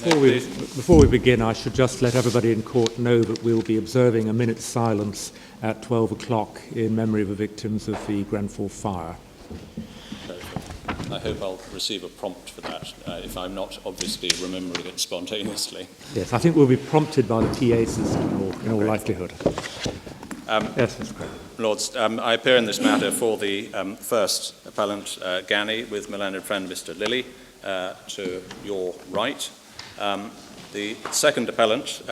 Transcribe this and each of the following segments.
Before we begin, I should just let everybody in court know that we'll be observing a minute's silence at 12 o'clock in memory of the victims of the Grenfell fire. I hope I'll receive a prompt for that, if I'm not obviously remembering it spontaneously. Yes, I think we'll be prompted by the PA system in all likelihood. Yes, Mr. Craig. Lords, I appear in this matter for the first appellant, Gany, with my learned friend Mr. Lilly, to your right. The second appellant,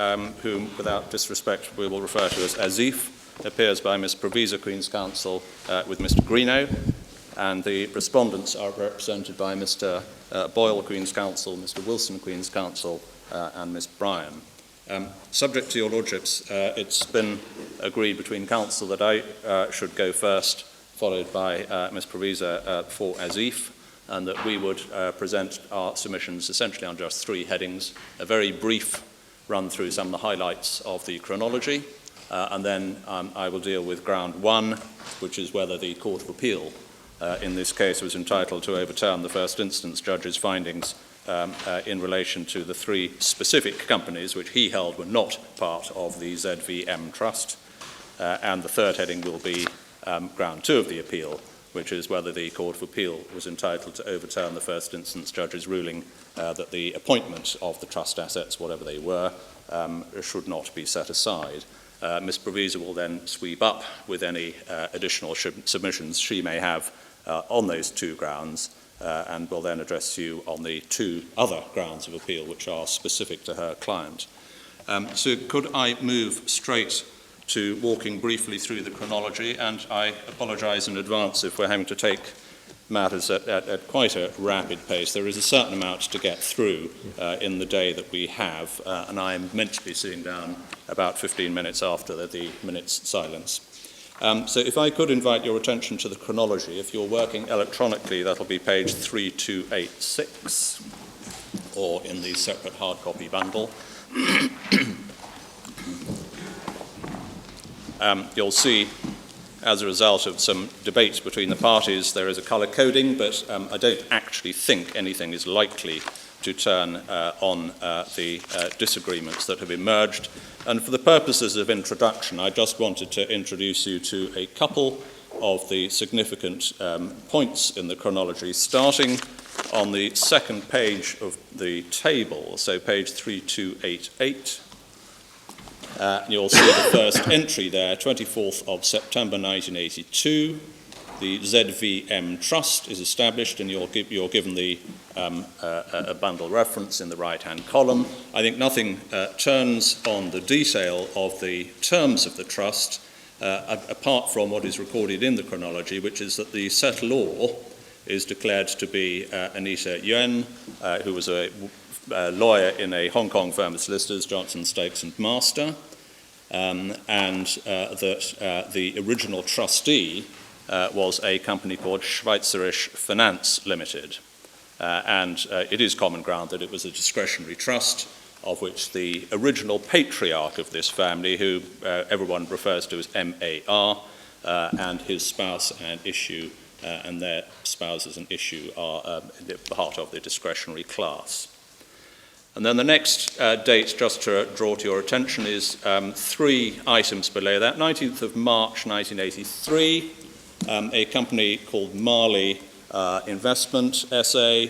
whom, without disrespect, we will refer to as Azif, appears by Miss Provisa, Queen's Counsel, with Mr. Greeno, and the respondents are represented by Mr. Boyle, Queen's Counsel, Mr. Wilson, Queen's Counsel, and Miss Bryan. Subject to your lordships, it's been agreed between counsel that I should go first, followed by Miss Provisa for Azif, and that we would present our submissions essentially on just three headings: a very brief run through some of the highlights of the chronology, and then I will deal with ground one, which is whether the Court of Appeal in this case was entitled to overturn the first instance judge's findings in relation to the three specific companies which he held were not part of the ZVM Trust. And the third heading will be ground two of the appeal, which is whether the Court of Appeal was entitled to overturn the first instance judge's ruling that the appointment of the trust assets, whatever they were, should not be set aside. Ms. Provisa will then sweep up with any additional submissions she may have on those two grounds, and will then address you on the two other grounds of appeal which are specific to her client. So could I move straight to walking briefly through the chronology, and I apologise in advance if we're having to take matters at quite a rapid pace. There is a certain amount to get through in the day that we have, and I'm meant to be sitting down about 15 minutes after the minute's silence. So if I could invite your attention to the chronology. If you're working electronically, that'll be page 3286, or in the separate hard copy bundle. You'll see, as a result of some debates between the parties, there is a colour coding, but I don't actually think anything is likely to turn on the disagreements that have emerged. And for the purposes of introduction, I just wanted to introduce you to a couple of the significant points in the chronology, starting on the second page of the table, so page 3288. You'll see the first entry there, 24th of September 1982. The ZVM Trust is established, and you're given the a bundle reference in the right-hand column. I think nothing turns on the detail of the terms of the trust, apart from what is recorded in the chronology, which is that the settlor is declared to be Anita Yuen, who was a lawyer in a Hong Kong firm of solicitors, Johnson, Stakes and Master, and that the original trustee was a company called Schweizerisch Finanz Limited. And it is common ground that it was a discretionary trust, of which the original patriarch of this family, who everyone refers to as MAR, and his spouse and issue, and their spouses and issue are part of the discretionary class. And then the next date, just to draw to your attention, is three items below that. 19th of March 1983, a company called Marley Investment SA,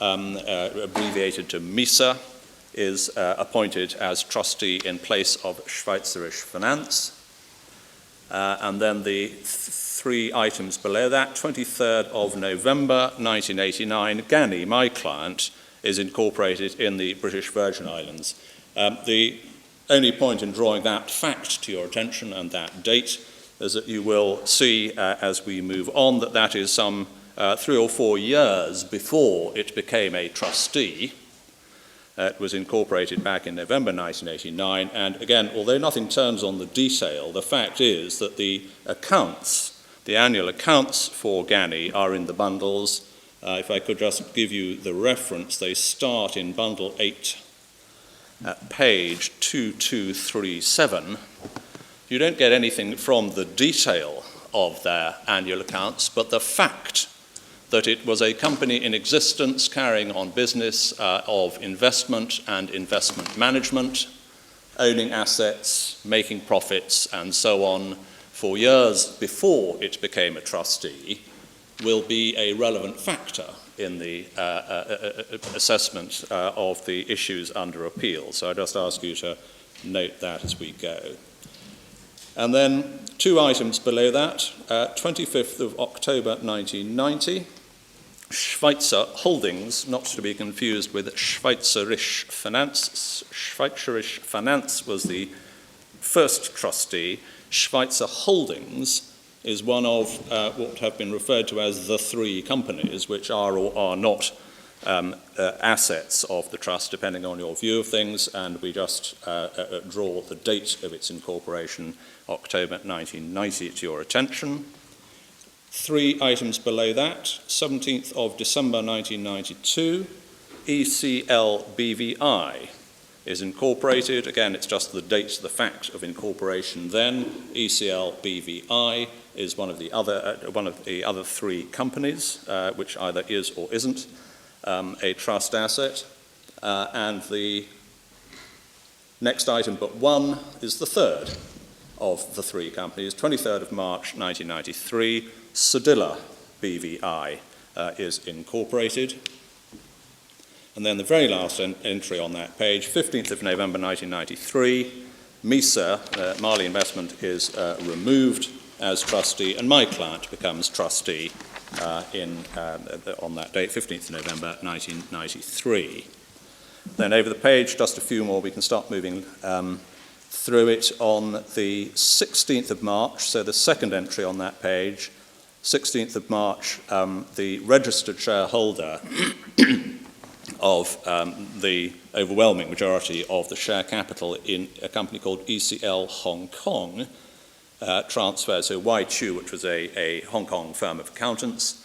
abbreviated to MISA, is appointed as trustee in place of Schweizerisch Finanz. And then the three items below that, 23rd of November 1989, Gany, my client, is incorporated in the British Virgin Islands. The only point in drawing that fact to your attention and that date is that you will see as we move on that is some 3 or 4 years before it became a trustee. It was incorporated back in November 1989, and again, although nothing turns on the detail, the fact is that the accounts, the annual accounts for Gany, are in the bundles. If I could just give you the reference, they start in bundle 8 at page 2237. You don't get anything from the detail of their annual accounts, but the fact that it was a company in existence carrying on business of investment and investment management, owning assets, making profits, and so on for years before it became a trustee, will be a relevant factor in the assessment of the issues under appeal. So I just ask you to note that as we go. And then 2 items below that, 25th of October 1990, Schweizer Holdings, not to be confused with Schweizerisch Finanz. Schweizerisch Finanz was the first trustee. Schweizer Holdings is one of what have been referred to as the 3 companies, which are or are not assets of the trust, depending on your view of things, and we just draw the date of its incorporation, October 1990, to your attention. 3 items below that, 17th of December 1992, ECL BVI is incorporated. Again, it's just the date, the fact of incorporation then. ECL BVI is one of the other 3 companies, which either is or isn't a trust asset. And the next item but one is the third of the 3 companies, 23rd of March 1993, Sedilla BVI is incorporated. And then the very last entry on that page, 15th of November 1993, MISA, Marley Investment, is removed as trustee, and my client becomes trustee on that date, 15th of November 1993. Then over the page, just a few more, we can start moving through it. On the 16th of March, so the second entry on that page, 16th of March, the registered shareholder of the overwhelming majority of the share capital in a company called ECL Hong Kong transfers, so Wai Chu, which was a Hong Kong firm of accountants,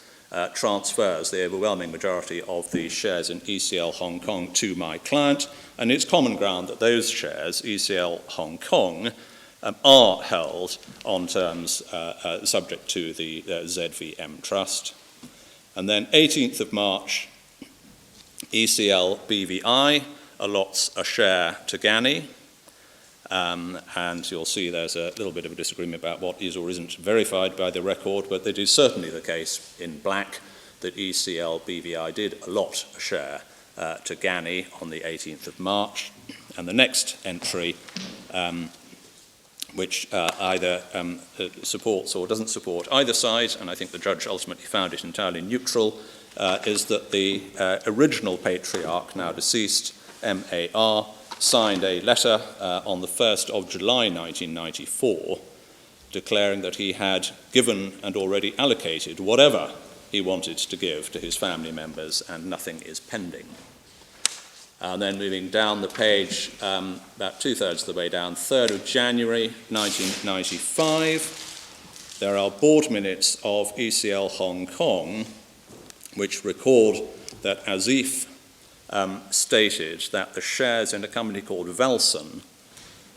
transfers the overwhelming majority of the shares in ECL Hong Kong to my client, and it's common ground that those shares, ECL Hong Kong, are held on terms subject to the ZVM Trust. And then 18th of March, ECL BVI allots a share to Gany, and you'll see there's a little bit of a disagreement about what is or isn't verified by the record, but it is certainly the case in black that ECL BVI did allot a share to Gany on the 18th of March. And the next entry, which either supports or doesn't support either side, and I think the judge ultimately found it entirely neutral, is that the original patriarch, now deceased, MAR, signed a letter on the 1st of July 1994 declaring that he had given and already allocated whatever he wanted to give to his family members and nothing is pending. And then moving down the page, about 2/3 of the way down, 3rd of January 1995, there are board minutes of ECL Hong Kong which record that Azif stated that the shares in a company called Velson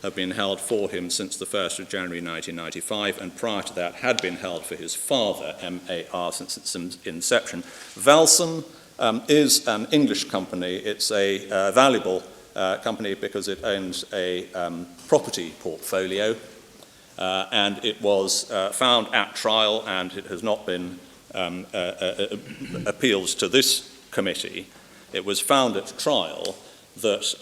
have been held for him since the 1st of January 1995, and prior to that had been held for his father, MAR, since its inception. Velson is an English company. It's a valuable company because it owns a property portfolio, and it was found at trial, and it has not been appealed to this committee. It was found at trial that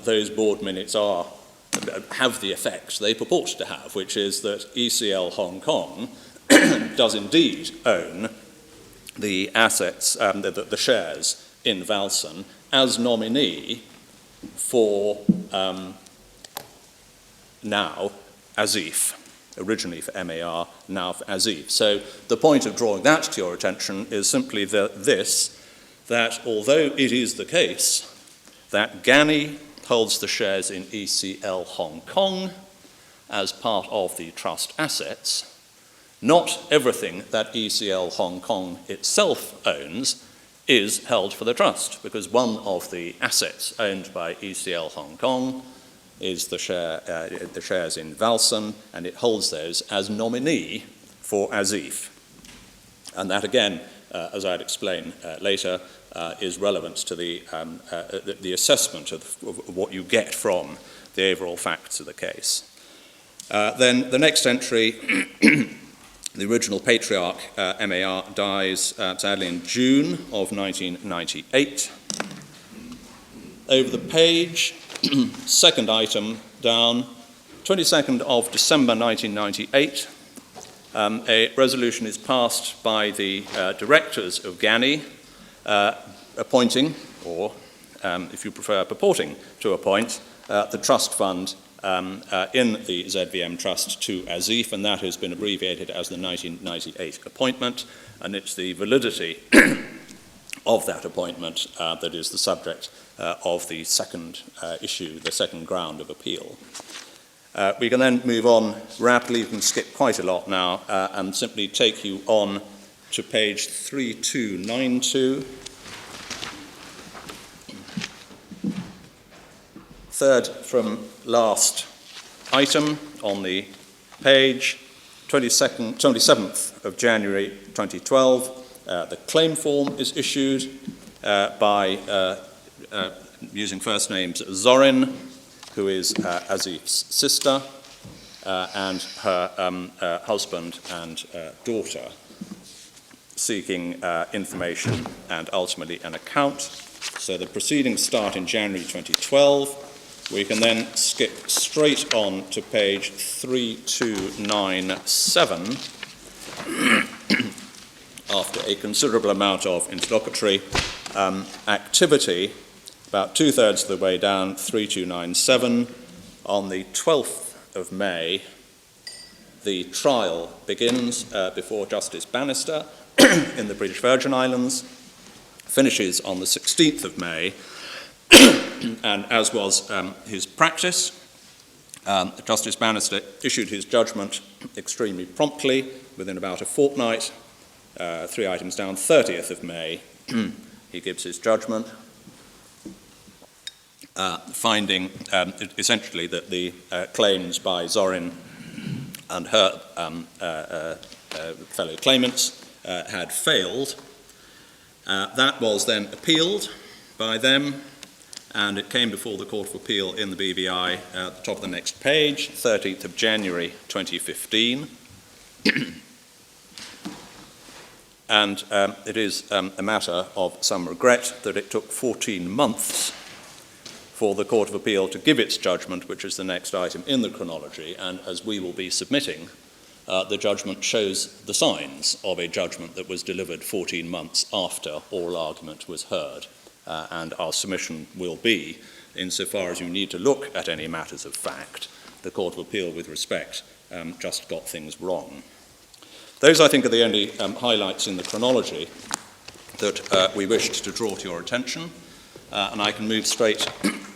those board minutes have the effect they purport to have, which is that ECL Hong Kong does indeed own the assets, the shares in Velson as nominee for now Azif, originally for MAR, now for Azif. So the point of drawing that to your attention is simply that although it is the case that Gany holds the shares in ECL Hong Kong as part of the trust assets, not everything that ECL Hong Kong itself owns is held for the trust, because one of the assets owned by ECL Hong Kong is the shares in Velson, and it holds those as nominee for Azif. And that again as I'd explain later, is relevant to the assessment of what you get from the overall facts of the case. Then the next entry, the original patriarch, MAR, dies sadly in June of 1998. Over the page, second item down, 22nd of December 1998, a resolution is passed by the directors of Gany, appointing, or if you prefer, purporting to appoint, the trust fund in the ZVM Trust to ASIF, and that has been abbreviated as the 1998 appointment, and it's the validity of that appointment that is the subject of the second issue, the second ground of appeal. We can then move on rapidly. We can skip quite a lot now and simply take you on to page 3292. Third from last item on the page, 27th of January 2012. The claim form is issued by, using first names, Zorin, who is Asif's sister, and her husband and daughter, seeking information and ultimately an account. So the proceedings start in January 2012. We can then skip straight on to page 3297 after a considerable amount of interlocutory activity. About two-thirds of the way down, 3297, on the 12th of May, the trial begins before Justice Bannister in the British Virgin Islands, finishes on the 16th of May, and as was his practice, Justice Bannister issued his judgment extremely promptly, within about a fortnight, 3 items down, 30th of May, he gives his judgment, finding essentially that the claims by Zorin and her fellow claimants had failed. That was then appealed by them, and it came before the Court of Appeal in the BVI at the top of the next page, 13th of January 2015. And it is a matter of some regret that it took 14 months for the Court of Appeal to give its judgment, which is the next item in the chronology, and as we will be submitting, the judgment shows the signs of a judgment that was delivered 14 months after oral argument was heard. And our submission will be, insofar as you need to look at any matters of fact, the Court of Appeal, with respect, just got things wrong. Those, I think, are the only highlights in the chronology that we wished to draw to your attention. And I can move straight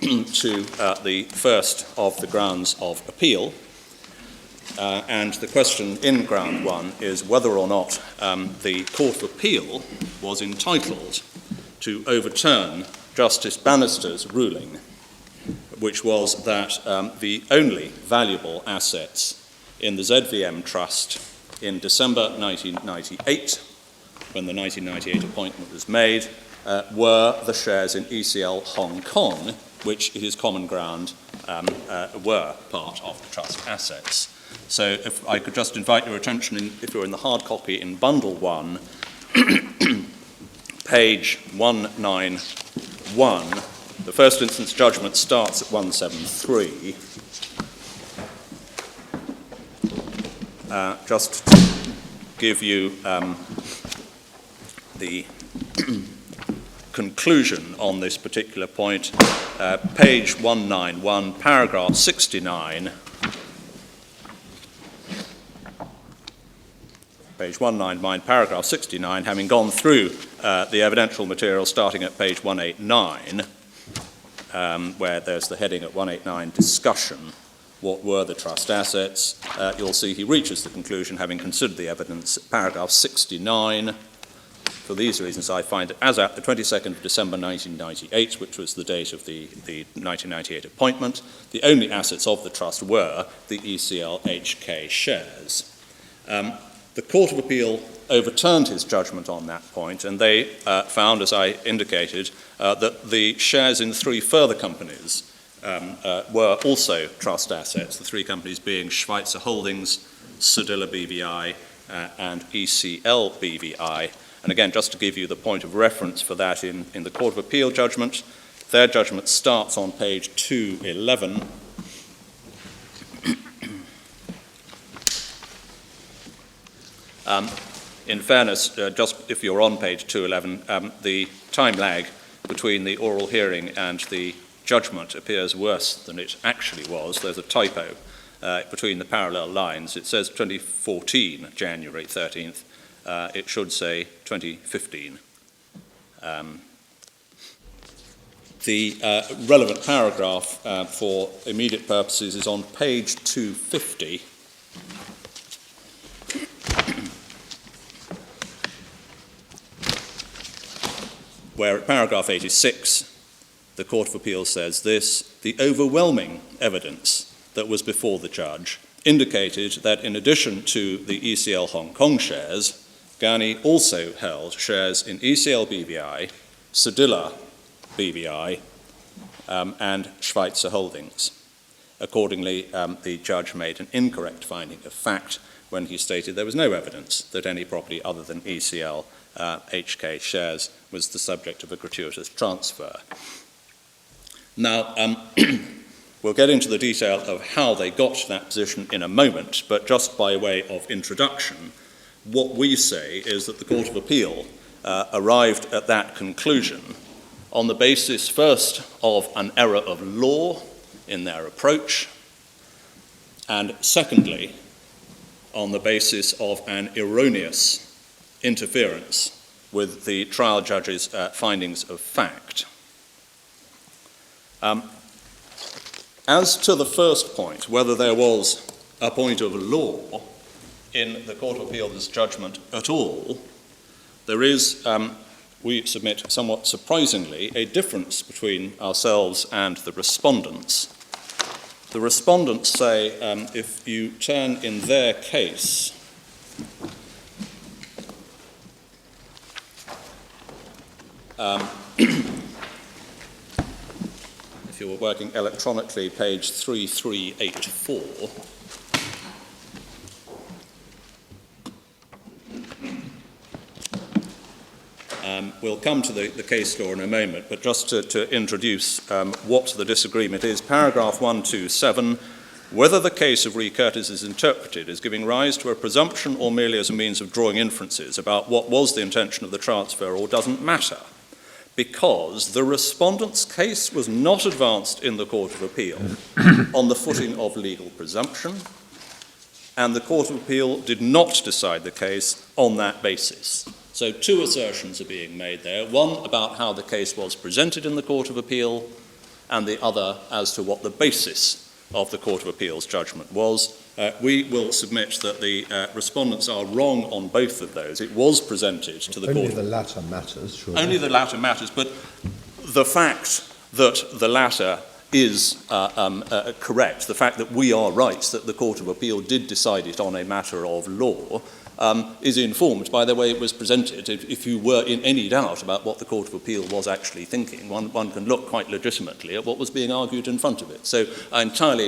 to the first of the grounds of appeal. And the question in ground one is whether or not the Court of Appeal was entitled to overturn Justice Bannister's ruling, which was that the only valuable assets in the ZVM Trust in December 1998, when the 1998 appointment was made, were the shares in ECL Hong Kong, which it is common ground were part of the trust assets. So if I could just invite your attention, if you're in the hard copy in Bundle 1, page 191, the first instance judgment starts at 173. Just to give you the conclusion on this particular point, page 191, paragraph 69. Page 191, paragraph 69, having gone through the evidential material starting at page 189, where there's the heading at 189, discussion, what were the trust assets, you'll see he reaches the conclusion, having considered the evidence, paragraph 69. For these reasons, I find that as at the 22nd of December 1998, which was the date of the 1998 appointment, the only assets of the trust were the ECL HK shares. The Court of Appeal overturned his judgment on that point, and they found, as I indicated, that the shares in 3 further companies were also trust assets, the 3 companies being Schweitzer Holdings, Sedilla BVI, and ECL BVI. And again, just to give you the point of reference for that in the Court of Appeal judgment, their judgment starts on page 211. In fairness, just if you're on page 211, the time lag between the oral hearing and the judgment appears worse than it actually was. There's a typo between the parallel lines. It says 2014, January 13th. It should say 2015. The relevant paragraph for immediate purposes is on page 250. Where at paragraph 86, the Court of Appeal says this: the overwhelming evidence that was before the judge indicated that in addition to the ECL Hong Kong shares, Gany also held shares in ECL BVI, Sedilla BVI, and Schweitzer Holdings. Accordingly, the judge made an incorrect finding of fact when he stated there was no evidence that any property other than ECL HK shares was the subject of a gratuitous transfer. Now, we'll get into the detail of how they got to that position in a moment, but just by way of introduction, what we say is that the Court of Appeal arrived at that conclusion on the basis, first, of an error of law in their approach, and secondly, on the basis of an erroneous interference with the trial judge's findings of fact. As to the first point, whether there was a point of law in the Court of Appeal's judgment at all, there is, we submit somewhat surprisingly, a difference between ourselves and the respondents. The respondents say, if you turn in their case, if you were working electronically, page 3384, we'll come to the case law in a moment, but just to introduce what the disagreement is. Paragraph 127, whether the case of Re Curtis is interpreted as giving rise to a presumption or merely as a means of drawing inferences about what was the intention of the transfer or doesn't matter, because the respondent's case was not advanced in the Court of Appeal on the footing of legal presumption, and the Court of Appeal did not decide the case on that basis. So 2 assertions are being made there, one about how the case was presented in the Court of Appeal, and the other as to what the basis of the Court of Appeal's judgment was. We will submit that the respondents are wrong on both of those. It was presented to the Court. Only the latter matters, surely. Only the latter matters, but the fact that the latter is correct, the fact that we are right, that the Court of Appeal did decide it on a matter of law, is informed by the way it was presented. If you were in any doubt about what the Court of Appeal was actually thinking, one can look quite legitimately at what was being argued in front of it. So I entirely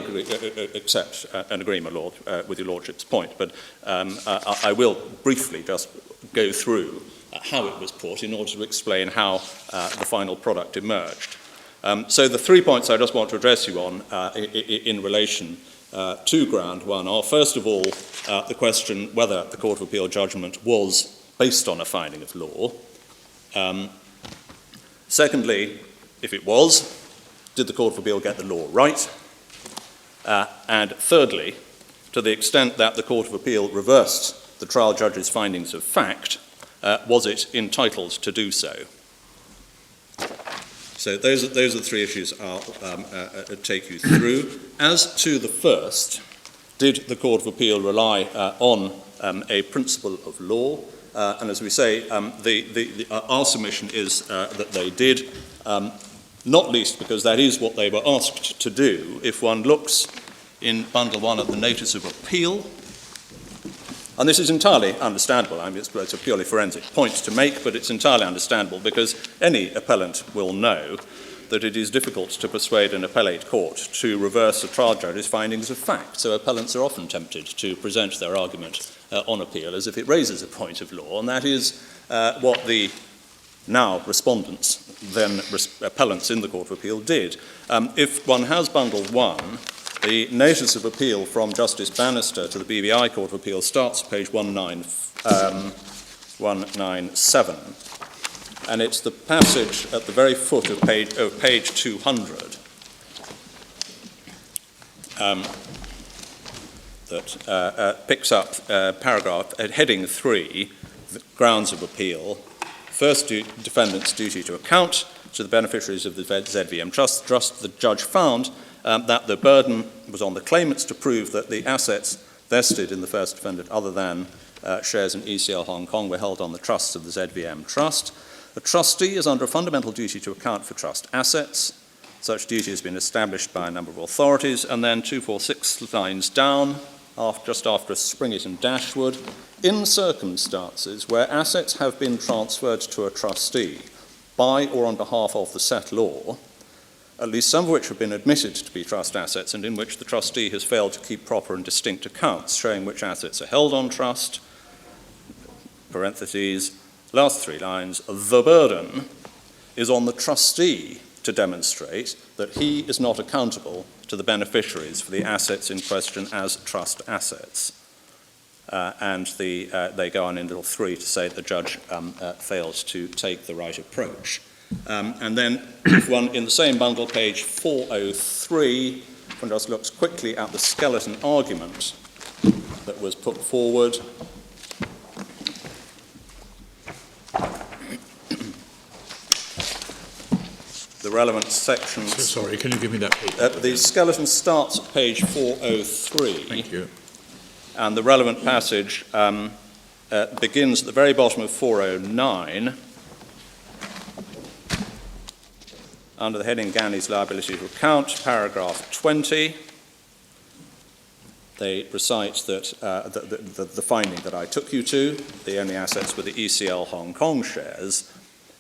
accept and agree, my Lord, with your Lordship's point, but I will briefly just go through how it was put in order to explain how the final product emerged. So the 3 points I just want to address you on in relation to ground 1 are, first of all, the question whether the Court of Appeal judgment was based on a finding of law. Secondly, if it was, did the Court of Appeal get the law right? And thirdly, to the extent that the Court of Appeal reversed the trial judge's findings of fact, was it entitled to do so? So those are the 3 issues I'll take you through. As to the first, did the Court of Appeal rely on a principle of law? And as we say, our submission is that they did, not least because that is what they were asked to do. If one looks in Bundle 1 at the Notice of Appeal, And this is entirely understandable. I mean, it's a purely forensic point to make, but it's entirely understandable because any appellant will know that it is difficult to persuade an appellate court to reverse a trial judge's findings of fact. So appellants are often tempted to present their argument on appeal as if it raises a point of law, and that is what the now respondents, then appellants in the Court of Appeal, did. If one has Bundle 1, the notice of appeal from Justice Bannister to the BVI Court of Appeal starts at page 197, and it's the passage at the very foot of page 200 that picks up paragraph at heading 3, the grounds of appeal. First, defendant's duty to account to the beneficiaries of the ZVM trust. The judge found that the burden was on the claimants to prove that the assets vested in the first defendant other than shares in ECL Hong Kong were held on the trusts of the ZVM trust. The trustee is under a fundamental duty to account for trust assets. Such duty has been established by a number of authorities. And then 246 lines down, just after Springett and Dashwood, in circumstances where assets have been transferred to a trustee by or on behalf of the settlor, at least some of which have been admitted to be trust assets and in which the trustee has failed to keep proper and distinct accounts showing which assets are held on trust, parentheses, last 3 lines, the burden is on the trustee to demonstrate that he is not accountable to the beneficiaries for the assets in question as trust assets. And they go on in little 3 to say the judge failed to take the right approach. And then if one, in the same bundle, page 403, one just looks quickly at the skeleton argument that was put forward. The relevant sections. Sorry, can you give me that page? The skeleton starts at page 403. Thank you. And the relevant passage begins at the very bottom of 409. Under the heading Gany's liability to account, paragraph 20, they recite that the finding that I took you to, the only assets were the ECL Hong Kong shares,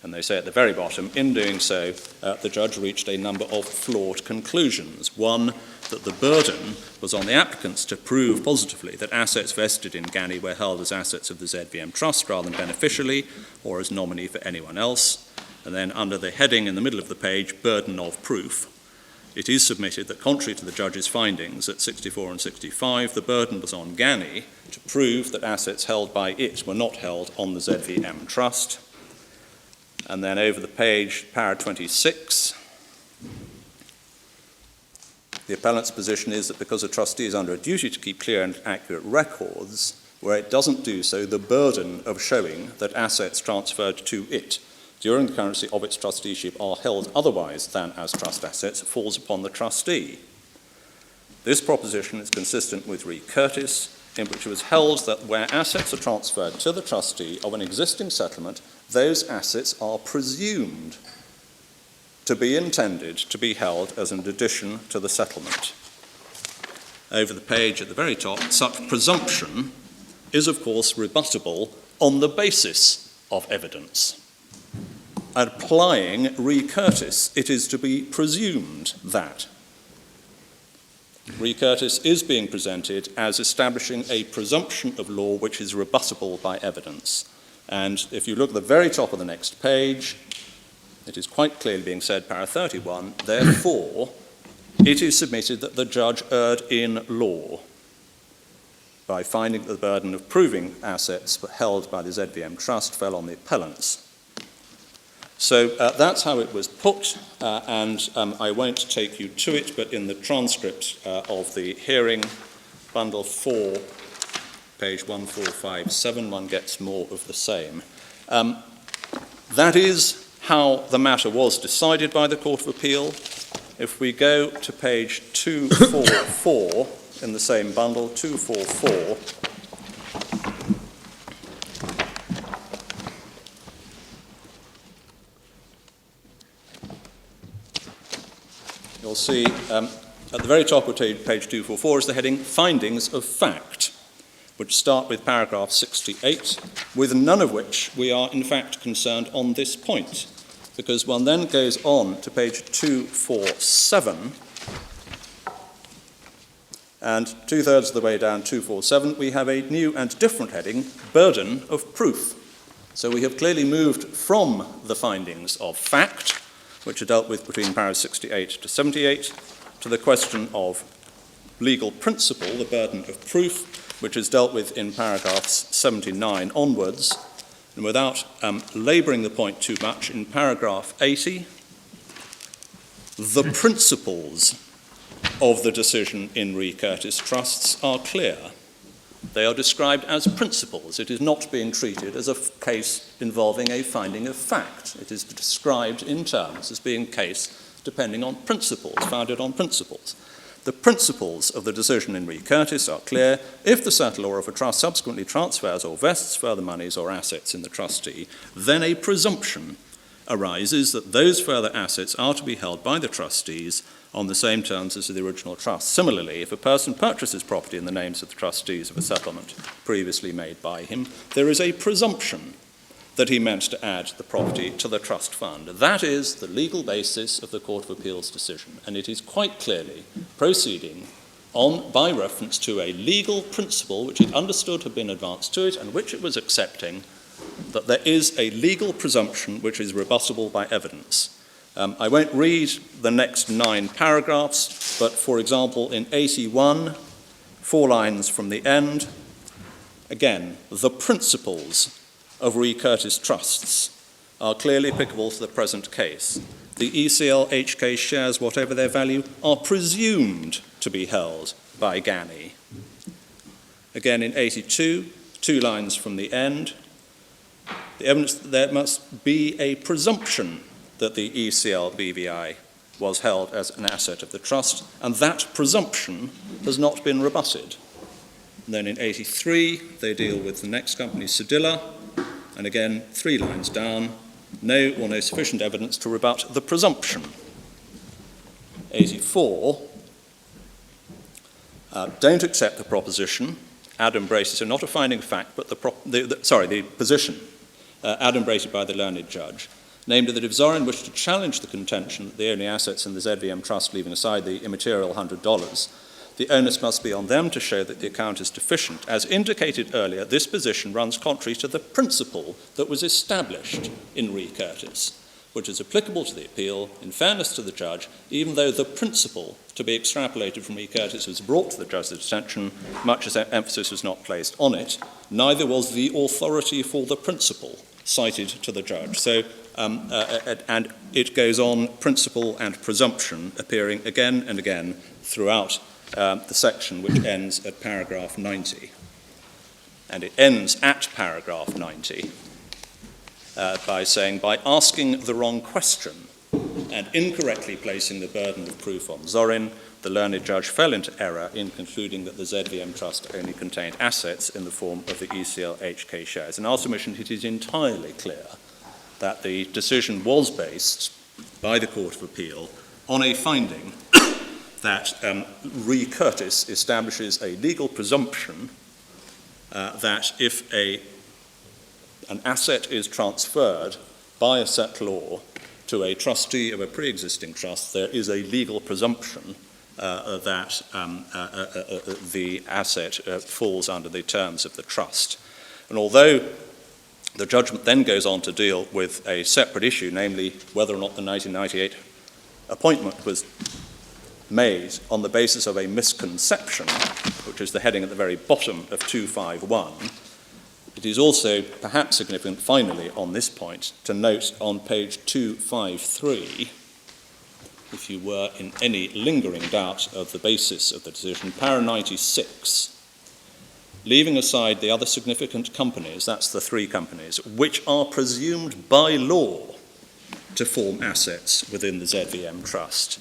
and they say at the very bottom, in doing so, the judge reached a number of flawed conclusions. One, that the burden was on the applicants to prove positively that assets vested in Gany were held as assets of the ZVM Trust rather than beneficially or as nominee for anyone else. And then under the heading in the middle of the page, burden of proof, it is submitted that contrary to the judge's findings at 64 and 65, the burden was on Gany to prove that assets held by it were not held on the ZVM Trust. And then over the page, para 26, the appellant's position is that because a trustee is under a duty to keep clear and accurate records, where it doesn't do so, the burden of showing that assets transferred to it during the currency of its trusteeship are held otherwise than as trust assets falls upon the trustee. This proposition is consistent with Re Curtis, in which it was held that where assets are transferred to the trustee of an existing settlement, those assets are presumed to be intended to be held as an addition to the settlement. Over the page at the very top, such presumption is, of course, rebuttable on the basis of evidence. Applying Re Curtis, it is to be presumed that. Re Curtis is being presented as establishing a presumption of law which is rebuttable by evidence. And if you look at the very top of the next page, it is quite clearly being said, para 31, therefore, it is submitted that the judge erred in law by finding that the burden of proving assets held by the ZVM Trust fell on the appellants. So that's how it was put, and I won't take you to it, but in the transcript of the hearing, bundle 4, page 1457, one gets more of the same. That is how the matter was decided by the Court of Appeal. If we go to page 244 in the same bundle, 244, you'll see at the very top of page 244 is the heading Findings of Fact. which start with paragraph 68, with none of which we are in fact concerned on this point, because one then goes on to page 247, and two-thirds of the way down 247, we have a new and different heading, burden of proof. So we have clearly moved from the findings of fact, which are dealt with between paragraphs 68 to 78, to the question of legal principle, the burden of proof, which is dealt with in paragraphs 79 onwards. And without labouring the point too much, in paragraph 80, the principles of the decision in Re Curtis Trusts are clear. They are described as principles. It is not being treated as a case involving a finding of fact. It is described in terms as being a case depending on principles, founded on principles. The principles of the decision in Re Curtis are clear. If the settlor of a trust subsequently transfers or vests further monies or assets in the trustee, then a presumption arises that those further assets are to be held by the trustees on the same terms as the original trust. Similarly, if a person purchases property in the names of the trustees of a settlement previously made by him, there is a presumption that he meant to add the property to the trust fund. That is the legal basis of the Court of Appeal's decision, and it is quite clearly proceeding by reference to a legal principle which it understood had been advanced to it and which it was accepting, that there is a legal presumption which is rebuttable by evidence. I won't read the next 9 paragraphs, but for example, in 81, 4 lines from the end, again, the principles of Re Curtis Trusts are clearly applicable to the present case. The ECL HK shares, whatever their value, are presumed to be held by Gany. Again, in 82, 2 lines from the end, the evidence that there must be a presumption that the ECL BVI was held as an asset of the trust, and that presumption has not been rebutted. And then in 83, they deal with the next company, Sedilla, and again, 3 lines down, no or no sufficient evidence to rebut the presumption. 84, don't accept the proposition, adumbrated, so not a finding of fact, but the position adumbrated by the learned judge, namely that if Zorin wished to challenge the contention that the only assets in the ZVM trust, leaving aside the immaterial $100, the onus must be on them to show that the account is deficient. As indicated earlier, this position runs contrary to the principle that was established in Re Curtis, which is applicable to the appeal, in fairness to the judge, even though the principle to be extrapolated from Re Curtis was brought to the judge's attention, much as emphasis was not placed on it, neither was the authority for the principle cited to the judge. So, and it goes on, principle and presumption appearing again and again throughout the section, which ends at paragraph 90. And it ends at paragraph 90 by saying, by asking the wrong question and incorrectly placing the burden of proof on Zorin, the learned judge fell into error in concluding that the ZVM trust only contained assets in the form of the ECL HK shares. In our submission, it is entirely clear that the decision was based by the Court of Appeal on a finding that Re Curtis establishes a legal presumption that if an asset is transferred by a settlor to a trustee of a pre-existing trust, there is a legal presumption that the asset falls under the terms of the trust. And although the judgment then goes on to deal with a separate issue, namely whether or not the 1998 appointment was made on the basis of a misconception, which is the heading at the very bottom of 251, it is also perhaps significant, finally, on this point, to note on page 253, if you were in any lingering doubt of the basis of the decision, para 96, leaving aside the other significant companies, that's the 3 companies, which are presumed by law to form assets within the ZVM trust.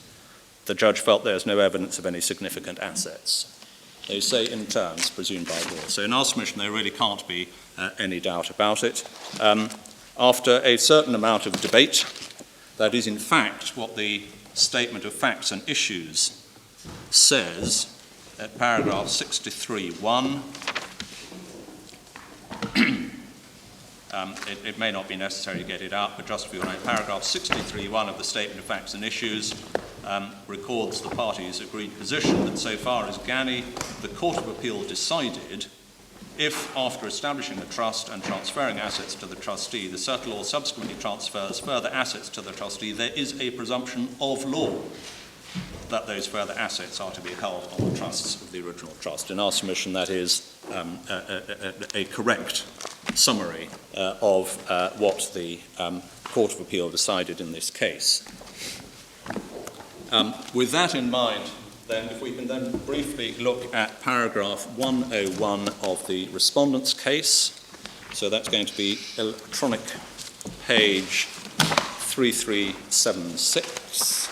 The judge felt there's no evidence of any significant assets. They say in terms presumed by law. So in our submission, there really can't be any doubt about it. After a certain amount of debate, that is in fact what the statement of facts and issues says at paragraph 63.1, it may not be necessary to get it out, but just for your note, paragraph 63(1) of the Statement of Facts and Issues records the parties' agreed position that so far as Gany, the Court of Appeal decided if, after establishing a trust and transferring assets to the trustee, the settlor subsequently transfers further assets to the trustee, there is a presumption of law that those further assets are to be held on the trusts of the original trust. In our submission, that is a correct summary of what the Court of Appeal decided in this case. With that in mind, then, if we can then briefly look at paragraph 101 of the respondent's case. So that's going to be electronic page 3376.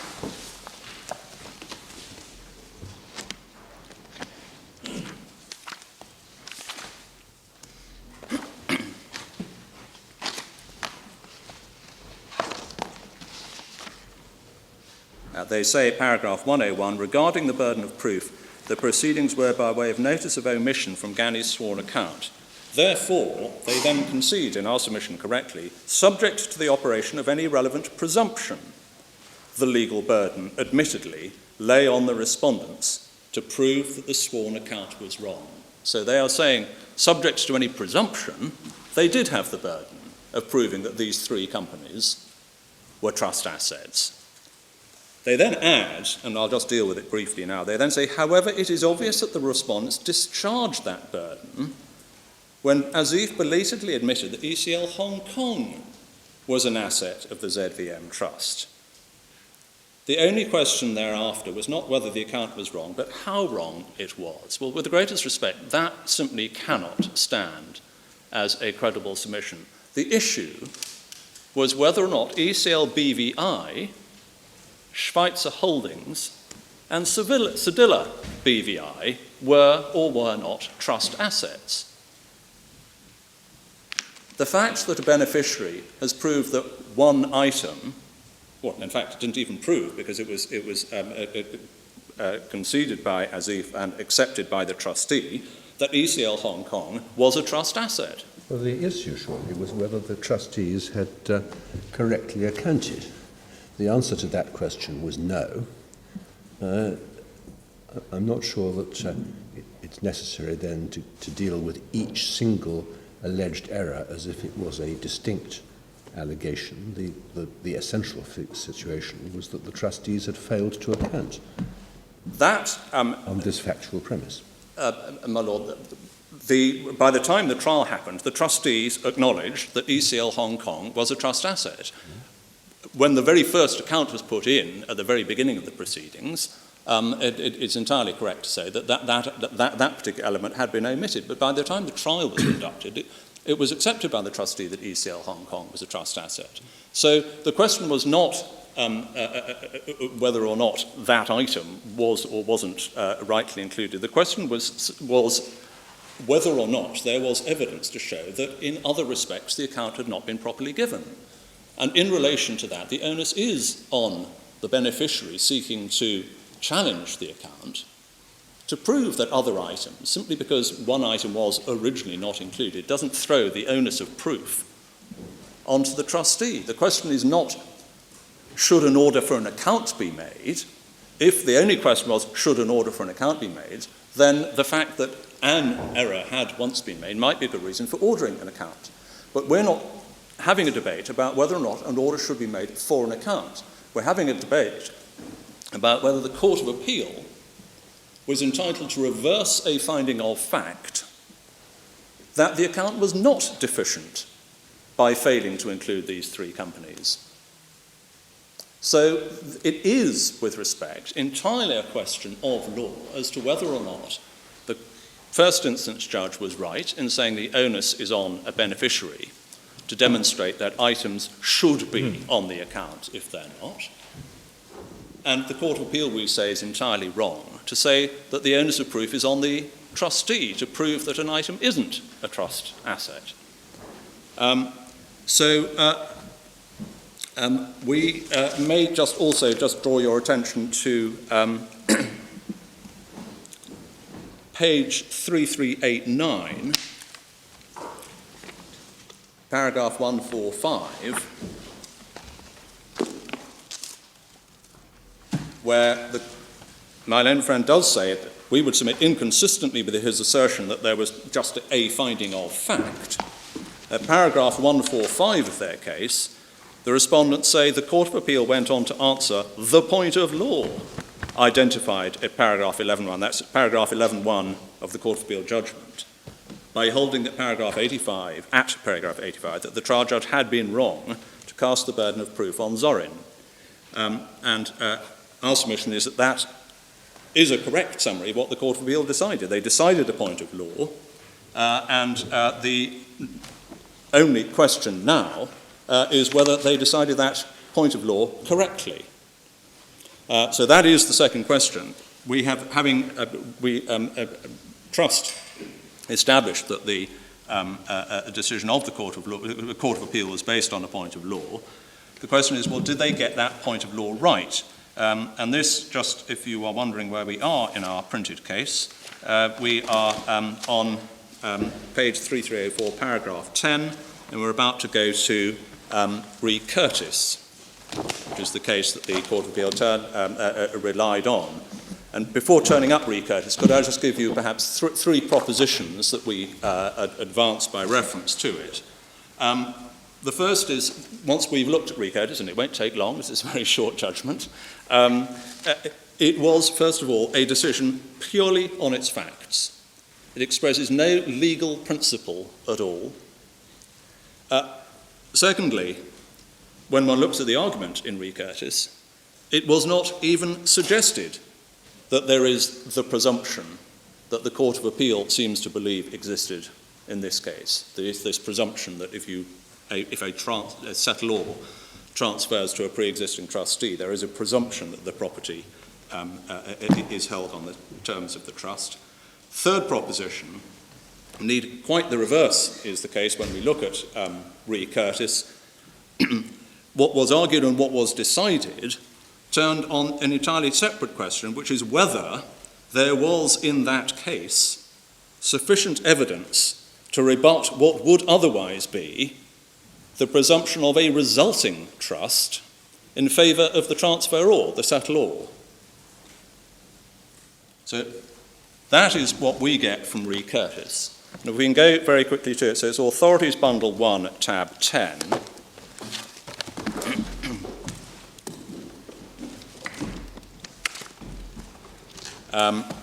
They say, paragraph 101, regarding the burden of proof, the proceedings were by way of notice of omission from Gany's sworn account. Therefore, they then concede, in our submission correctly, subject to the operation of any relevant presumption, the legal burden, admittedly, lay on the respondents to prove that the sworn account was wrong. So they are saying, subject to any presumption, they did have the burden of proving that these three companies were trust assets. They then add, and I'll just deal with it briefly now, they then say, however, it is obvious that the respondents discharged that burden when Azif belatedly admitted that ECL Hong Kong was an asset of the ZVM Trust. The only question thereafter was not whether the account was wrong, but how wrong it was. Well, with the greatest respect, that simply cannot stand as a credible submission. The issue was whether or not ECL BVI, Schweitzer Holdings, and Sedilla BVI were or were not trust assets. The fact that a beneficiary has proved that one item, well, in fact, it didn't even prove because it was conceded by Azif and accepted by the trustee, that ECL Hong Kong was a trust asset. Well, the issue surely was whether the trustees had correctly accounted. The answer to that question was no. I'm not sure that it's necessary then to deal with each single alleged error as if it was a distinct allegation. The essential situation was that the trustees had failed to account that on this factual premise. My Lord, by the time the trial happened, the trustees acknowledged that ECL Hong Kong was a trust asset. When the very first account was put in at the very beginning of the proceedings, it's entirely correct to say that particular element had been omitted. But by the time the trial was conducted, it was accepted by the trustee that ECL Hong Kong was a trust asset. So the question was not whether or not that item was or wasn't rightly included. The question was whether or not there was evidence to show that in other respects the account had not been properly given. And in relation to that, the onus is on the beneficiary seeking to challenge the account to prove that other items, simply because one item was originally not included, doesn't throw the onus of proof onto the trustee. The question is not, should an order for an account be made? If the only question was, should an order for an account be made, then the fact that an error had once been made might be a good reason for ordering an account. But we're not having a debate about whether or not an order should be made for an account. We're having a debate about whether the Court of Appeal was entitled to reverse a finding of fact that the account was not deficient by failing to include these three companies. So it is, with respect, entirely a question of law as to whether or not the first instance judge was right in saying the onus is on a beneficiary to demonstrate that items should be on the account if they're not. And the Court of Appeal, we say, is entirely wrong to say that the onus of proof is on the trustee to prove that an item isn't a trust asset. We may just also draw your attention to page 3389, paragraph 145, where my learned friend does say that we would submit inconsistently with his assertion that there was just a finding of fact. At paragraph 145 of their case, the respondents say the Court of Appeal went on to answer the point of law identified at paragraph 11.1. That's at paragraph 11.1 of the Court of Appeal judgment, by holding that paragraph 85, that the trial judge had been wrong to cast the burden of proof on Zorin. Our submission is that that is a correct summary of what the Court of Appeal decided. They decided a point of law, and the only question now is whether they decided that point of law correctly. So that is the second question. We have, trust established that the decision of the Court of Appeal was based on a point of law. The question is, well, did they get that point of law right? And this, just if you are wondering where we are in our printed case, we are on page 3304, paragraph 10, and we're about to go to re Curtis, which is the case that the Court of Appeal relied on. And before turning up re Curtis, could I just give you perhaps three propositions that we advanced by reference to it? The first is, once we've looked at re Curtis, and it won't take long, this is a very short judgment, it was, first of all, a decision purely on its facts. It expresses no legal principle at all. Secondly, when one looks at the argument in re Curtis, it was not even suggested that there is the presumption that the Court of Appeal seems to believe existed in this case. There is this presumption that if a settlor transfers to a pre-existing trustee, there is a presumption that the property is held on the terms of the trust. Third proposition, indeed quite the reverse is the case when we look at re Curtis. What was argued and what was decided turned on an entirely separate question, which is whether there was in that case sufficient evidence to rebut what would otherwise be the presumption of a resulting trust in favour of the transferor, the settlor. So that is what we get from re Curtis. And if we can go very quickly to it, so it's Authorities Bundle 1, tab 10.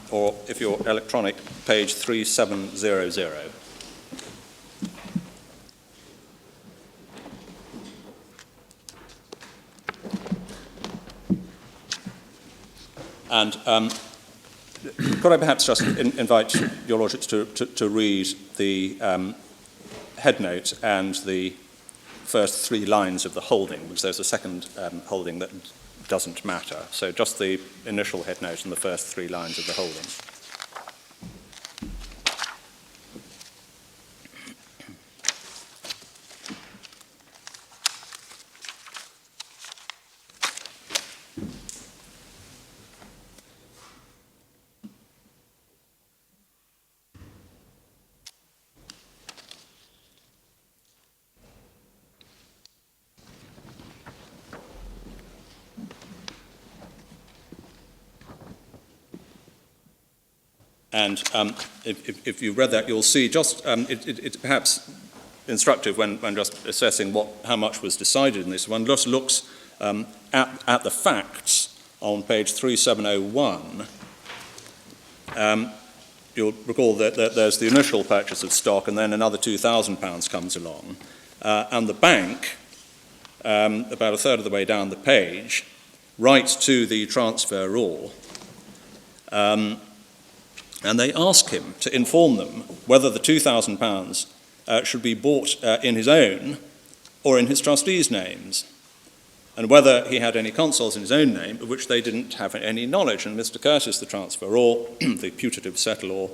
Or if you're electronic, page 3700. And could I perhaps just invite your lordships to read the headnote and the first three lines of the holding, because there's a second holding that doesn't matter. So just the initial headnote and the first three lines of the holding. And if you read that, you'll see just, it's perhaps instructive when just assessing how much was decided in this. One just looks at the facts on page 3701. You'll recall that there's the initial purchase of stock, and then another £2,000 comes along. And the bank, about a third of the way down the page, writes to the transferor, and they ask him to inform them whether the £2,000 should be bought in his own or in his trustees' names, and whether he had any consols in his own name, of which they didn't have any knowledge. And Mr. Curtis, the transferor, the putative settlor,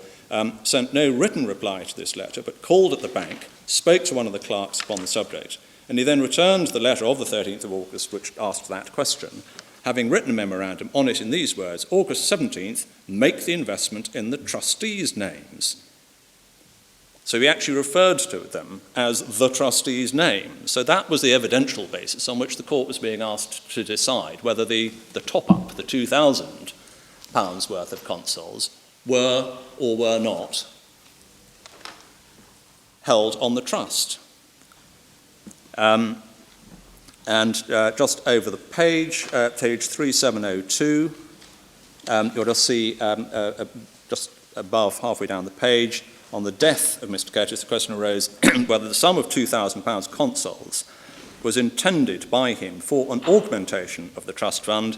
sent no written reply to this letter, but called at the bank, spoke to one of the clerks upon the subject, and he then returned the letter of the 13th of August, which asked that question, having written a memorandum on it in these words: August 17th, make the investment in the trustees' names. So he actually referred to them as the trustee's name. So that was the evidential basis on which the court was being asked to decide whether the top-up, the £2,000 worth of consols, were or were not held on the trust. Just over the page, page 3702, you'll just see just above, halfway down the page, on the death of Mr. Curtis, the question arose whether the sum of £2,000 consols was intended by him for an augmentation of the trust fund,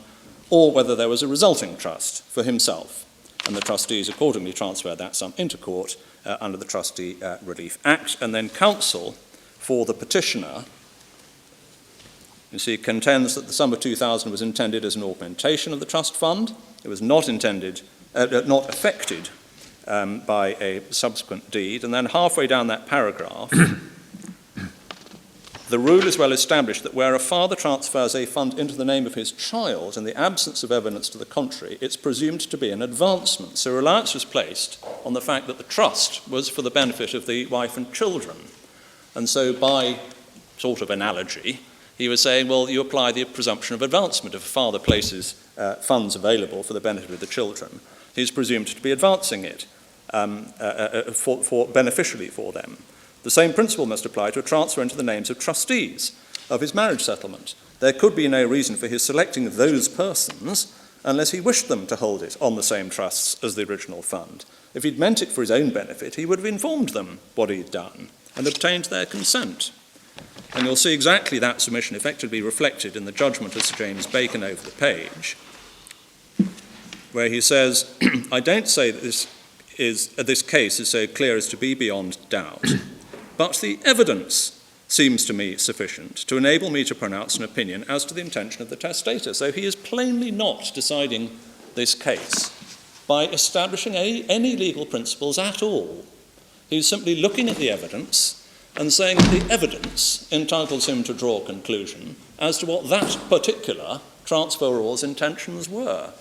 or whether there was a resulting trust for himself. And the trustees accordingly transferred that sum into court under the Trustee Relief Act, and then counsel for the petitioner, you see, contends that the sum of £2,000 was intended as an augmentation of the trust fund. It was not intended, not affected by a subsequent deed. And then halfway down that paragraph, the rule is well established that where a father transfers a fund into the name of his child in the absence of evidence to the contrary, it's presumed to be an advancement. So reliance was placed on the fact that the trust was for the benefit of the wife and children. And so by sort of analogy, he was saying, well, you apply the presumption of advancement. If a father places funds available for the benefit of the children, he's presumed to be advancing it beneficially for them. The same principle must apply to a transfer into the names of trustees of his marriage settlement. There could be no reason for his selecting those persons unless he wished them to hold it on the same trusts as the original fund. If he'd meant it for his own benefit, he would have informed them what he'd done and obtained their consent. And you'll see exactly that submission effectively reflected in the judgment of Sir James Bacon over the page, where he says, I don't say that this case is so clear as to be beyond doubt, but the evidence seems to me sufficient to enable me to pronounce an opinion as to the intention of the testator. So he is plainly not deciding this case by establishing any legal principles at all. He's simply looking at the evidence and saying that the evidence entitles him to draw a conclusion as to what that particular transferor's intentions were.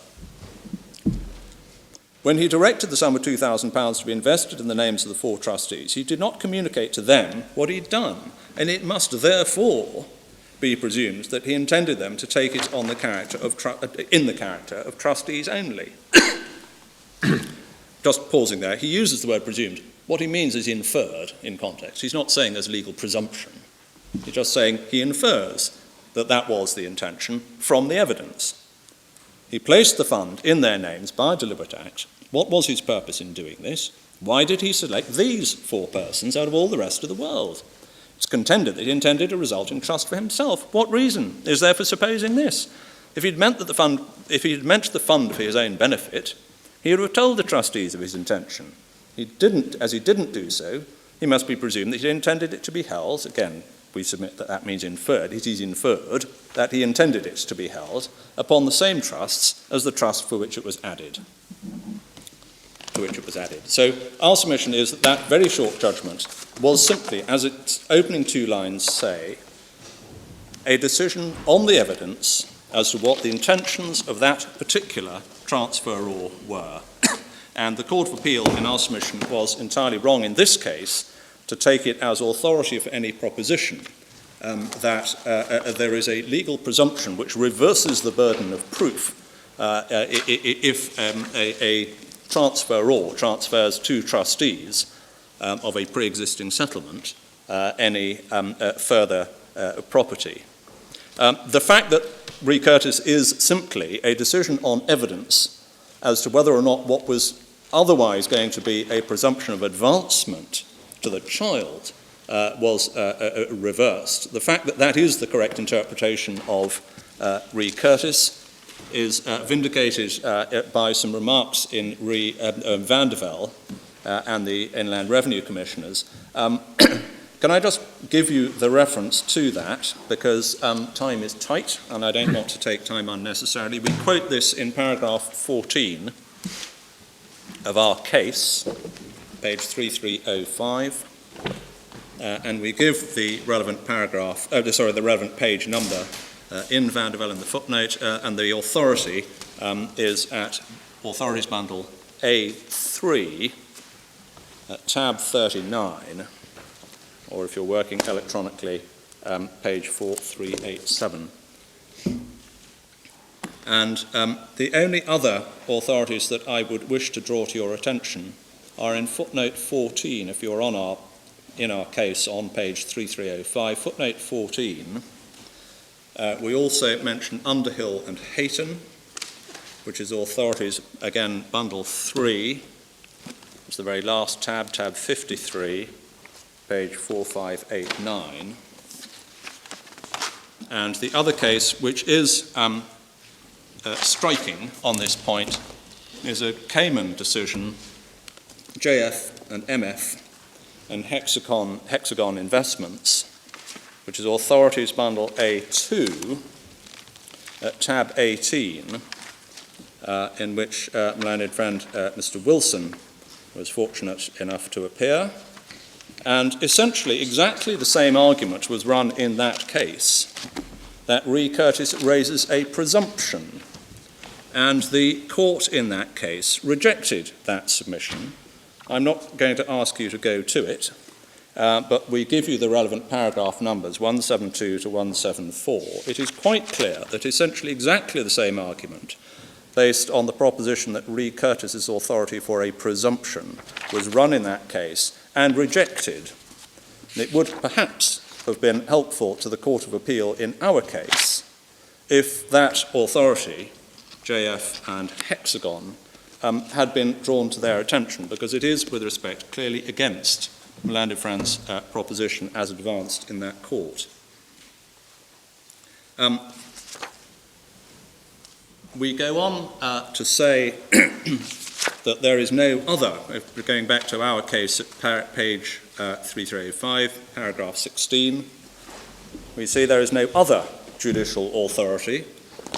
When he directed the sum of £2,000 to be invested in the names of the 4 trustees, he did not communicate to them what he'd done, and it must therefore be presumed that he intended them to take it on the character of in the character of trustees only. Just pausing there, he uses the word presumed. What he means is inferred in context. He's not saying there's legal presumption. He's just saying he infers that that was the intention from the evidence. He placed the fund in their names by a deliberate act. What was his purpose in doing this? Why did he select these 4 persons out of all the rest of the world? It's contended that he intended a resulting trust for himself. What reason is there for supposing this? If he'd meant the fund for his own benefit, he would have told the trustees of his intention. He didn't, as he didn't do so, he must be presumed that he intended it to be held. Again, we submit that that means inferred. It is inferred that he intended it to be held upon the same trusts as the trust for which it was added. So our submission is that that very short judgment was simply, as its opening 2 lines say, a decision on the evidence as to what the intentions of that particular transferor were. And the Court of Appeal, in our submission, was entirely wrong in this case to take it as authority for any proposition that there is a legal presumption which reverses the burden of proof if a transferor transfers to trustees of a pre-existing settlement any further property. The fact that re Curtis is simply a decision on evidence as to whether or not what was otherwise going to be a presumption of advancement to the child was reversed. The fact that that is the correct interpretation of re Curtis is vindicated by some remarks in Van der Velde and the Inland Revenue Commissioners. Can I just give you the reference to that, because time is tight and I don't want to take time unnecessarily. We quote this in paragraph 14 of our case, page 3305, and we give the relevant paragraph, the relevant page number in Van der Velde in the footnote, and the authority is at Authorities Bundle A3, tab 39, or if you're working electronically, page 4387. And the only other authorities that I would wish to draw to your attention are in footnote 14, if you're in our case on page 3305, footnote 14. We also mention Underhill and Hayton, which is authorities, again, bundle 3. It's the very last tab, tab 53, page 4589. And the other case, which is striking on this point, is a Cayman decision, JF and MF, and Hexagon Investments, which is authorities bundle A2, tab 18, in which my learned friend Mr. Wilson was fortunate enough to appear. And essentially exactly the same argument was run in that case, that Re Curtis raises a presumption. And the court in that case rejected that submission. I'm not going to ask you to go to it, but we give you the relevant paragraph numbers, 172 to 174. It is quite clear that essentially exactly the same argument, based on the proposition that Re Curtis's authority for a presumption was run in that case and rejected. And it would perhaps have been helpful to the Court of Appeal in our case if that authority, JF and Hexagon, had been drawn to their attention, because it is, with respect, clearly against Landed Friend's proposition as advanced in that court. We go on to say that there is no other, if we're going back to our case at page 3305, paragraph 16, we see there is no other judicial authority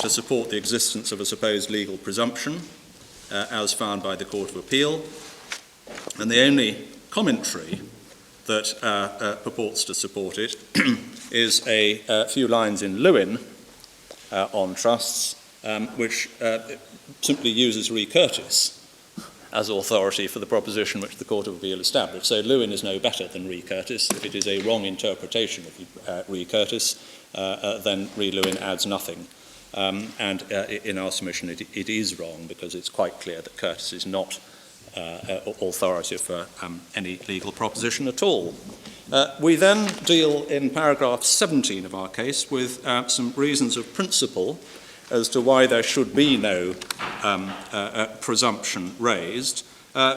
to support the existence of a supposed legal presumption, as found by the Court of Appeal, and the only commentary that purports to support it is a few lines in Lewin on trusts, which simply uses Re Curtis as authority for the proposition which the Court of Appeal established. So Lewin is no better than Re Curtis. If it is a wrong interpretation of Re Curtis, then Re Lewin adds nothing. And in our submission, it is wrong, because it's quite clear that Curtis is not authority for any legal proposition at all. We then deal in paragraph 17 of our case with some reasons of principle as to why there should be no presumption raised. I'll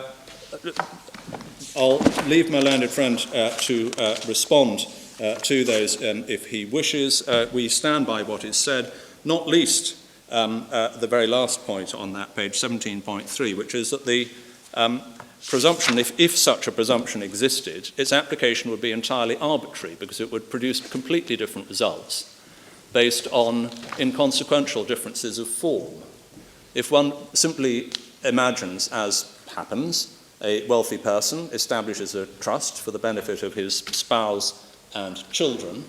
leave my learned friend to respond to those if he wishes. We stand by what is said, not least the very last point on that page, 17.3, which is that the presumption, if such a presumption existed, its application would be entirely arbitrary, because it would produce completely different results based on inconsequential differences of form. If one simply imagines, as happens, a wealthy person establishes a trust for the benefit of his spouse and children,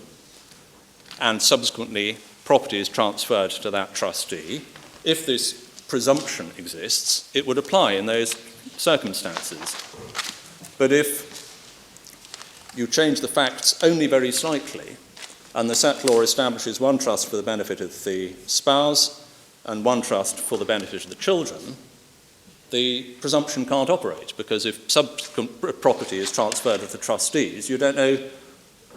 and subsequently property is transferred to that trustee, if this presumption exists, it would apply in those circumstances. But if you change the facts only very slightly, and the settlor establishes one trust for the benefit of the spouse and one trust for the benefit of the children, the presumption can't operate, because if subsequent property is transferred to the trustees, you don't know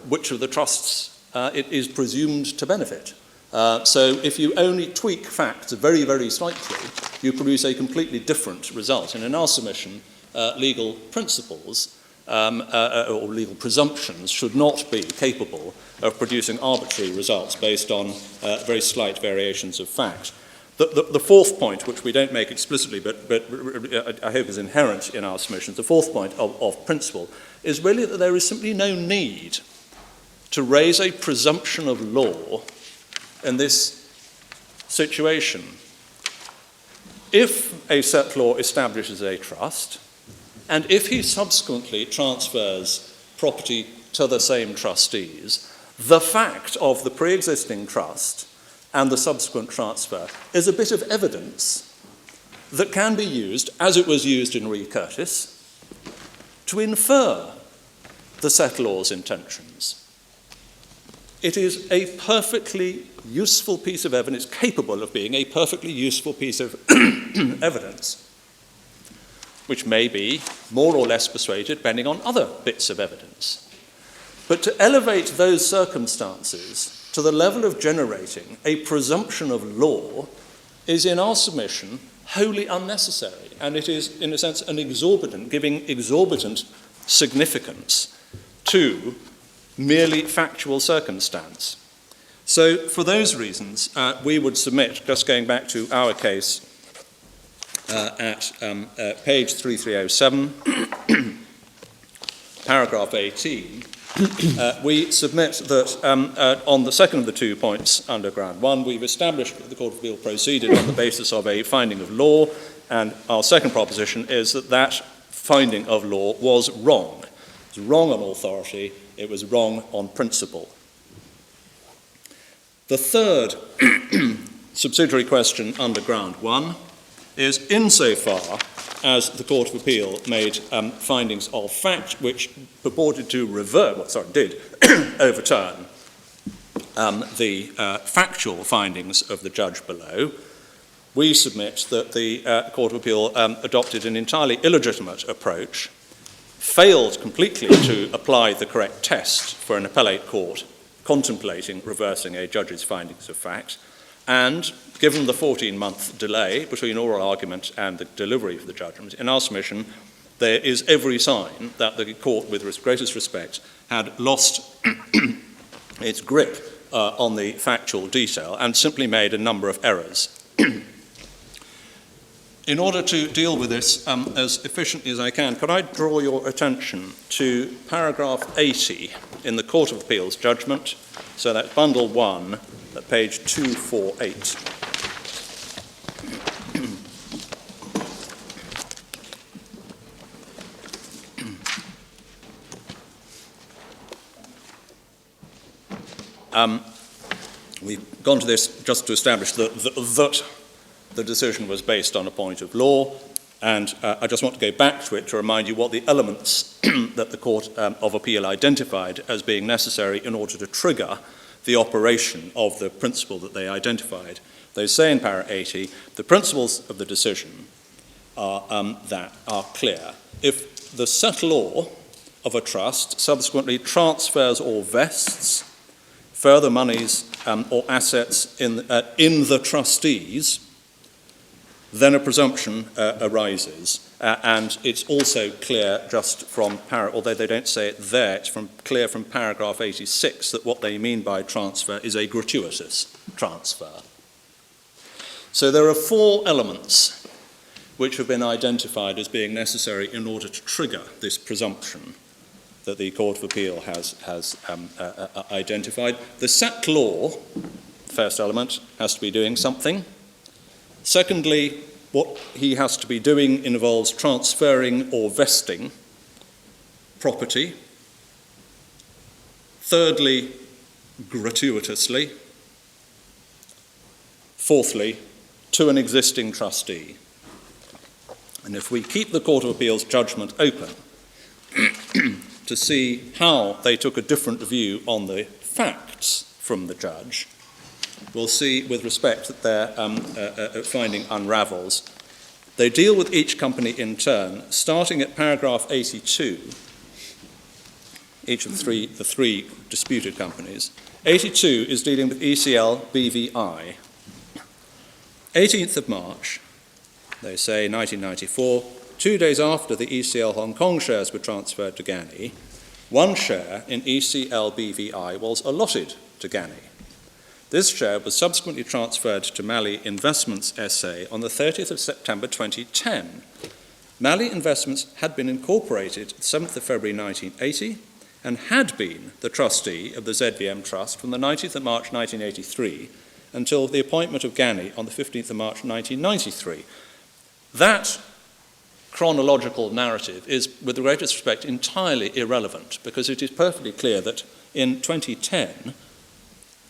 which of the trusts it is presumed to benefit. So if you only tweak facts very, very slightly, you produce a completely different result. And in our submission, legal principles or legal presumptions should not be capable of producing arbitrary results based on very slight variations of fact. The fourth point, which we don't make explicitly, but I hope is inherent in our submissions, the fourth point of principle, is really that there is simply no need to raise a presumption of law in this situation. If a settlor establishes a trust, and if he subsequently transfers property to the same trustees, the fact of the pre-existing trust and the subsequent transfer is a bit of evidence that can be used, as it was used in Re Curtis, to infer the settlor's intentions. It is a perfectly useful piece of evidence, capable of being a perfectly useful piece of evidence, which may be more or less persuaded depending on other bits of evidence. But to elevate those circumstances to the level of generating a presumption of law is, in our submission, wholly unnecessary, and it is, in a sense, giving exorbitant significance to merely factual circumstance. So, for those reasons, we would submit, just going back to our case at page 3307, paragraph 18, we submit that on the second of the 2 points under ground one, we've established that the Court of Appeal proceeded on the basis of a finding of law, and our second proposition is that that finding of law was wrong. It was wrong on authority, it was wrong on principle. The third subsidiary question under ground one is insofar as the Court of Appeal made findings of fact which purported to did overturn the factual findings of the judge below, we submit that the Court of Appeal adopted an entirely illegitimate approach, failed completely to apply the correct test for an appellate court contemplating reversing a judge's findings of fact, and given the 14-month delay between oral argument and the delivery of the judgment, in our submission, there is every sign that the court, with greatest respect, had lost its grip on the factual detail and simply made a number of errors. In order to deal with this as efficiently as I can, could I draw your attention to paragraph 80 in the Court of Appeal's judgment, so that's bundle 1 at page 248. We've gone to this just to establish that the decision was based on a point of law, and I just want to go back to it to remind you what the elements that the Court of Appeal identified as being necessary in order to trigger the operation of the principle that they identified. They say in para 80, the principles of the decision are clear. If the settlor of a trust subsequently transfers or vests further monies or assets in the trustees, then a presumption arises. And it's also clear just from, although they don't say it there, it's clear from paragraph 86 that what they mean by transfer is a gratuitous transfer. So there are 4 elements which have been identified as being necessary in order to trigger this presumption that the Court of Appeal has identified. The settlor, first element, has to be doing something. Secondly, what he has to be doing involves transferring or vesting property. Thirdly, gratuitously. Fourthly, to an existing trustee. And if we keep the Court of Appeal's judgment open to see how they took a different view on the facts from the judge, we'll see with respect that their finding unravels. They deal with each company in turn, starting at paragraph 82, each of the three disputed companies. 82 is dealing with ECL BVI. 18th of March, they say 1994, 2 days after the ECL Hong Kong shares were transferred to Gany, 1 share in ECL BVI was allotted to Gany. This share was subsequently transferred to Mali Investments SA on the 30th of September 2010. Mali Investments had been incorporated the 7th of February 1980 and had been the trustee of the ZVM Trust from the 19th of March 1983 until the appointment of Gany on the 15th of March 1993. That chronological narrative is, with the greatest respect, entirely irrelevant, because it is perfectly clear that in 2010,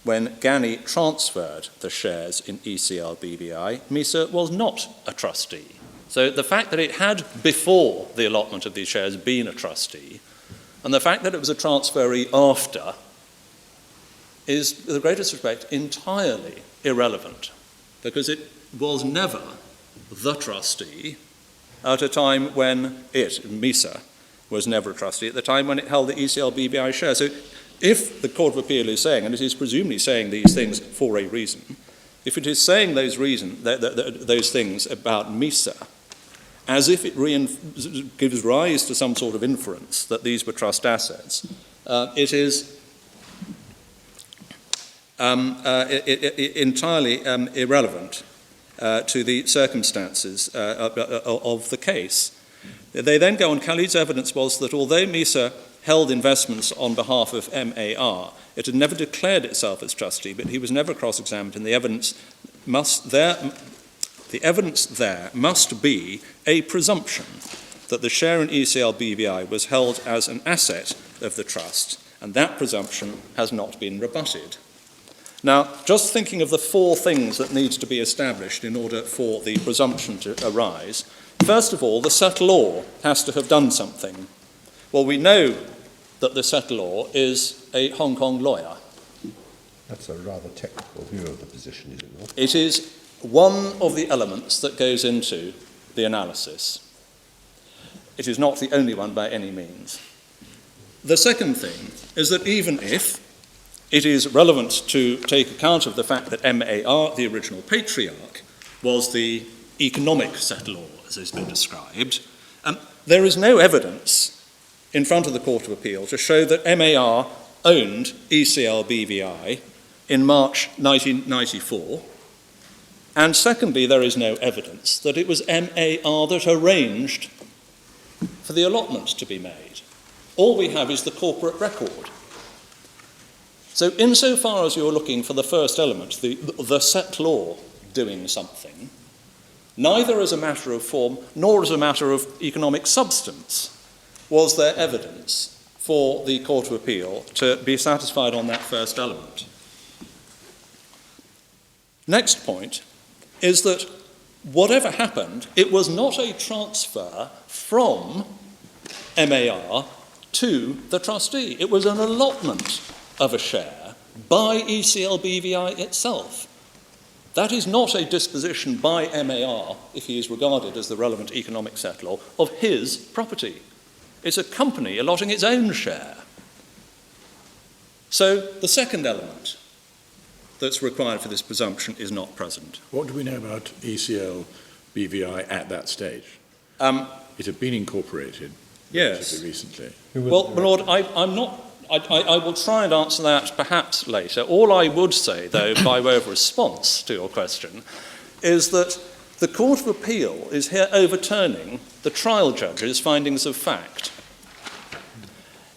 when Gany transferred the shares in ECL BVI, MISA was not a trustee. So the fact that it had, before the allotment of these shares, been a trustee, and the fact that it was a transferee after, is, with the greatest respect, entirely irrelevant, because it was never the trustee at a time when it, MISA, was never a trustee, at the time when it held the ECL BVI share. So if the Court of Appeal is saying, and it is presumably saying these things for a reason, if it is saying those things about MISA, as if it gives rise to some sort of inference that these were trust assets, it is entirely irrelevant to the circumstances of the case. They then go on, Khalid's evidence was that although MISA held investments on behalf of MAR, it had never declared itself as trustee, but he was never cross-examined, and the evidence there must be a presumption that the share in ECL BVI was held as an asset of the trust, and that presumption has not been rebutted. Now, just thinking of the four things that need to be established in order for the presumption to arise, first of all, the settlor has to have done something. Well, we know that the settlor is a Hong Kong lawyer. That's a rather technical view of the position, is it not? It is one of the elements that goes into the analysis. It is not the only one by any means. The second thing is that even if it is relevant to take account of the fact that MAR, the original patriarch, was the economic settlor, as has been described, there is no evidence in front of the Court of Appeal to show that MAR owned ECL BVI in March 1994. And secondly, there is no evidence that it was MAR that arranged for the allotment to be made. All we have is the corporate record. So insofar as you're looking for the first element, the settlor doing something, neither as a matter of form nor as a matter of economic substance was there evidence for the Court of Appeal to be satisfied on that first element. Next point is that whatever happened, it was not a transfer from MAR to the trustee. It was an allotment of a share by ECL BVI itself. That is not a disposition by MAR, if he is regarded as the relevant economic settlor, of his property. It's a company allotting its own share. So the second element that's required for this presumption is not present. What do we know about ECL BVI at that stage? It had been incorporated relatively recently. Well, my Lord, I will try and answer that perhaps later. All I would say, though, by way of response to your question, is that the Court of Appeal is here overturning the trial judge's findings of fact.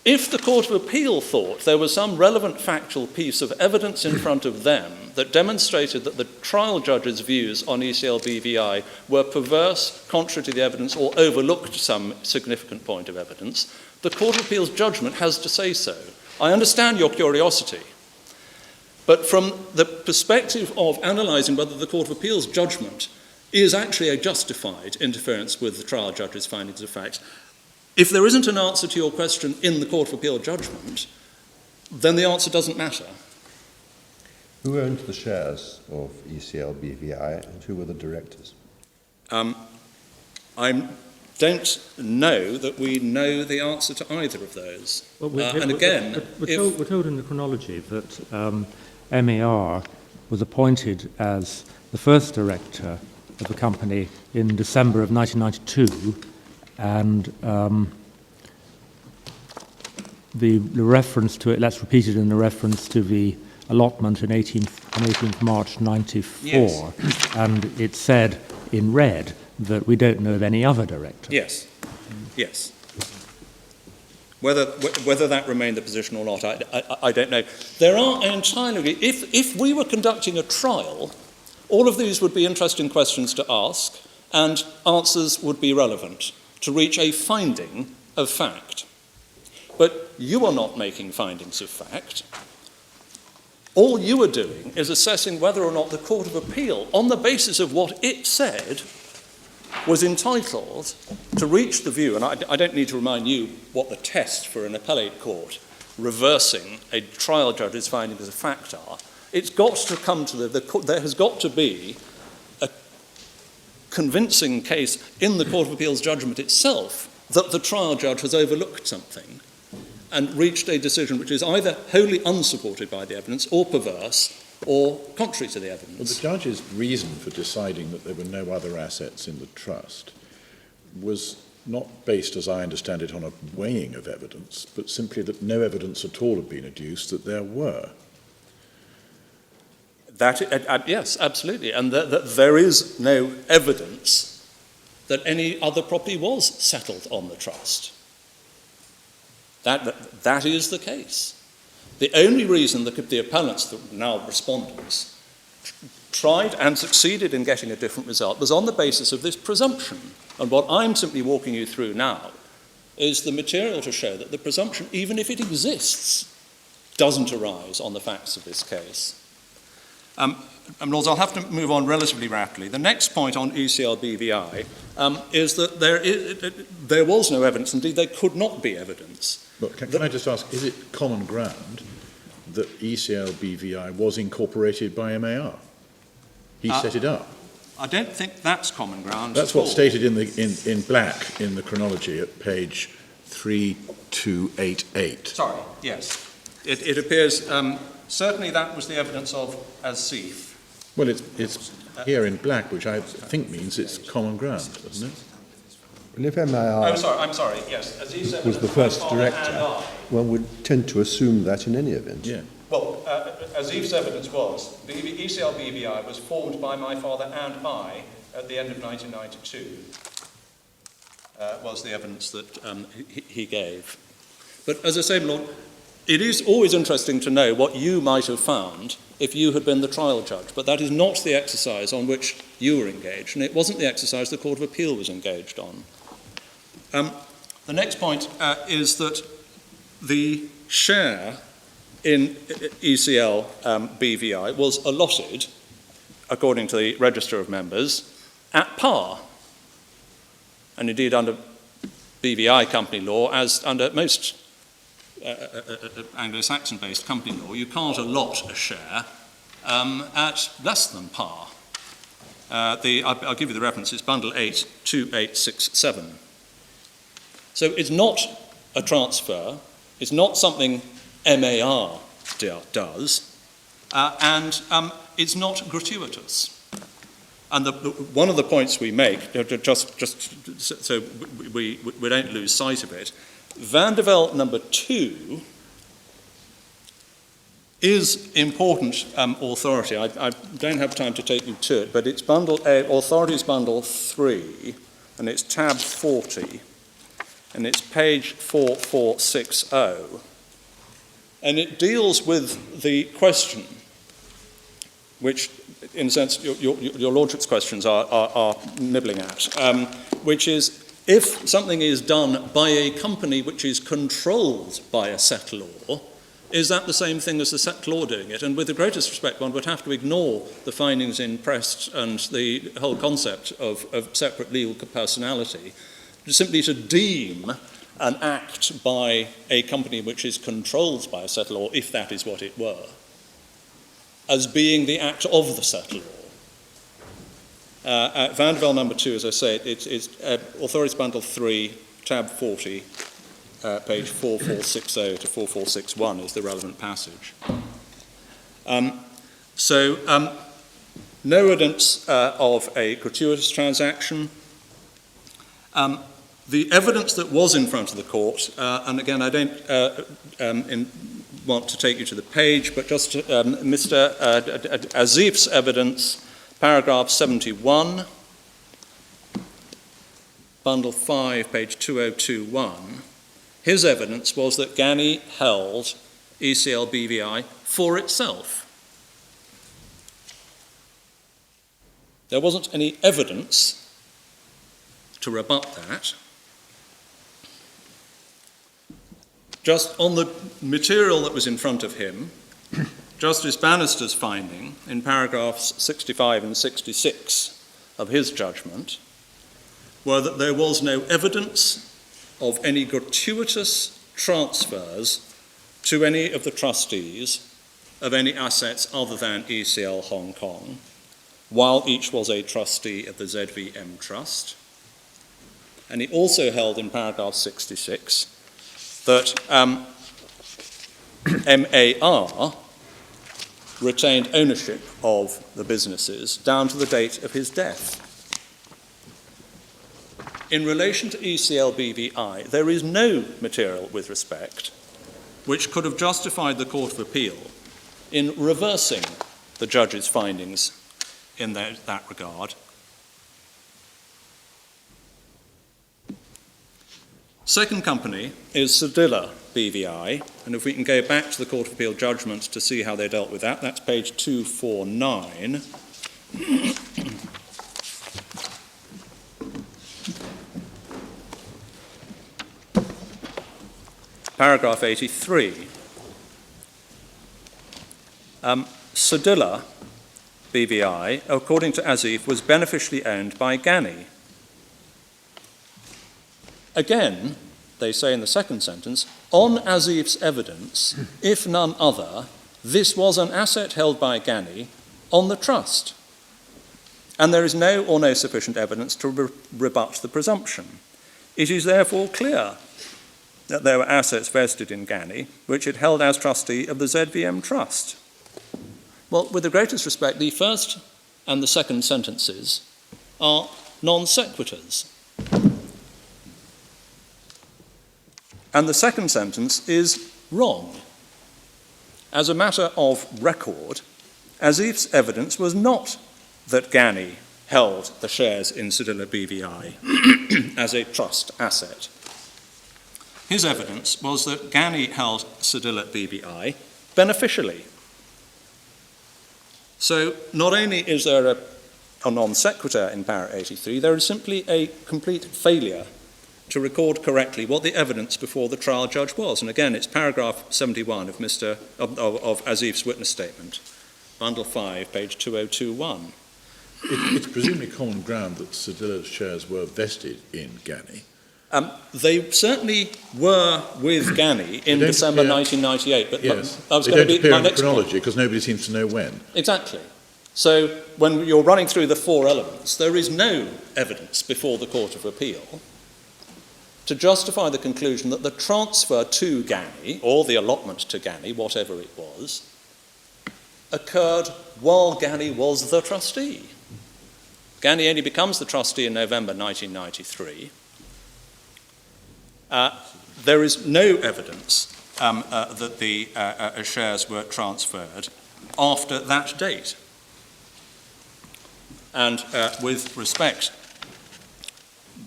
If the Court of Appeal thought there was some relevant factual piece of evidence in front of them that demonstrated that the trial judge's views on ECL BVI were perverse, contrary to the evidence, or overlooked some significant point of evidence, the Court of Appeal's judgment has to say so. I understand your curiosity, but from the perspective of analysing whether the Court of Appeal's judgment is actually a justified interference with the trial judge's findings of fact, if there isn't an answer to your question in the Court of Appeal judgment, then the answer doesn't matter. Who owned the shares of ECL BVI and who were the directors? I don't know that we know the answer to either of those. Well, we're told in the chronology that MAR was appointed as the first director of the company in December of 1992, and the reference to it, that's repeated in the reference to the allotment in 18th March 94, yes. And it said in red that we don't know of any other director. Yes, yes. Whether that remained the position or not, I don't know. There are entirely, if we were conducting a trial, all of these would be interesting questions to ask, and answers would be relevant to reach a finding of fact. But you are not making findings of fact. All you are doing is assessing whether or not the Court of Appeal, on the basis of what it said, was entitled to reach the view, and I don't need to remind you what the test for an appellate court reversing a trial judge's findings as a fact are. It's got to come to there has got to be a convincing case in the Court of Appeal's judgment itself that the trial judge has overlooked something and reached a decision which is either wholly unsupported by the evidence or perverse or contrary to the evidence. Well, the judge's reason for deciding that there were no other assets in the trust was not based, as I understand it, on a weighing of evidence, but simply that no evidence at all had been adduced that there were. Yes, absolutely, and that there is no evidence that any other property was settled on the trust. That is the case. The only reason that the appellants, the now respondents, tried and succeeded in getting a different result was on the basis of this presumption. And what I'm simply walking you through now is the material to show that the presumption, even if it exists, doesn't arise on the facts of this case. Lords, I'll have to move on relatively rapidly. The next point on ECL BVI is that there was no evidence, indeed there could not be evidence. But can I just ask, is it common ground that ECL BVI was incorporated by MAR? He set it up. I don't think that's common ground. That's what's stated in black in the chronology at page 3288. Sorry, yes. It appears, certainly that was the evidence of Azif. Well, it's here in black, which I think means it's common ground, doesn't it? And if MAR I'm sorry, yes. Azif's was the first director, one would tend to assume that in any event. Yeah. Well, Azif's evidence was ECL BVI was formed by my father and I at the end of 1992, was the evidence that he gave. But as I say, Lord, it is always interesting to know what you might have found if you had been the trial judge, but that is not the exercise on which you were engaged, and it wasn't the exercise the Court of Appeal was engaged on. The next point is that the share in ECL BVI was allotted, according to the Register of Members, at par. And indeed under BVI company law, as under most Anglo-Saxon-based company law, you can't allot a share at less than par. I'll give you the reference, it's bundle 8, 2867. So it's not a transfer, it's not something MAR does, and it's not gratuitous. And one of the points we make, just so we don't lose sight of it, Van der Velde number 2 is important authority. I don't have time to take you to it, but it's authorities bundle 3, and it's tab 40, and it's page 4460. And it deals with the question, which, in a sense, your Lordship's questions are nibbling at, which is, if something is done by a company which is controlled by a settlor, is that the same thing as the settlor doing it? And with the greatest respect, one would have to ignore the findings in Prest and the whole concept of separate legal personality, simply to deem an act by a company which is controlled by a settlor, if that is what it were, as being the act of the settlor. Van der Velde number 2, as I say, it's Authorities Bundle 3, tab 40, page 4460 to 4461 is the relevant passage. No evidence of a gratuitous transaction. The evidence that was in front of the court, and again, I don't want to take you to the page, but just Mr. Azif's evidence, paragraph 71, bundle 5, page 2021, his evidence was that Gany held ECL BVI for itself. There wasn't any evidence to rebut that. Just on the material that was in front of him, Justice Bannister's finding in paragraphs 65 and 66 of his judgment were that there was no evidence of any gratuitous transfers to any of the trustees of any assets other than ECL Hong Kong, while each was a trustee of the ZVM Trust. And he also held in paragraph 66 that MAR retained ownership of the businesses down to the date of his death. In relation to ECL BVI, there is no material with respect which could have justified the Court of Appeal in reversing the judge's findings in that regard. Second company is Sedilla BVI, and if we can go back to the Court of Appeal judgment to see how they dealt with that, that's page 249. Paragraph 83. Sedilla BVI, according to Azif, was beneficially owned by Gany. Again, they say in the second sentence, on Azif's evidence, if none other, this was an asset held by Gany on the trust. And there is no or no sufficient evidence to rebut the presumption. It is therefore clear that there were assets vested in Gany, which it held as trustee of the ZVM Trust. Well, with the greatest respect, the first and the second sentences are non sequiturs. And the second sentence is wrong. As a matter of record, Azif's evidence was not that Gany held the shares in Sedilla BVI as a trust asset. His evidence was that Gany held Sedilla BVI beneficially. So not only is there a non sequitur in para 83, there is simply a complete failure to record correctly what the evidence before the trial judge was. And again, it's paragraph 71 of Azif's witness statement, bundle 5, page 2021. It's presumably common ground that Sedilla's shares were vested in Gany. They certainly were with Gany in December 1998, but yes, I was they going don't to be appear my in next chronology point. because nobody seems to know when. Exactly. So when you're running through the four elements, there is no evidence before the Court of Appeal to justify the conclusion that the transfer to Gany, or the allotment to Gany, whatever it was, occurred while Gany was the trustee. Gany only becomes the trustee in November 1993. There is no evidence that the shares were transferred after that date. And with respect,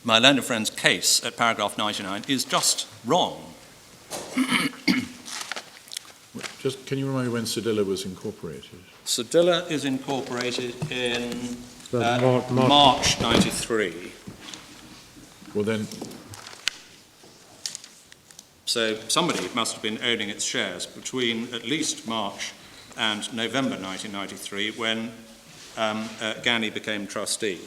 my learned friend's case at paragraph 99 is just wrong. Just can you remind me when Sedilla was incorporated? Sedilla is incorporated in March. March 93. Well then, So somebody must have been owning its shares between at least March and November 1993 when Gany became trustee.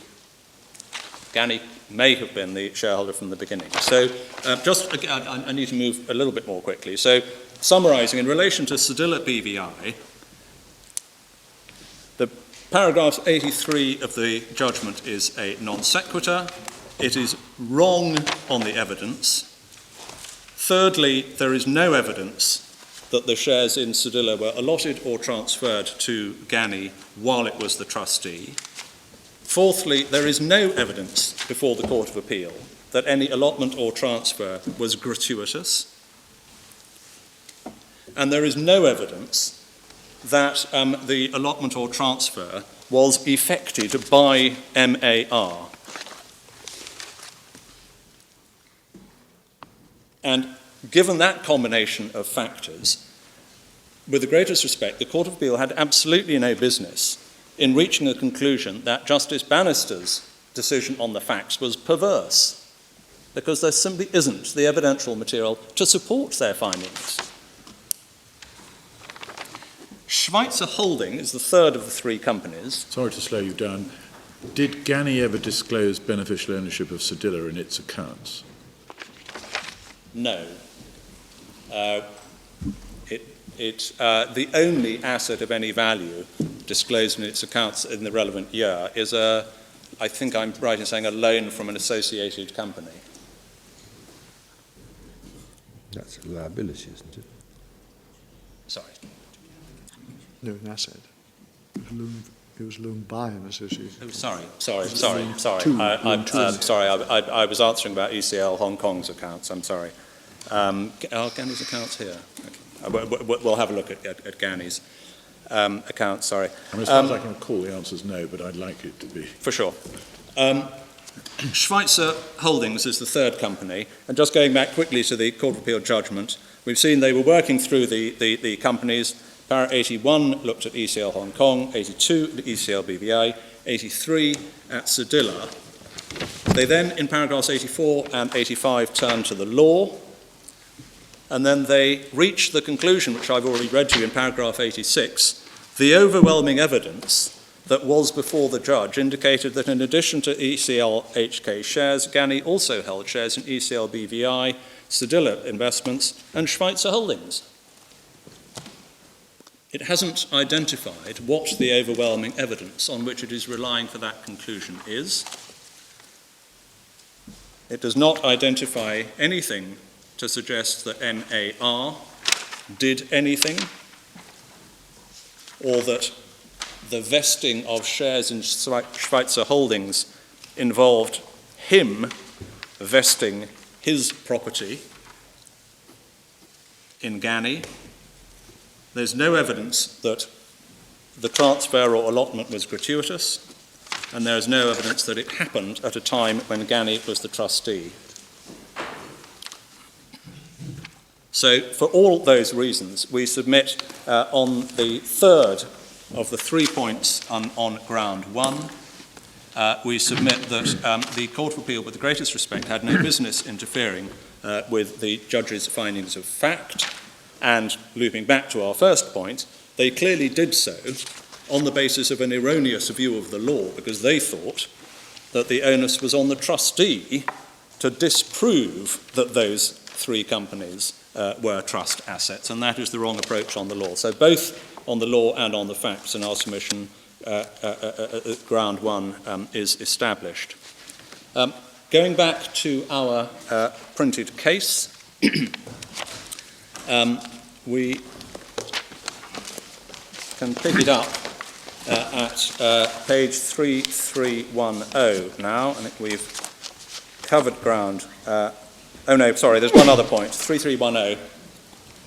Gany may have been the shareholder from the beginning. So I need to move a little bit more quickly. So summarising, in relation to Sedilla BVI, the paragraph 83 of the judgment is a non sequitur. It is wrong on the evidence. Thirdly, there is no evidence that the shares in Sedilla were allotted or transferred to Gany while it was the trustee. Fourthly, there is no evidence before the Court of Appeal that any allotment or transfer was gratuitous. And there is no evidence that the allotment or transfer was effected by MAR. And given that combination of factors, with the greatest respect, the Court of Appeal had absolutely no business in reaching a conclusion that Justice Bannister's decision on the facts was perverse, because there simply isn't the evidential material to support their findings. Schweitzer Holding is the third of the three companies. sorry to slow you down. Did Gany ever disclose beneficial ownership of Sedilla in its accounts? No. The only asset of any value disclosed in its accounts in the relevant year is I think I'm right in saying, a loan from an associated company. That's a liability, isn't it? Sorry. No, an asset. It was loaned by an association. Oh, sorry. I was answering about ECL Hong Kong's accounts. I'm sorry. Are Gany's accounts here? Okay. We'll have a look at Gany's accounts. Sorry. I mean, as far as I can recall, the answer is no, but I'd like it to be. For sure. Schweitzer Holdings is the third company, and just going back quickly to the Court of Appeal judgment, we've seen they were working through the companies. Para 81 looked at ECL Hong Kong, 82 at ECL BVI, 83 at Sedilla. They then, in paragraphs 84 and 85, turned to the law, and then they reached the conclusion, which I've already read to you in paragraph 86, the overwhelming evidence that was before the judge indicated that in addition to ECL HK shares, Gany also held shares in ECL BVI, Sedilla Investments, and Schweitzer Holdings. It hasn't identified what the overwhelming evidence on which it is relying for that conclusion is. It does not identify anything to suggest that MAR did anything, or that the vesting of shares in Schweitzer Holdings involved him vesting his property in Gany. There's no evidence that the transfer or allotment was gratuitous, and there is no evidence that it happened at a time when Gany was the trustee. So for all those reasons, we submit on the third of the 3 points on ground one, we submit that the Court of Appeal, with the greatest respect, had no business interfering with the judge's findings of fact. And looping back to our first point, they clearly did so on the basis of an erroneous view of the law, because they thought that the onus was on the trustee to disprove that those three companies were trust assets, and that is the wrong approach on the law. So both on the law and on the facts in our submission, ground one is established. Going back to our printed case, we can pick it up at page 3310 now. I think we've covered ground. Oh no, sorry, there's one other point, 3310.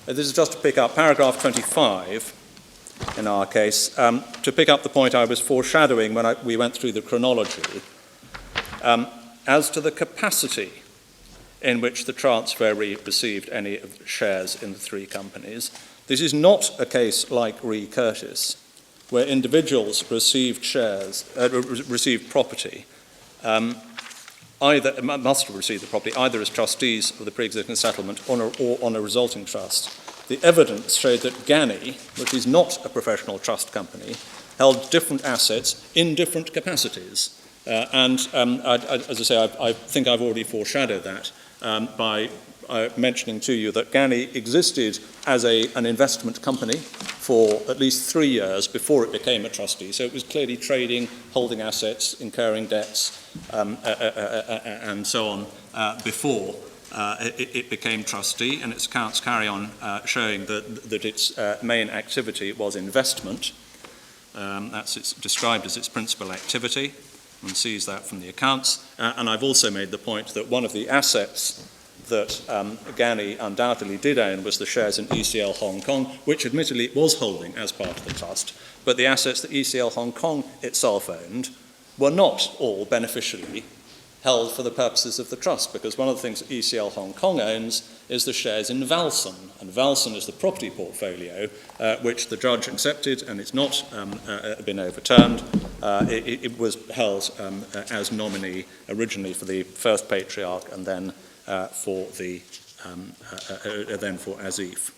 This is just to pick up paragraph 25 in our case, to pick up the point I was foreshadowing when we went through the chronology, as to the capacity in which the transferee received any of the shares in the three companies. This is not a case like Re Curtis, where individuals received shares, received property, must have received the property either as trustees of the pre-existing settlement or on a resulting trust. The evidence showed that Gany, which is not a professional trust company, held different assets in different capacities. As I say, I think I've already foreshadowed that by mentioning to you that Gany existed as an investment company for at least 3 years before it became a trustee. So it was clearly trading, holding assets, incurring debts, and so on before it became trustee, and its accounts carry on showing that its main activity was investment. It's described as its principal activity. One sees that from the accounts. And I've also made the point that one of the assets that Gany undoubtedly did own was the shares in ECL Hong Kong, which admittedly it was holding as part of the trust, but the assets that ECL Hong Kong itself owned were not all beneficially held for the purposes of the trust, because one of the things that ECL Hong Kong owns is the shares in Valson, and Valson is the property portfolio which the judge accepted, and it's not been overturned. It was held as nominee originally for the first patriarch, and then for Azif.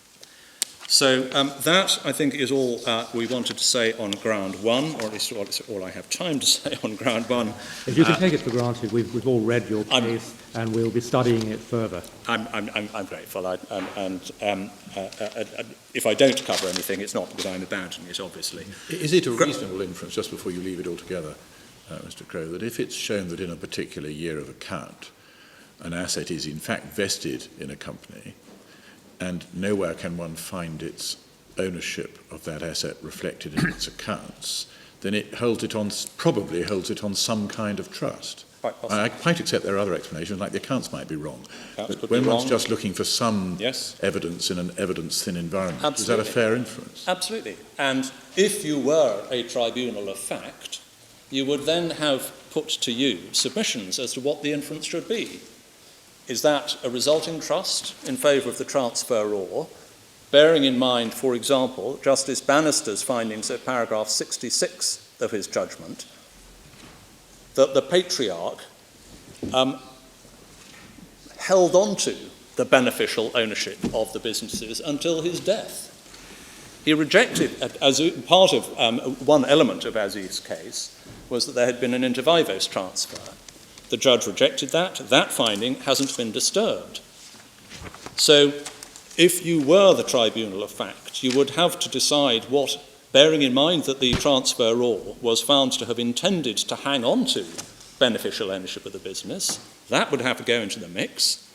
So that, I think, is all we wanted to say on ground one, or at least all I have time to say on ground one. If you can take it for granted, we've all read your case and we'll be studying it further. I'm grateful, if I don't cover anything, it's not because I'm abandoning it, obviously. Is it a reasonable inference, just before you leave it altogether, Mr. Crowe, that if it's shown that in a particular year of account an asset is in fact vested in a company, and nowhere can one find its ownership of that asset reflected in its accounts, then it probably holds it on some kind of trust? I quite accept there are other explanations, like the accounts might be wrong. But when one's just looking for some evidence in an evidence-thin environment, Absolutely. Is that a fair inference? Absolutely. And if you were a tribunal of fact, you would then have put to you submissions as to what the inference should be. Is that a resulting trust in favour of the transferor, bearing in mind, for example, Justice Bannister's findings at paragraph 66 of his judgment, that the patriarch held on to the beneficial ownership of the businesses until his death. He rejected, as part of one element of Aziz's case, was that there had been an inter vivos transfer. The judge rejected that. That finding hasn't been disturbed. So if you were the tribunal of fact, you would have to decide what, bearing in mind that the transferor was found to have intended to hang on to beneficial ownership of the business, that would have to go into the mix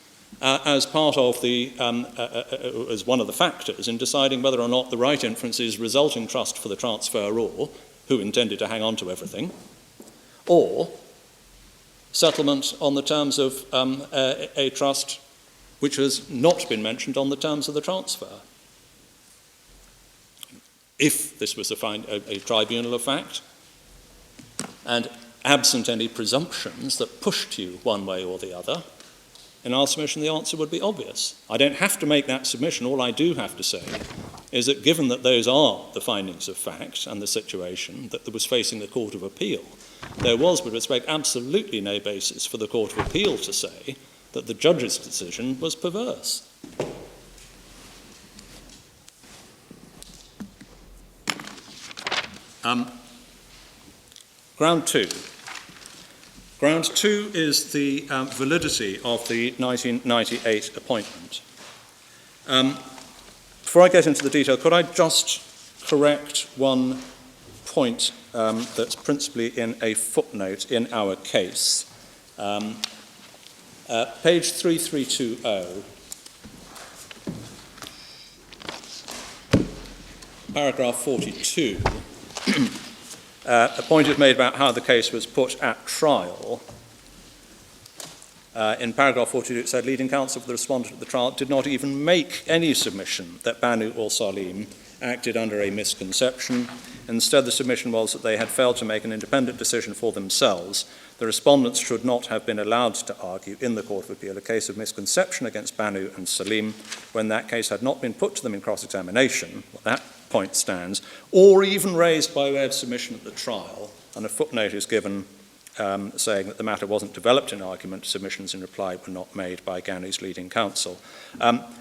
as part of the, as one of the factors in deciding whether or not the right inference is resulting trust for the transferor, who intended to hang on to everything, or settlement on the terms of a trust which has not been mentioned on the terms of the transfer. If this was a tribunal of fact, and absent any presumptions that pushed you one way or the other, in our submission the answer would be obvious. I don't have to make that submission. All I do have to say is that given that those are the findings of fact and the situation that was facing the Court of Appeal, there was, with respect, absolutely no basis for the Court of Appeal to say that the judge's decision was perverse. Ground two. Ground two is the validity of the 1998 appointment. Before I get into the detail, could I just correct one point that's principally in a footnote in our case. Page 3320, paragraph 42, a point is made about how the case was put at trial. In paragraph 42 it said, leading counsel for the respondent at the trial did not even make any submission that Banu or Salim acted under a misconception. Instead, the submission was that they had failed to make an independent decision for themselves. The respondents should not have been allowed to argue in the Court of Appeal a case of misconception against Banu and Salim when that case had not been put to them in cross-examination, well, that point stands, or even raised by way of submission at the trial, and a footnote is given saying that the matter wasn't developed in argument, submissions in reply were not made by Gany's leading counsel.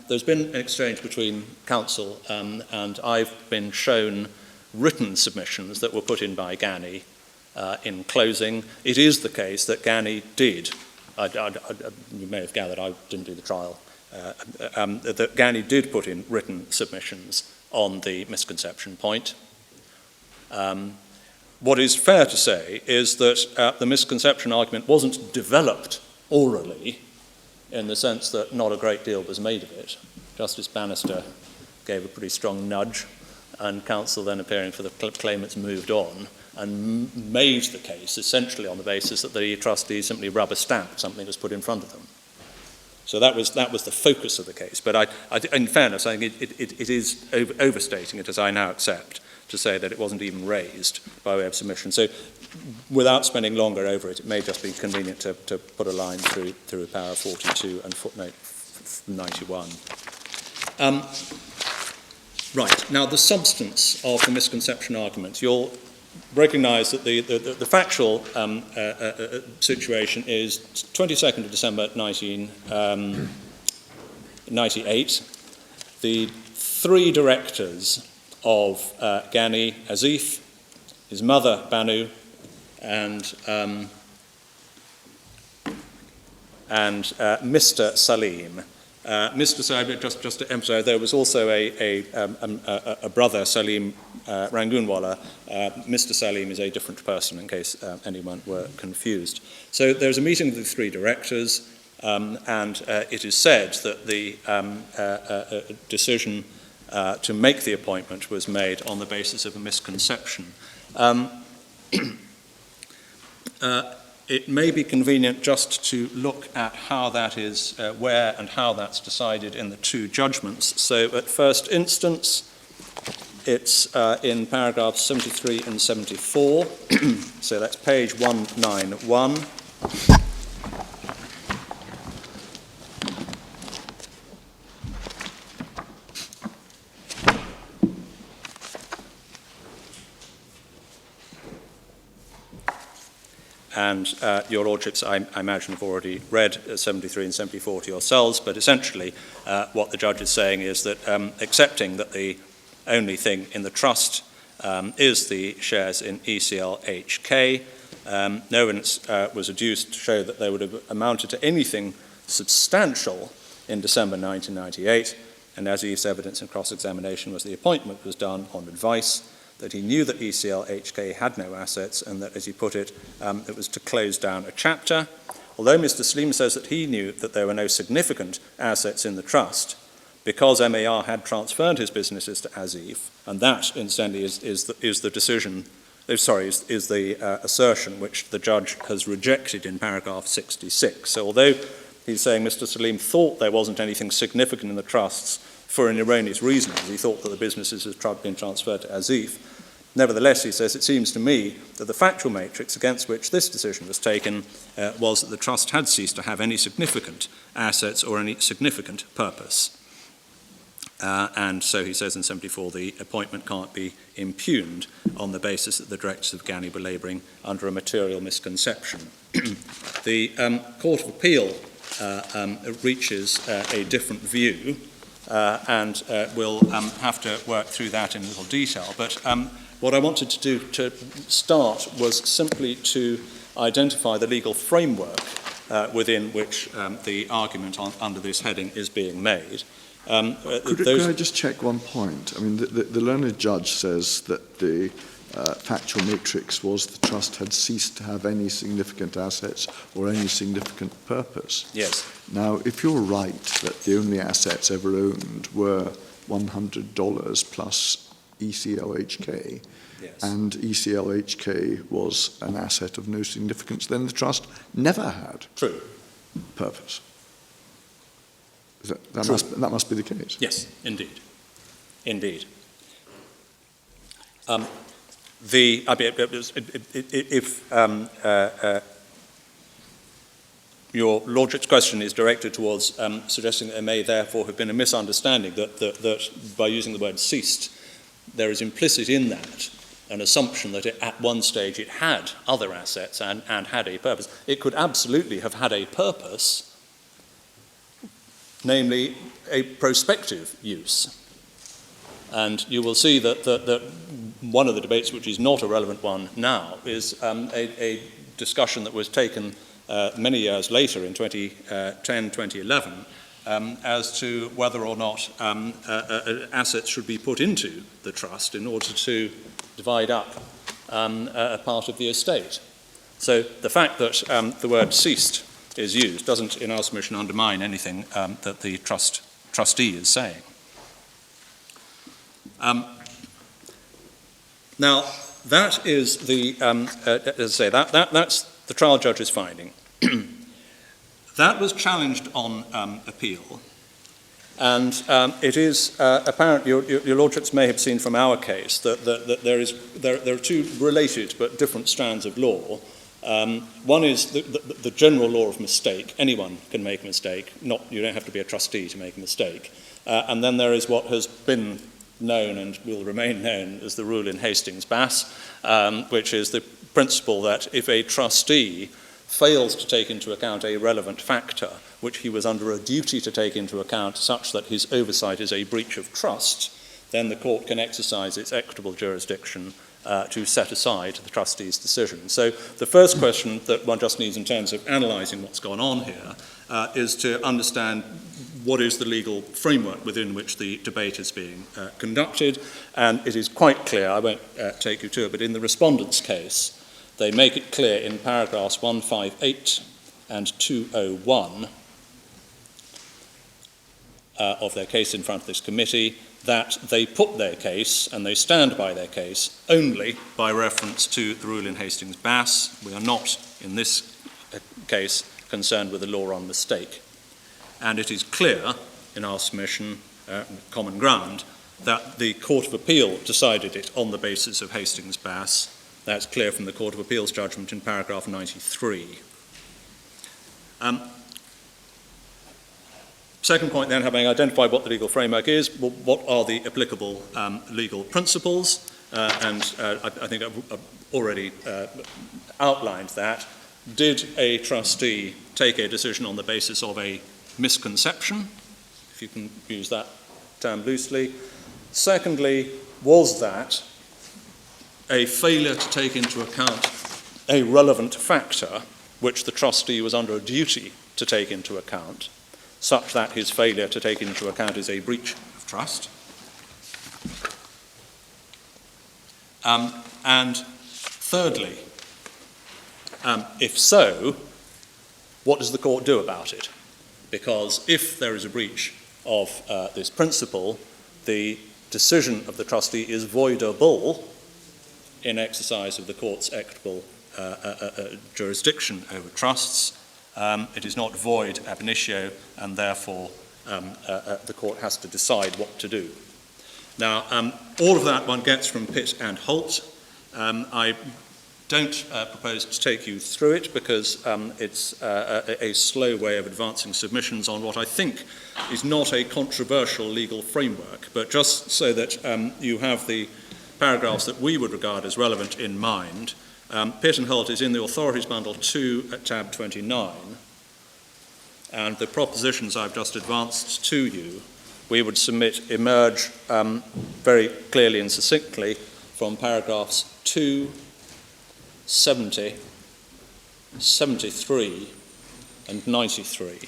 There's been an exchange between counsel and I've been shown written submissions that were put in by Gany in closing. It is the case that Gany did, you may have gathered I didn't do the trial, that Gany did put in written submissions on the misconception point. What is fair to say is that the misconception argument wasn't developed orally in the sense that not a great deal was made of it. Justice Bannister gave a pretty strong nudge, and counsel then appearing for the claimants moved on and made the case essentially on the basis that the trustees simply rubber stamped something was put in front of them. So that was the focus of the case. But in fairness, I think it is overstating it, as I now accept, to say that it wasn't even raised by way of submission. So without spending longer over it, it may just be convenient to put a line through paragraph 42 and footnote 91. Right, now the substance of the misconception argument. You'll recognise that the factual situation is 22nd of December 1998. The three directors of Gany, Azif, his mother Banu, and Mr. Salim. Mr. Salim, just to emphasize, there was also a brother, Salim Rangoonwala. Mr. Salim is a different person, in case anyone were confused. So there's a meeting of the three directors, and it is said that the decision to make the appointment was made on the basis of a misconception. It may be convenient just to look at how that is, where and how that's decided in the two judgments. So at first instance, it's in paragraphs 73 and 74. So that's page 191. And your lordships, I imagine, have already read 73 and 74 to yourselves, but essentially what the judge is saying is that accepting that the only thing in the trust is the shares in ECLHK, no evidence was adduced to show that they would have amounted to anything substantial in December 1998, and Azif's evidence in cross-examination was the appointment was done on advice, that he knew that ECLHK had no assets, and that, as he put it, it was to close down a chapter. Although Mr. Salim says that he knew that there were no significant assets in the trust, because MAR had transferred his businesses to Azif, and that, incidentally, is the decision, is the assertion which the judge has rejected in paragraph 66. So although he's saying Mr. Salim thought there wasn't anything significant in the trusts for an erroneous reason, because he thought that the businesses had been transferred to Azif, nevertheless, he says, it seems to me that the factual matrix against which this decision was taken was that the trust had ceased to have any significant assets or any significant purpose. And so he says in 74, the appointment can't be impugned on the basis that the directors of Gany were labouring under a material misconception. The Court of Appeal reaches a different view, and we'll have to work through that in a little detail. But what I wanted to do to start was simply to identify the legal framework within which the argument under this heading is being made. Could I just check one point? I mean, the learned judge says that the factual matrix was the trust had ceased to have any significant assets or any significant purpose. Yes. Now, if you're right that the only assets ever owned were $100 plus ECLHK, yes, and ECLHK was an asset of no significance, then the trust never had true purpose. That must be the case. Yes, indeed. Indeed. Your Lordship's question is directed towards suggesting that there may therefore have been a misunderstanding that by using the word ceased, there is implicit in that an assumption that at one stage it had other assets and had a purpose. It could absolutely have had a purpose, namely a prospective use. And you will see that one of the debates, which is not a relevant one now, is a discussion that was taken many years later in 2010, 2011, as to whether or not assets should be put into the trust in order to divide up a part of the estate. So the fact that the word ceased is used doesn't, in our submission, undermine anything that the trustee is saying. Now, that is the, as I say, that's the trial judge's finding. That was challenged on appeal, and it is apparent, your Lordships may have seen from our case, that there are two related but different strands of law. One is the general law of mistake. Anyone can make a mistake. You don't have to be a trustee to make a mistake. And then there is what has been known and will remain known as the rule in Hastings-Bass, which is the principle that if a trustee fails to take into account a relevant factor which he was under a duty to take into account such that his oversight is a breach of trust, then the court can exercise its equitable jurisdiction to set aside the trustee's decision. So the first question that one just needs in terms of analysing what's gone on here is to understand what is the legal framework within which the debate is being conducted. And it is quite clear, I won't take you to it, but in the respondent's case, they make it clear in paragraphs 158 and 201 of their case in front of this committee that they put their case and they stand by their case only by reference to the rule in Hastings-Bass. We are not, in this case, concerned with the law on mistake. And it is clear in our submission, common ground, that the Court of Appeal decided it on the basis of Hastings-Bass. That's clear from the Court of Appeal's judgment in paragraph 93. Second point then, having identified what the legal framework is, well, what are the applicable legal principles? I think I've already outlined that. Did a trustee take a decision on the basis of a misconception, if you can use that term loosely? Secondly, was that a failure to take into account a relevant factor which the trustee was under a duty to take into account, such that his failure to take into account is a breach of trust? And thirdly, if so, what does the court do about it? Because if there is a breach of this principle, the decision of the trustee is voidable in exercise of the court's equitable jurisdiction over trusts. It is not void ab initio, and therefore the court has to decide what to do. Now, all of that one gets from Pitt and Holt. I don't propose to take you through it because it's a slow way of advancing submissions on what I think is not a controversial legal framework, but just so that you have the paragraphs that we would regard as relevant in mind. Pitt and Holt is in the Authorities Bundle 2 at tab 29, and the propositions I've just advanced to you, we would submit emerge very clearly and succinctly from paragraphs 2, 70, 73, and 93.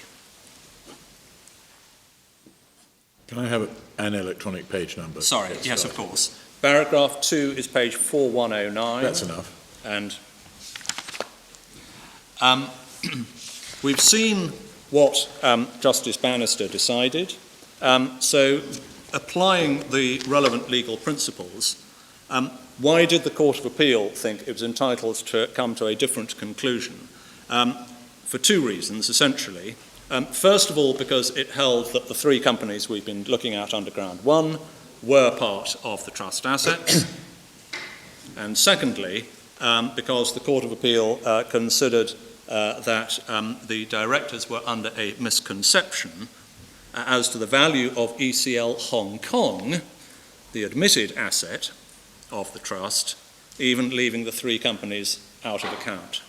Can I have an electronic page number? Sorry, yes, of course. Paragraph 2 is page 4109. That's enough. And we've seen what Justice Bannister decided. So applying the relevant legal principles, why did the Court of Appeal think it was entitled to come to a different conclusion? For two reasons, essentially. First of all, because it held that the three companies we've been looking at under Ground 1 were part of the trust assets. And secondly, because the Court of Appeal considered that the directors were under a misconception as to the value of ECL Hong Kong, the admitted asset of the trust, even leaving the three companies out of account.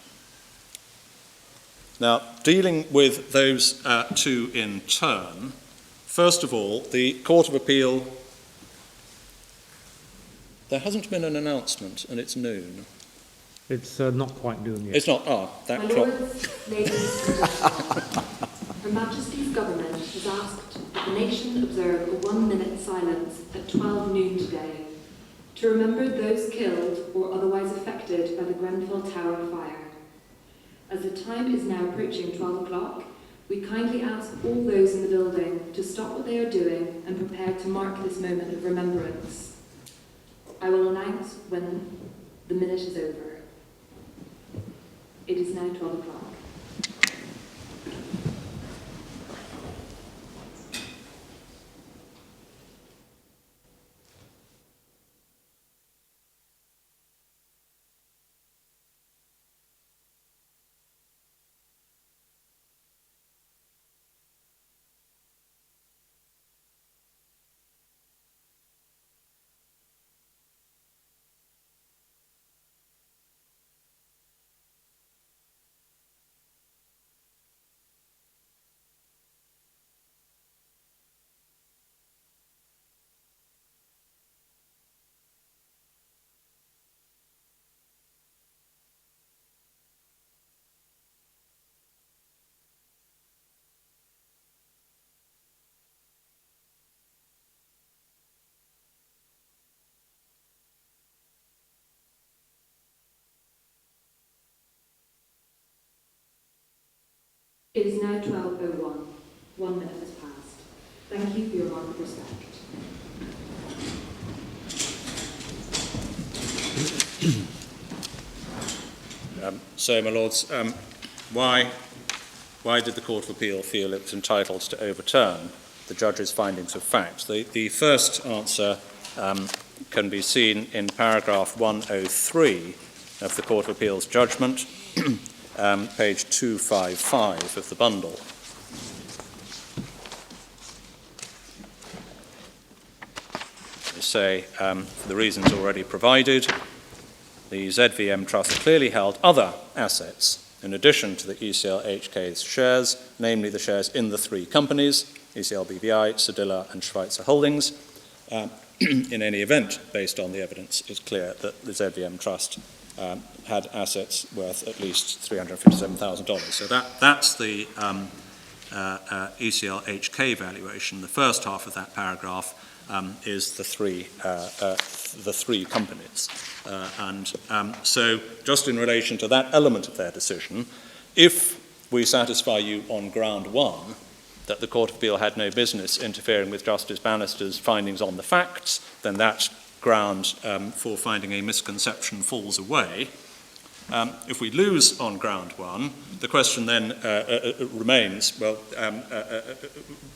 Now, dealing with those two in turn, first of all, the Court of Appeal, there hasn't been an announcement, and it's noon. It's not quite noon yet. It's not, that My clock. Lords, ladies, Her Majesty's Government has asked that the nation observe a 1-minute silence at 12 noon today to remember those killed or otherwise affected by the Grenfell Tower fire. As the time is now approaching 12 o'clock, we kindly ask all those in the building to stop what they are doing and prepare to mark this moment of remembrance. I will announce when the minute is over. It is now 12 o'clock. It is now 12:01. 1 minute has passed. Thank you for your mark of respect. So, my lords, why did the Court of Appeal feel it was entitled to overturn the judge's findings of fact? The first answer can be seen in paragraph 103 of the Court of Appeal's judgment, page 255 of the bundle. They say, for the reasons already provided, the ZVM Trust clearly held other assets in addition to the ECL-HK's shares, namely the shares in the three companies, ECL BVI, Sedilla and Schweitzer Holdings. In any event, based on the evidence, it's clear that the ZVM Trust had assets worth at least $357,000. So that's the ECL-HK valuation. The first half of that paragraph is the three companies. So just in relation to that element of their decision, if we satisfy you on ground one that the Court of Appeal had no business interfering with Justice Bannister's findings on the facts, then that ground for finding a misconception falls away. If we lose on ground one, the question then remains, well,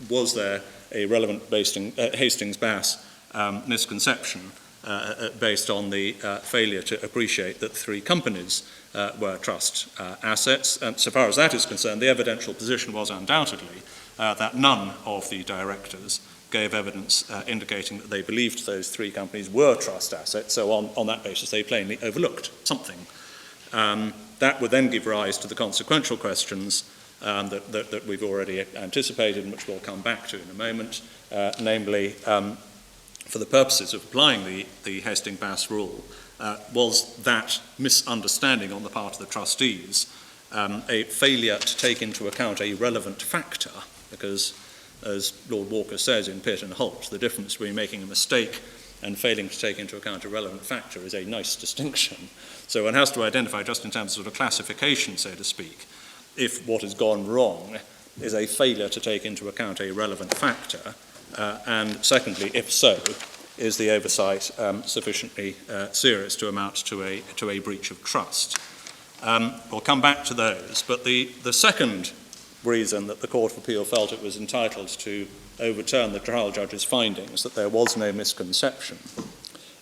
was there a relevant Hastings-Bass misconception based on the failure to appreciate that three companies were trust assets? And so far as that is concerned, the evidential position was undoubtedly that none of the directors gave evidence indicating that they believed those three companies were trust assets, so on that basis they plainly overlooked something. That would then give rise to the consequential questions that we've already anticipated and which we'll come back to in a moment, namely, for the purposes of applying the Hastings-Bass rule, was that misunderstanding on the part of the trustees a failure to take into account a relevant factor, because, as Lord Walker says in Pitt and Holt, the difference between making a mistake and failing to take into account a relevant factor is a nice distinction. So one has to identify, just in terms of sort of classification, so to speak, if what has gone wrong is a failure to take into account a relevant factor, and secondly, if so, is the oversight sufficiently serious to amount to a breach of trust. We'll come back to those, but the second reason that the Court of Appeal felt it was entitled to overturn the trial judge's findings, that there was no misconception,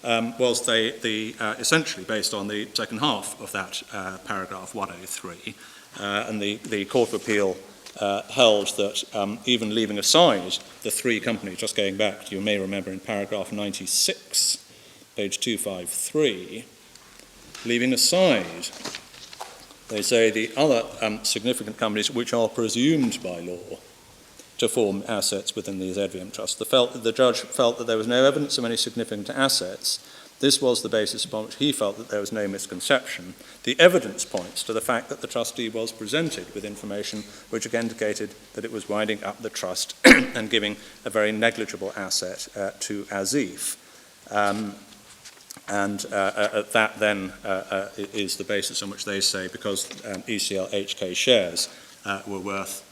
was essentially based on the second half of that paragraph 103, and the Court of Appeal held that even leaving aside the three companies, just going back, you may remember in paragraph 96, page 253, leaving aside, they say, the other significant companies which are presumed by law to form assets within the ZVM Trust. The judge felt that there was no evidence of any significant assets. This was the basis upon which he felt that there was no misconception. The evidence points to the fact that the trustee was presented with information which again indicated that it was winding up the trust and giving a very negligible asset to Azif. That then is the basis on which they say, because ECL-HK shares were worth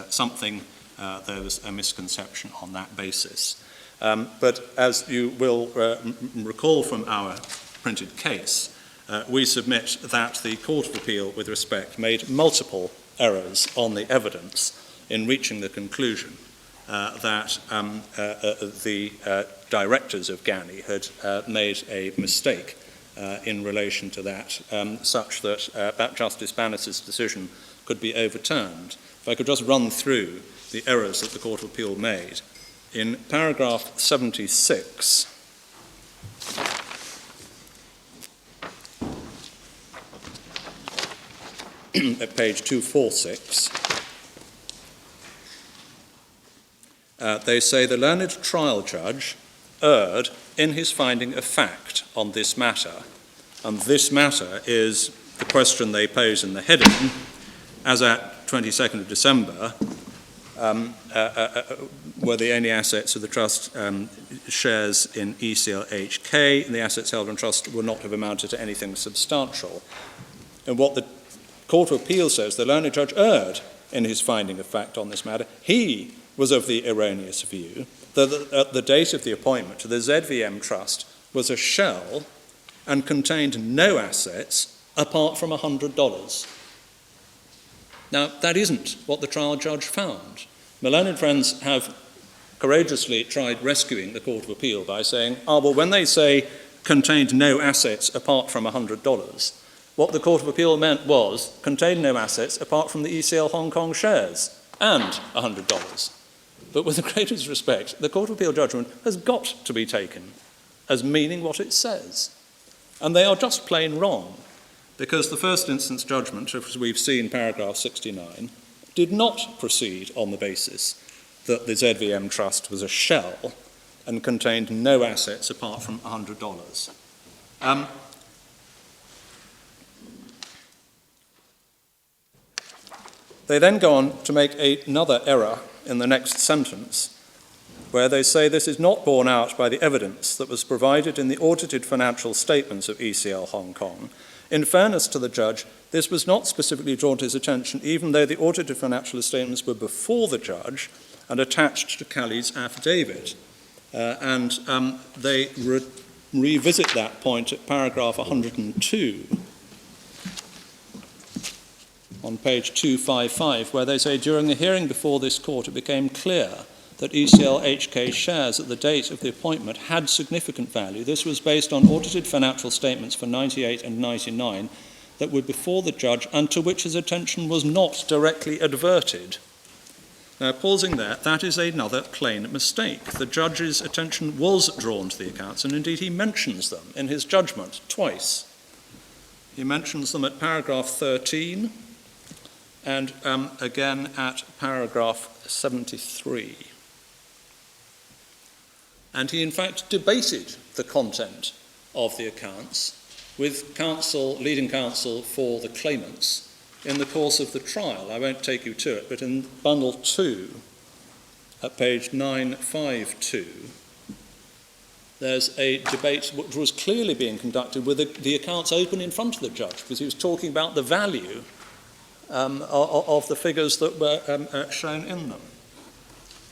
something, there was a misconception on that basis. But as you will recall from our printed case, we submit that the Court of Appeal, with respect, made multiple errors on the evidence in reaching the conclusion that the directors of Gany had made a mistake in relation to that, such that Justice Bannister's decision could be overturned. If I could just run through the errors that the Court of Appeal made. In paragraph 76, at page 246, they say the learned trial judge erred in his finding of fact on this matter. And this matter is the question they pose in the heading, as at 22nd of December, were the only assets of the trust shares in ECL-HK, and the assets held in trust would not have amounted to anything substantial. And what the Court of Appeal says, the learned judge erred in his finding of fact on this matter. He was of the erroneous view that at the date of the appointment, the ZVM Trust was a shell and contained no assets apart from $100. Now, that isn't what the trial judge found. My learned friends have courageously tried rescuing the Court of Appeal by saying, well, when they say contained no assets apart from $100, what the Court of Appeal meant was contained no assets apart from the ECL Hong Kong shares and $100. But with the greatest respect, the Court of Appeal judgment has got to be taken as meaning what it says. And they are just plain wrong, because the first instance judgment, as we've seen paragraph 69, did not proceed on the basis that the ZVM Trust was a shell and contained no assets apart from $100. They then go on to make another error in the next sentence, where they say this is not borne out by the evidence that was provided in the audited financial statements of ECL Hong Kong. In fairness to the judge, this was not specifically drawn to his attention, even though the audited financial statements were before the judge and attached to Callie's affidavit. They revisit that point at paragraph 102 on page 255, where they say, during the hearing before this court, it became clear that ECL HK shares at the date of the appointment had significant value. This was based on audited financial statements for 98 and 99 that were before the judge and to which his attention was not directly adverted. Now, pausing there, that is another plain mistake. The judge's attention was drawn to the accounts, and indeed he mentions them in his judgment twice. He mentions them at paragraph 13 and again at paragraph 73. And he in fact debated the content of the accounts with leading counsel for the claimants in the course of the trial. I won't take you to it, but in bundle 2 at page 952, there's a debate which was clearly being conducted with the accounts open in front of the judge, because he was talking about the value of the figures that were shown in them.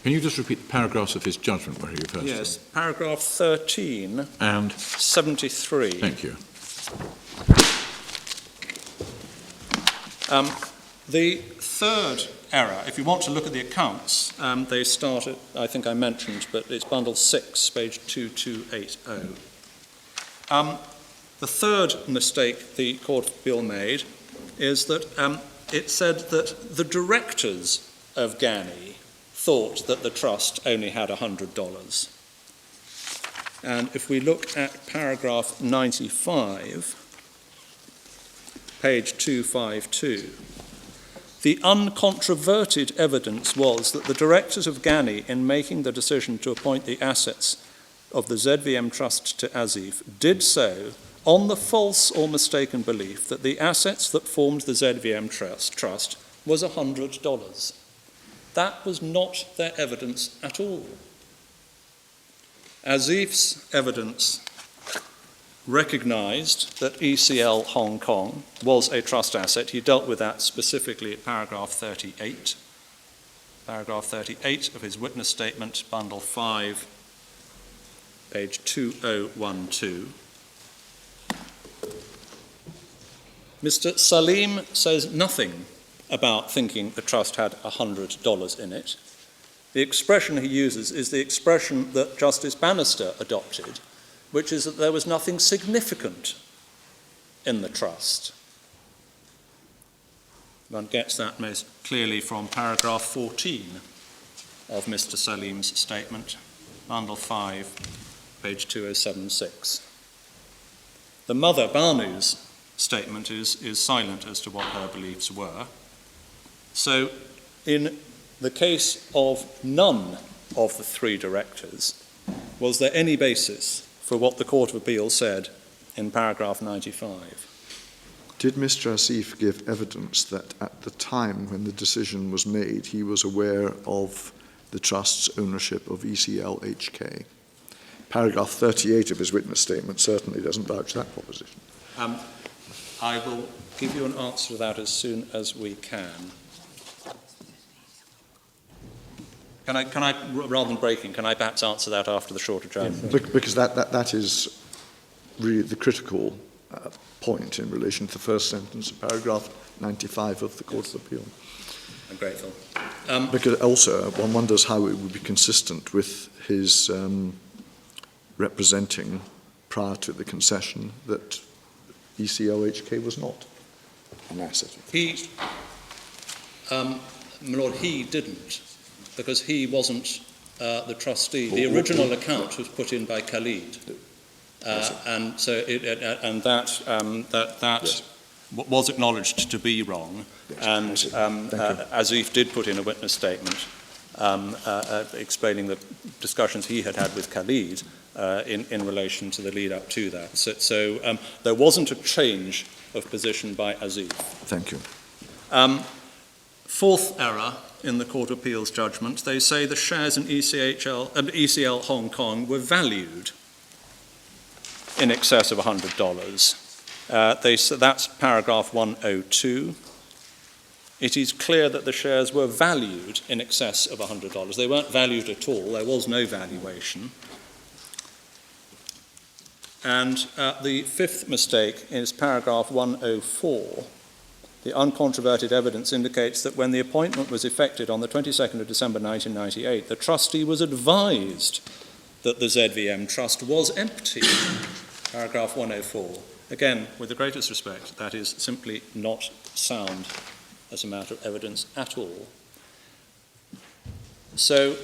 Can you just repeat the paragraphs of his judgment where he refers to? Yes, paragraph 13 and 73. Thank you. The third error, if you want to look at the accounts, they start at, I think I mentioned, but it's bundle 6, page 2280. The third mistake the Court of Appeal made is that it said that the directors of Gany thought that the trust only had $100. And if we look at paragraph 95, page 252, the uncontroverted evidence was that the directors of Gany, in making the decision to appoint the assets of the ZVM Trust to Azif, did so on the false or mistaken belief that the assets that formed the ZVM Trust was $100. That was not their evidence at all. Azif's evidence recognised that ECL Hong Kong was a trust asset. He dealt with that specifically at paragraph 38. Paragraph 38 of his witness statement, bundle 5, page 2012. Mr. Salim says nothing about thinking the trust had $100 in it. The expression he uses is the expression that Justice Bannister adopted, which is that there was nothing significant in the trust. One gets that most clearly from paragraph 14 of Mr. Salim's statement, bundle 5, page 2076. The mother, Banu's, statement is silent as to what her beliefs were. So in the case of none of the three directors, was there any basis for what the Court of Appeal said in paragraph 95? Did Mr. Asif give evidence that at the time when the decision was made, he was aware of the Trust's ownership of ECL HK? Paragraph 38 of his witness statement certainly doesn't vouch that proposition. I will give you an answer to that as soon as we can. Can I, rather than breaking, can I perhaps answer that after the short adjournment? Because that is really the critical point in relation to the first sentence of paragraph 95 of the Court of Appeal. I'm grateful. Because also one wonders how it would be consistent with his representing prior to the concession that ECLHK was not an asset. My Lord, he didn't, because he wasn't the trustee. The original account was put in by Khalid, and so that was acknowledged to be wrong. Yes, and Azif did put in a witness statement explaining the discussions he had with Khalid in relation to the lead up to that. So there wasn't a change of position by Azif. Thank you. Fourth error in the Court of Appeal's judgment, they say the shares in ECL Hong Kong were valued in excess of $100. That's paragraph 102. It is clear that the shares were valued in excess of $100. They weren't valued at all. There was no valuation. And the fifth mistake is paragraph 104. The uncontroverted evidence indicates that when the appointment was effected on the 22nd of December 1998, the trustee was advised that the ZVM trust was empty. Paragraph 104. Again, with the greatest respect, that is simply not sound as a matter of evidence at all. So,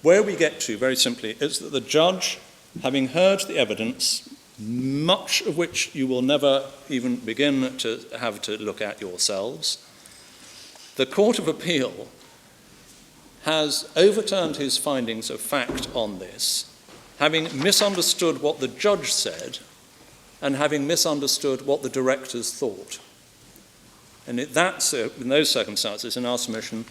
where we get to, very simply, is that the judge, having heard the evidence, much of which you will never even begin to have to look at yourselves, the Court of Appeal has overturned his findings of fact on this, having misunderstood what the judge said and having misunderstood what the directors thought. And in those circumstances, in our submission,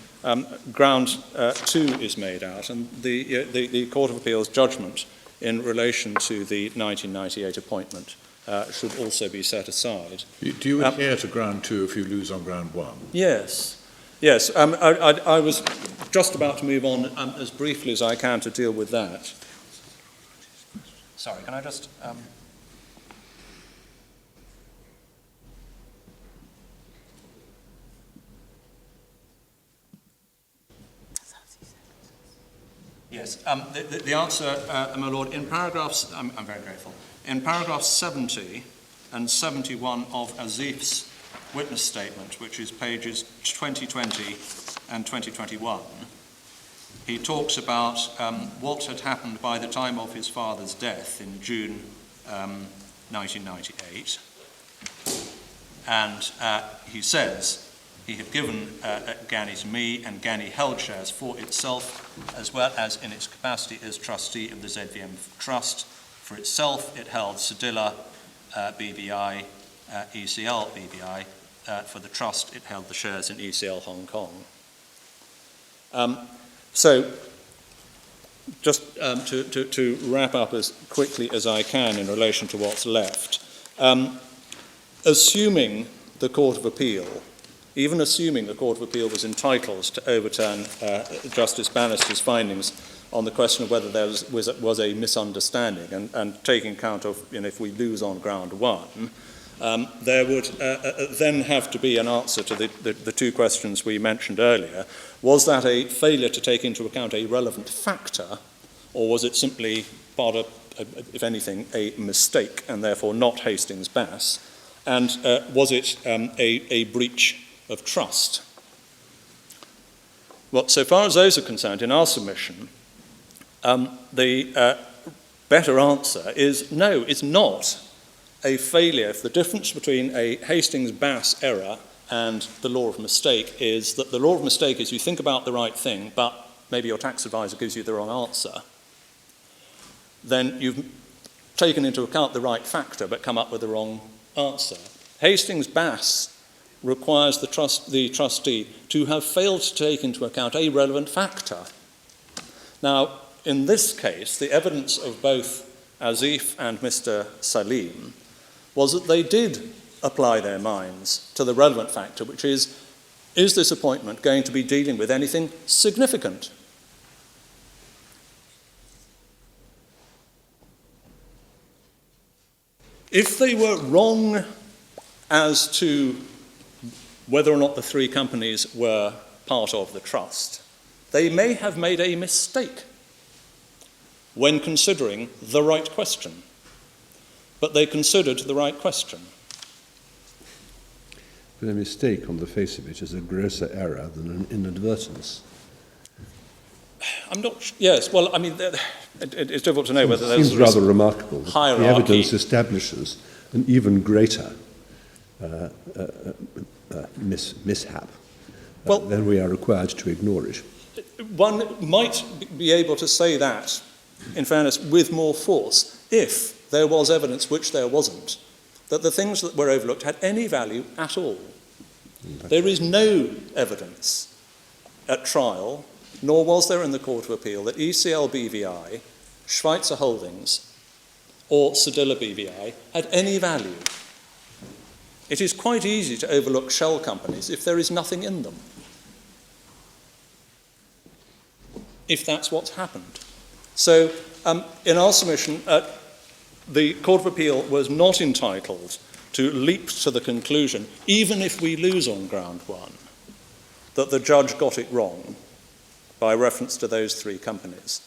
ground 2 is made out, and the Court of Appeal's judgment in relation to the 1998 appointment should also be set aside. Do you adhere to ground 2 if you lose on ground 1? Yes. Yes. I was just about to move on as briefly as I can to deal with that. Sorry, can I just... Yes, the answer, my Lord, in paragraphs, I'm very grateful, in paragraphs 70 and 71 of Azif's witness statement, which is pages 2020 and 2021, he talks about what had happened by the time of his father's death in June 1998, and he says he had given Gany to me, and Gany held shares for itself, as well as in its capacity as trustee of the ZVM Trust. For itself, it held Sedilla BVI, ECL BVI. For the trust, it held the shares in ECL Hong Kong. So, just to wrap up as quickly as I can in relation to what's left, assuming the Court of Appeal, even assuming the Court of Appeal was entitled to overturn Justice Bannister's findings on the question of whether there was a misunderstanding, and taking account of, if we lose on ground 1, there would then have to be an answer to the two questions we mentioned earlier. Was that a failure to take into account a relevant factor, or was it simply part of, if anything, a mistake, and therefore not Hastings-Bass? And was it a breach of trust? Well, so far as those are concerned, in our submission, the better answer is no, it's not a failure. If the difference between a Hastings-Bass error and the law of mistake is that the law of mistake is you think about the right thing, but maybe your tax advisor gives you the wrong answer, then you've taken into account the right factor but come up with the wrong answer. Hastings-Bass requires the trustee to have failed to take into account a relevant factor. Now, in this case, the evidence of both Azif and Mr. Salim was that they did apply their minds to the relevant factor, which is this appointment going to be dealing with anything significant? If they were wrong as to whether or not the three companies were part of the trust, they may have made a mistake when considering the right question. But they considered the right question. But a mistake on the face of it is a grosser error than an inadvertence. I'm not. Yes. Well, I mean, it's difficult to know whether there's seems rather remarkable that hierarchy. the evidence establishes an even greater mishap. Well, then we are required to ignore it. One might be able to say that, in fairness, with more force, if there was evidence, which there wasn't, that the things that were overlooked had any value at all. There is no evidence at trial, nor was there in the Court of Appeal, that ECL BVI, Schweitzer Holdings, or Sedilla BVI had any value. It is quite easy to overlook shell companies if there is nothing in them, if that's what's happened. So, in our submission, the Court of Appeal was not entitled to leap to the conclusion, even if we lose on ground one, that the judge got it wrong by reference to those three companies.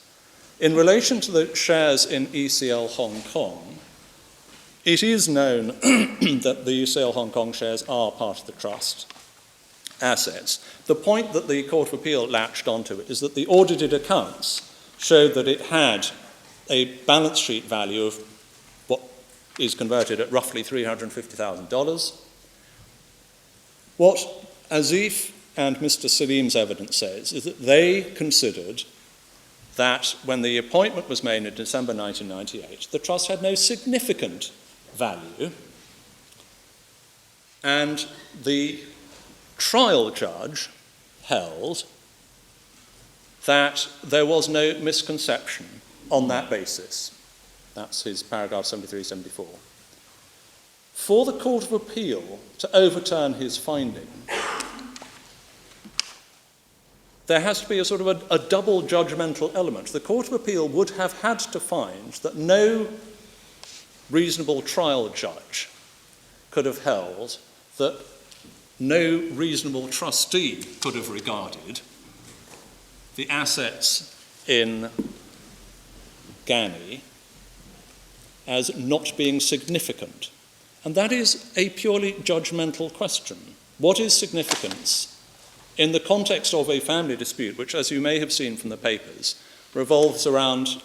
In relation to the shares in ECL Hong Kong, it is known that the ECL Hong Kong shares are part of the trust assets. The point that the Court of Appeal latched onto is that the audited accounts showed that it had a balance sheet value of what is converted at roughly $350,000. What Azif and Mr. Salim's evidence says is that they considered that when the appointment was made in December 1998, the trust had no significant value, and the trial judge held that there was no misconception on that basis. That's his paragraph 73-74. For the Court of Appeal to overturn his finding, there has to be a sort of a double judgmental element. The Court of Appeal would have had to find that no reasonable trial judge could have held that no reasonable trustee could have regarded the assets in Gany as not being significant. And that is a purely judgmental question. What is significance in the context of a family dispute, which, as you may have seen from the papers, revolves around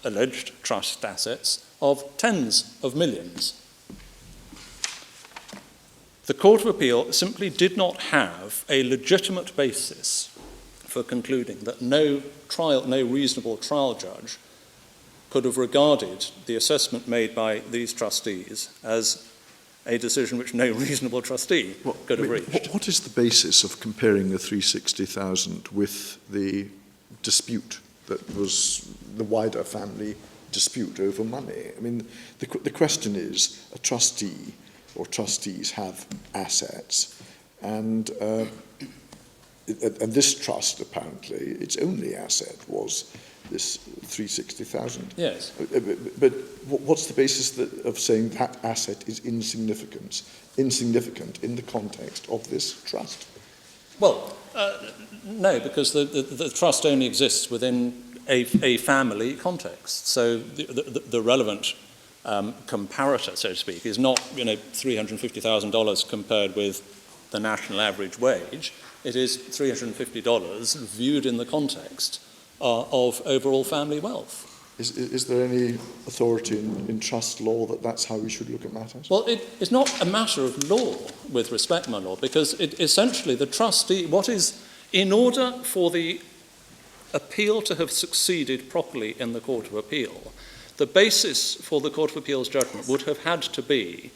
alleged trust assets of tens of millions? The Court of Appeal simply did not have a legitimate basis for concluding that no reasonable trial judge could have regarded the assessment made by these trustees as a decision which no reasonable trustee could have reached. What is the basis of comparing the 360,000 with the dispute that was the wider family dispute over money? I mean, the question is, a trustee or trustees have assets, and this trust, apparently, its only asset was this 360,000. Yes. But what's the basis of saying that asset is insignificant in the context of this trust? Well, no, because the trust only exists within a family context. So the relevant comparator, so to speak, is not $350,000 compared with the national average wage. It is $350 viewed in the context of overall family wealth. Is there any authority in trust law that that's how we should look at matters? Well, it's not a matter of law, with respect, my lord, because essentially the trustee, in order for the appeal to have succeeded properly in the Court of Appeal, the basis for the Court of Appeal's judgment would have had to be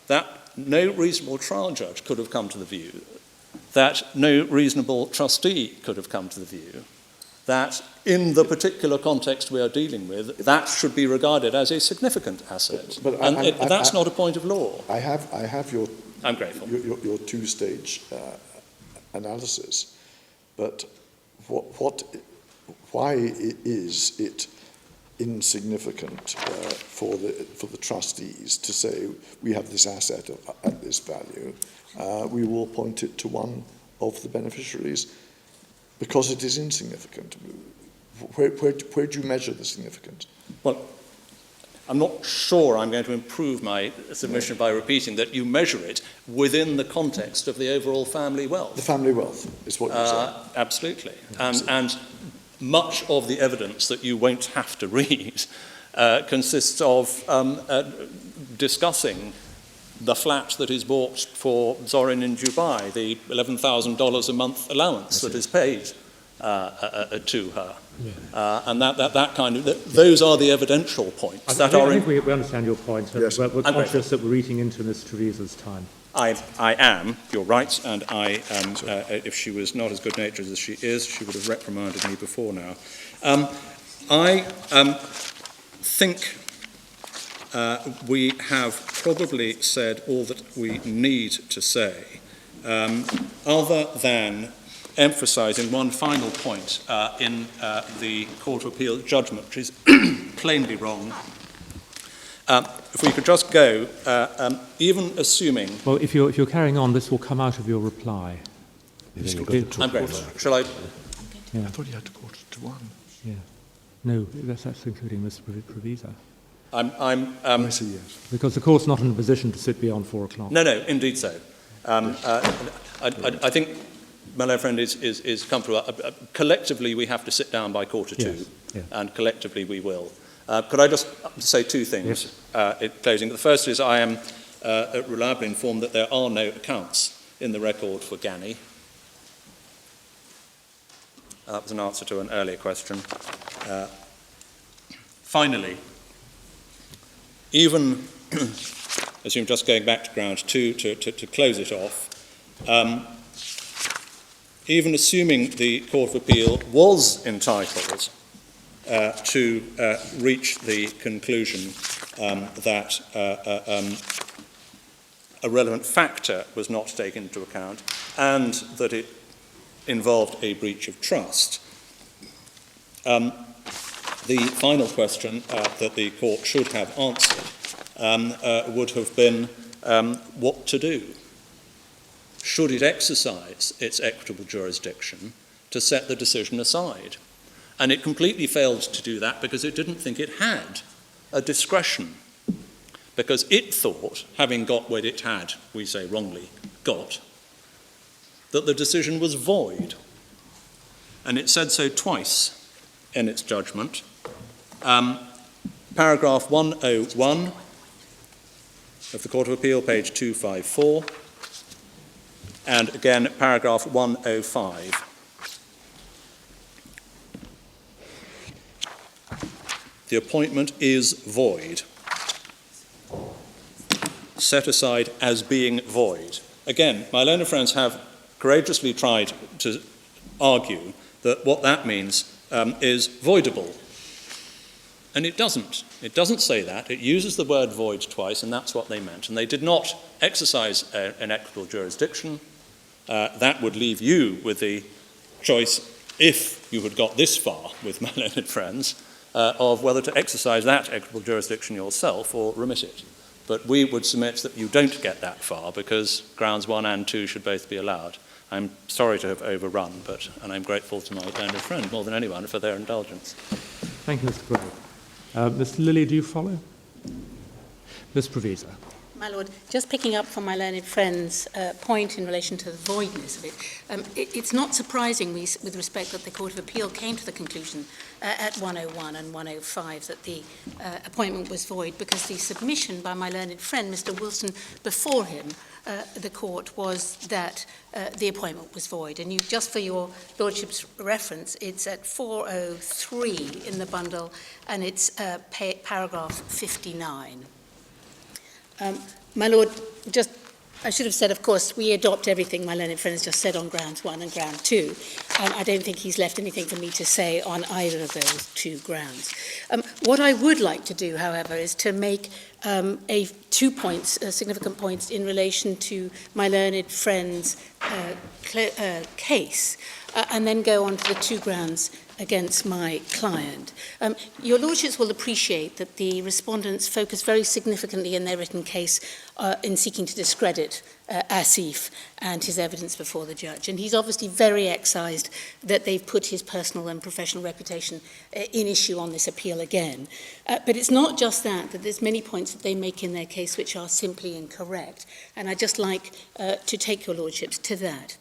that no reasonable trial judge could have come to the view, that no reasonable trustee could have come to the view, that in the particular context we are dealing with, that should be regarded as a significant asset. That's not a point of law. I have your I'm grateful. Your two-stage analysis, but why is it insignificant for the trustees to say, we have this asset at this value, we will appoint it to one of the beneficiaries because it is insignificant. Where do you measure the significance? Well, I'm not sure I'm going to improve my submission by repeating that you measure it within the context of the overall family wealth. The family wealth is what you're saying. Absolutely. And much of the evidence that you won't have to read consists of discussing the flat that is bought for Zorin in Dubai, the $11,000 a month allowance that is paid to her. Yeah. And that kind of, those are the evidential points. I think we understand your point. Yes. We're conscious that we're eating into Ms. Trevisa's time. I am, you're right, and I am, if she was not as good-natured as she is, she would have reprimanded me before now. I think we have probably said all that we need to say, other than emphasising one final point in the Court of Appeal judgment, which is plainly wrong. If we could just go, even assuming... Well, if you're carrying on, this will come out of your reply. I'm great. Shall I... Yeah. I thought you had to quarter to one. Yeah. No, that's including Ms. Trevisa. I see, yes. Because the Court's not in a position to sit beyond 4 o'clock. No, indeed so. I think my learned friend is comfortable. Collectively, we have to sit down by 1:45, yes. and collectively we will. Could I just say two things in closing? The first is I am reliably informed that there are no accounts in the record for Gany. That was an answer to an earlier question. Finally, even, assume just going back to ground 2 to close it off, even assuming the Court of Appeal was entitled to reach the conclusion that a relevant factor was not taken into account and that it involved a breach of trust, the final question that the Court should have answered would have been what to do. Should it exercise its equitable jurisdiction to set the decision aside? And it completely failed to do that because it didn't think it had a discretion. Because it thought, having got what it had, we say wrongly, got, that the decision was void. And it said so twice in its judgment. Paragraph 101 of the Court of Appeal, page 254, and again paragraph 105. The appointment is void. Set aside as being void. Again, my learned friends have courageously tried to argue that what that means is voidable. And it doesn't. It doesn't say that. It uses the word void twice, and that's what they meant. And they did not exercise an equitable jurisdiction. That would leave you with the choice, if you had got this far with my learned friends, of whether to exercise that equitable jurisdiction yourself or remit it. But we would submit that you don't get that far because grounds 1 and 2 should both be allowed. I'm sorry to have overrun, and I'm grateful to my learned friend more than anyone for their indulgence. Thank you, Mr. Gray. Mr. Lilly, do you follow? Ms. Trevisa. My Lord, just picking up from my learned friend's point in relation to the voidness of it, it's not surprising with respect that the Court of Appeal came to the conclusion at 101 and 105 that the appointment was void because the submission by my learned friend, Mr. Wilson, before him, the court, was that the appointment was void. And you, just for your Lordship's reference, it's at 403 in the bundle, and it's paragraph 59. My Lord, I should have said, of course, we adopt everything my learned friend has just said on grounds 1 and ground 2. I don't think he's left anything for me to say on either of those two grounds. What I would like to do, however, is to make two points, significant points, in relation to my learned friend's case, and then go on to the two grounds against my client. Your Lordships will appreciate that the respondents focus very significantly in their written case in seeking to discredit Asif and his evidence before the judge. And he's obviously very excised that they've put his personal and professional reputation in issue on this appeal again. But it's not just that there's many points that they make in their case which are simply incorrect. And I'd just like to take your Lordships to that.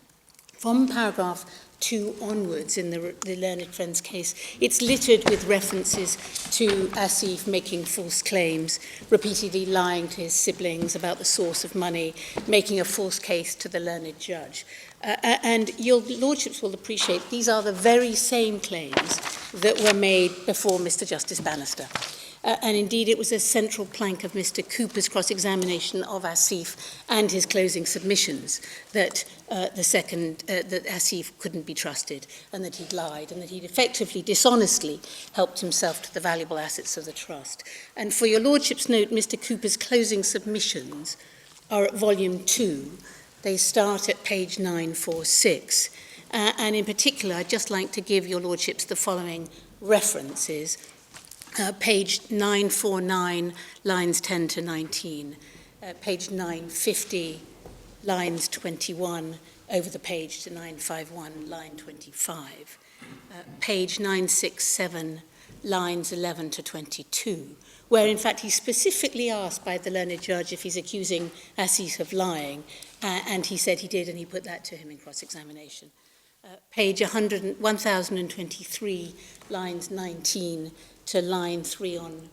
From paragraph 2 onwards in the learned friend's case, it's littered with references to Asif making false claims, repeatedly lying to his siblings about the source of money, making a false case to the learned judge. And your Lordships will appreciate these are the very same claims that were made before Mr. Justice Bannister. And indeed, it was a central plank of Mr. Cooper's cross-examination of Asif and his closing submissions that that Asif couldn't be trusted and that he'd lied and that he'd effectively, dishonestly helped himself to the valuable assets of the trust. And for your Lordship's note, Mr. Cooper's closing submissions are at volume 2. They start at page 946. And in particular, I'd just like to give your Lordships the following references. Page 949, lines 10 to 19. Page 950, lines 21, over the page to 951, line 25. Page 967, lines 11 to 22, where in fact he's specifically asked by the learned judge if he's accusing Asif of lying, and he said he did, and he put that to him in cross-examination. Page 1023, lines 19 to line 3 on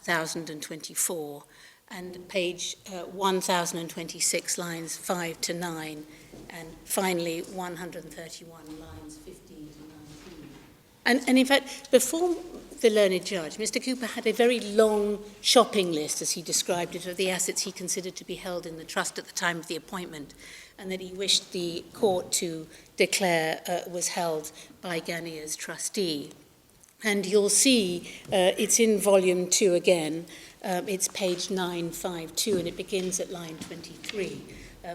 1024, and page 1026, lines 5 to 9, and finally 131, lines 15 to 19. And in fact, before the learned judge, Mr. Cooper had a very long shopping list, as he described it, of the assets he considered to be held in the trust at the time of the appointment, and that he wished the court to declare was held by Gany as trustee. And you'll see it's in volume 2 again. It's page 952, and it begins at line 23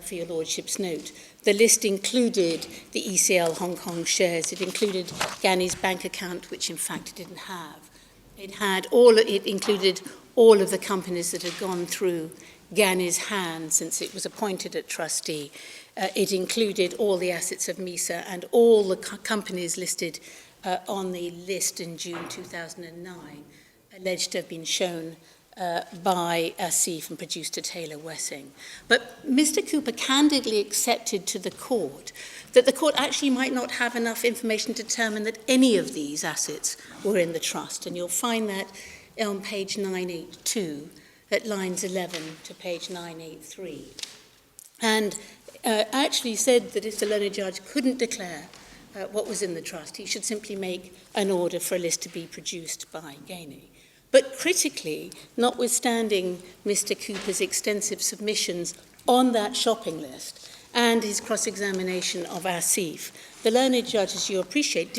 for your Lordship's note. The list included the ECL Hong Kong shares. It included Gany's bank account, which in fact it didn't have. It included all of the companies that had gone through Gany's hand since it was appointed as trustee. It included all the assets of MISA and all the companies listed on the list in June 2009, alleged to have been shown by Asif and produced to Taylor Wessing. But Mr. Cooper candidly accepted to the court that the court actually might not have enough information to determine that any of these assets were in the trust. And you'll find that on page 982, at lines 11 to page 983. And actually said that if the learned judge couldn't declare what was in the trust, he should simply make an order for a list to be produced by Gany. But critically, notwithstanding Mr. Cooper's extensive submissions on that shopping list and his cross-examination of Asif, the learned judge, as you appreciate,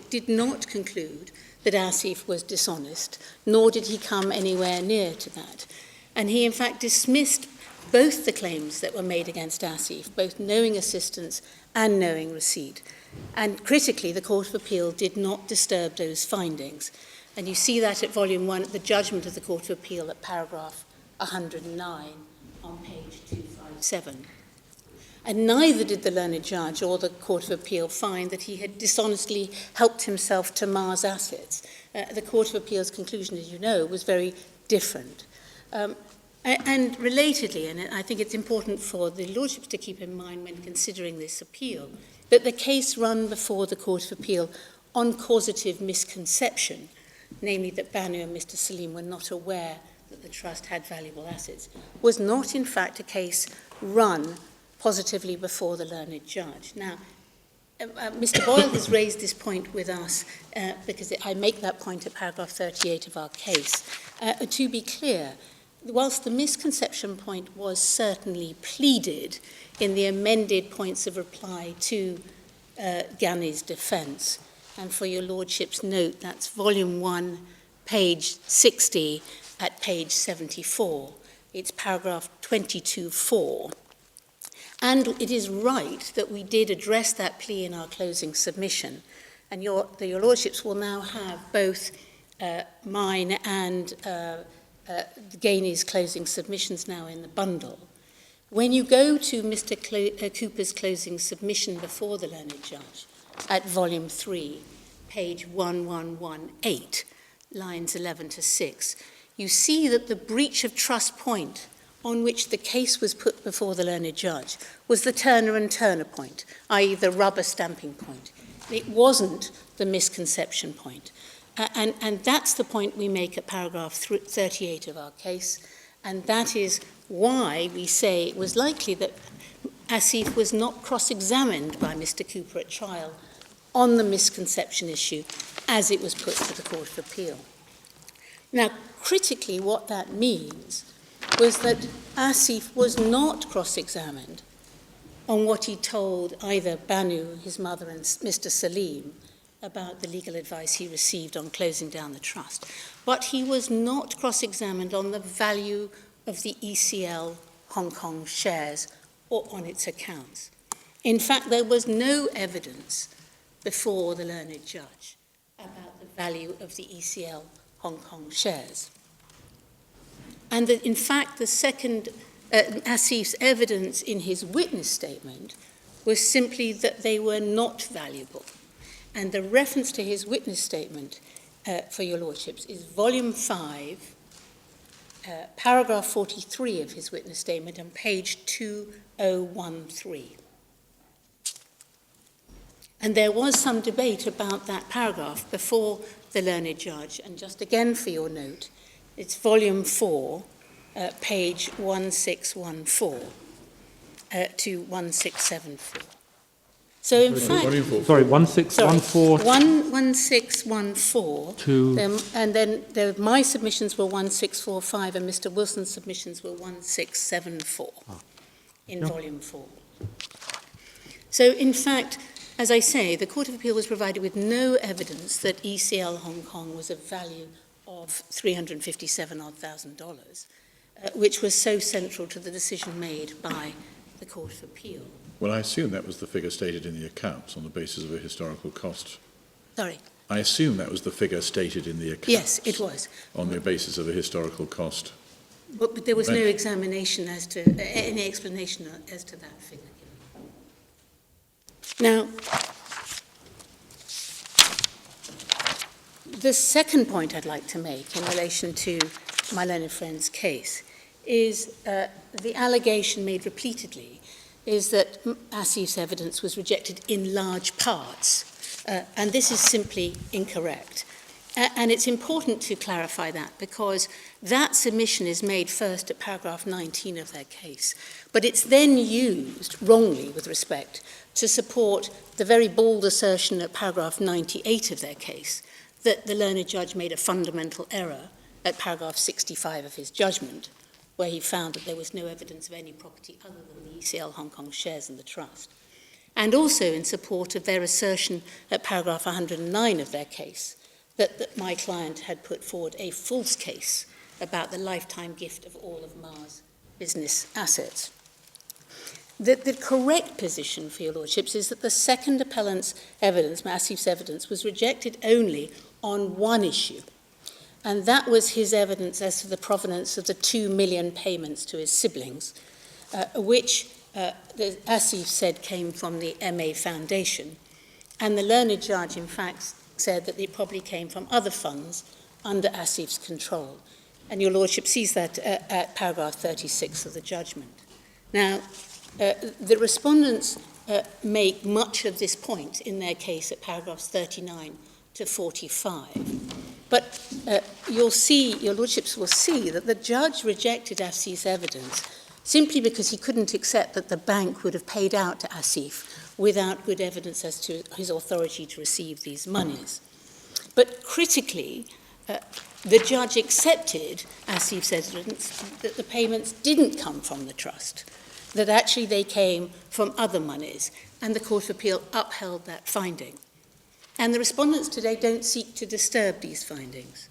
did not conclude that Asif was dishonest, nor did he come anywhere near to that. And he, in fact, dismissed both the claims that were made against Asif, both knowing assistance and knowing receipt. And critically, the Court of Appeal did not disturb those findings. And you see that at volume 1, at the judgment of the Court of Appeal at paragraph 109 on page 257. And neither did the learned judge or the Court of Appeal find that he had dishonestly helped himself to Ma's assets. The Court of Appeal's conclusion, as you know, was very different. And relatedly, and I think it's important for the Lordships to keep in mind when considering this appeal, that the case run before the Court of Appeal on causative misconception, namely that Banu and Mr. Salim were not aware that the trust had valuable assets, was not in fact a case run positively before the learned judge. Now, Mr. Boyle has raised this point with us because I make that point at paragraph 38 of our case. To be clear, whilst the misconception point was certainly pleaded in the amended points of reply to Gany's defence, and for your Lordship's note, that's volume 1, page 60, at page 74. It's paragraph 22.4. And it is right that we did address that plea in our closing submission. And your Lordships will now have both mine and Gany's closing submissions now in the bundle. When you go to Mr. Cooper's closing submission before the learned judge at volume 3, page 1118, lines 11 to 6, you see that the breach of trust point on which the case was put before the learned judge was the Turner and Turner point, i.e. the rubber stamping point. It wasn't the misconception point. And that's the point we make at paragraph 38 of our case, and that is why we say it was likely that Asif was not cross-examined by Mr. Cooper at trial on the misconception issue as it was put to the Court of Appeal. Now, critically, what that means was that Asif was not cross-examined on what he told either Banu, his mother, and Mr. Salim about the legal advice he received on closing down the trust. But he was not cross-examined on the value of the ECL Hong Kong shares or on its accounts. In fact, there was no evidence before the learned judge about the value of the ECL Hong Kong shares. And that, in fact, the second, Asif's evidence in his witness statement was simply that they were not valuable. And the reference to his witness statement, for your Lordships, is volume 5, paragraph 43 of his witness statement on page 2013. And there was some debate about that paragraph before the learned judge. And just again for your note, it's volume 4, page 1614 to 1674. So in fact, 1614 1614 to, and then my submissions were 1645 and Mr. Wilson's submissions were 1674 in volume 4. So in fact, as I say, the Court of Appeal was provided with no evidence that ECL Hong Kong was of value of $357,000, which was so central to the decision made by the Court of Appeal. Well, I assume that was the figure stated in the accounts on the basis of a historical cost. Sorry? I assume that was the figure stated in the accounts. Yes, it was. On the basis of a historical cost. But there was no examination as to, any explanation as to that figure. Now, the second point I'd like to make in relation to my learned friend's case is the allegation made repeatedly is that Asif's evidence was rejected in large parts, and this is simply incorrect. And it's important to clarify that because that submission is made first at paragraph 19 of their case, but it's then used wrongly with respect to support the very bold assertion at paragraph 98 of their case that the learned judge made a fundamental error at paragraph 65 of his judgment, where he found that there was no evidence of any property other than the ECL Hong Kong shares in the trust. And also in support of their assertion at paragraph 109 of their case that my client had put forward a false case about the lifetime gift of all of Ma's business assets. The correct position for your Lordships is that the second appellant's evidence, Asif's evidence, was rejected only on one issue, and that was his evidence as to the provenance of the 2 million payments to his siblings, which Asif said came from the MA Foundation. And the learned judge, in fact, said that it probably came from other funds under Asif's control. And your Lordship sees that at paragraph 36 of the judgment. Now, the respondents make much of this point in their case at paragraphs 39 to 45. But your Lordships will see that the judge rejected Asif's evidence simply because he couldn't accept that the bank would have paid out to Asif without good evidence as to his authority to receive these monies. But critically, the judge accepted Asif's evidence that the payments didn't come from the trust, that actually they came from other monies, and the Court of Appeal upheld that finding. And the respondents today don't seek to disturb these findings.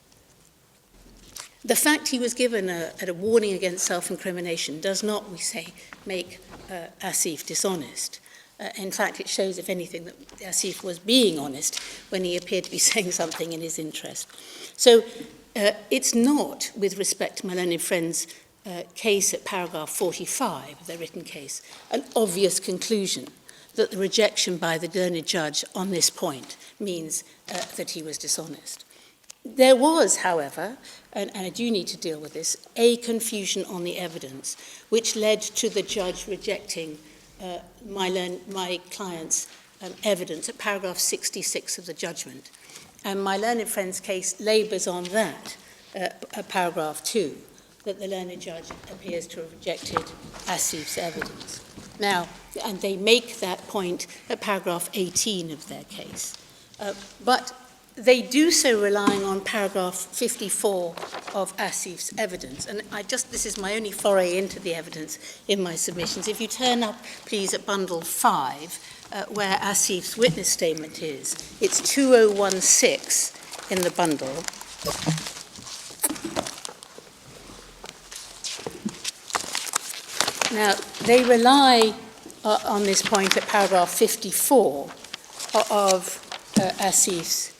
The fact he was given a warning against self-incrimination does not, we say, make Asif dishonest. In fact, it shows, if anything, that Asif was being honest when he appeared to be saying something in his interest. So it's not, with respect to my learned friend's case at paragraph 45 of their written case, an obvious conclusion that the rejection by the learned judge on this point means that he was dishonest. There was, however, and I do need to deal with this, a confusion on the evidence, which led to the judge rejecting my client's evidence at paragraph 66 of the judgment. And my learned friend's case labours on that, paragraph 2, that the learned judge appears to have rejected Asif's evidence. Now, and they make that point at paragraph 18 of their case. But they do so relying on paragraph 54 of Asif's evidence. And this is my only foray into the evidence in my submissions. If you turn up, please, at bundle 5, where Asif's witness statement is, it's 2016 in the bundle. Now, they rely on this point at paragraph 54 of Asif's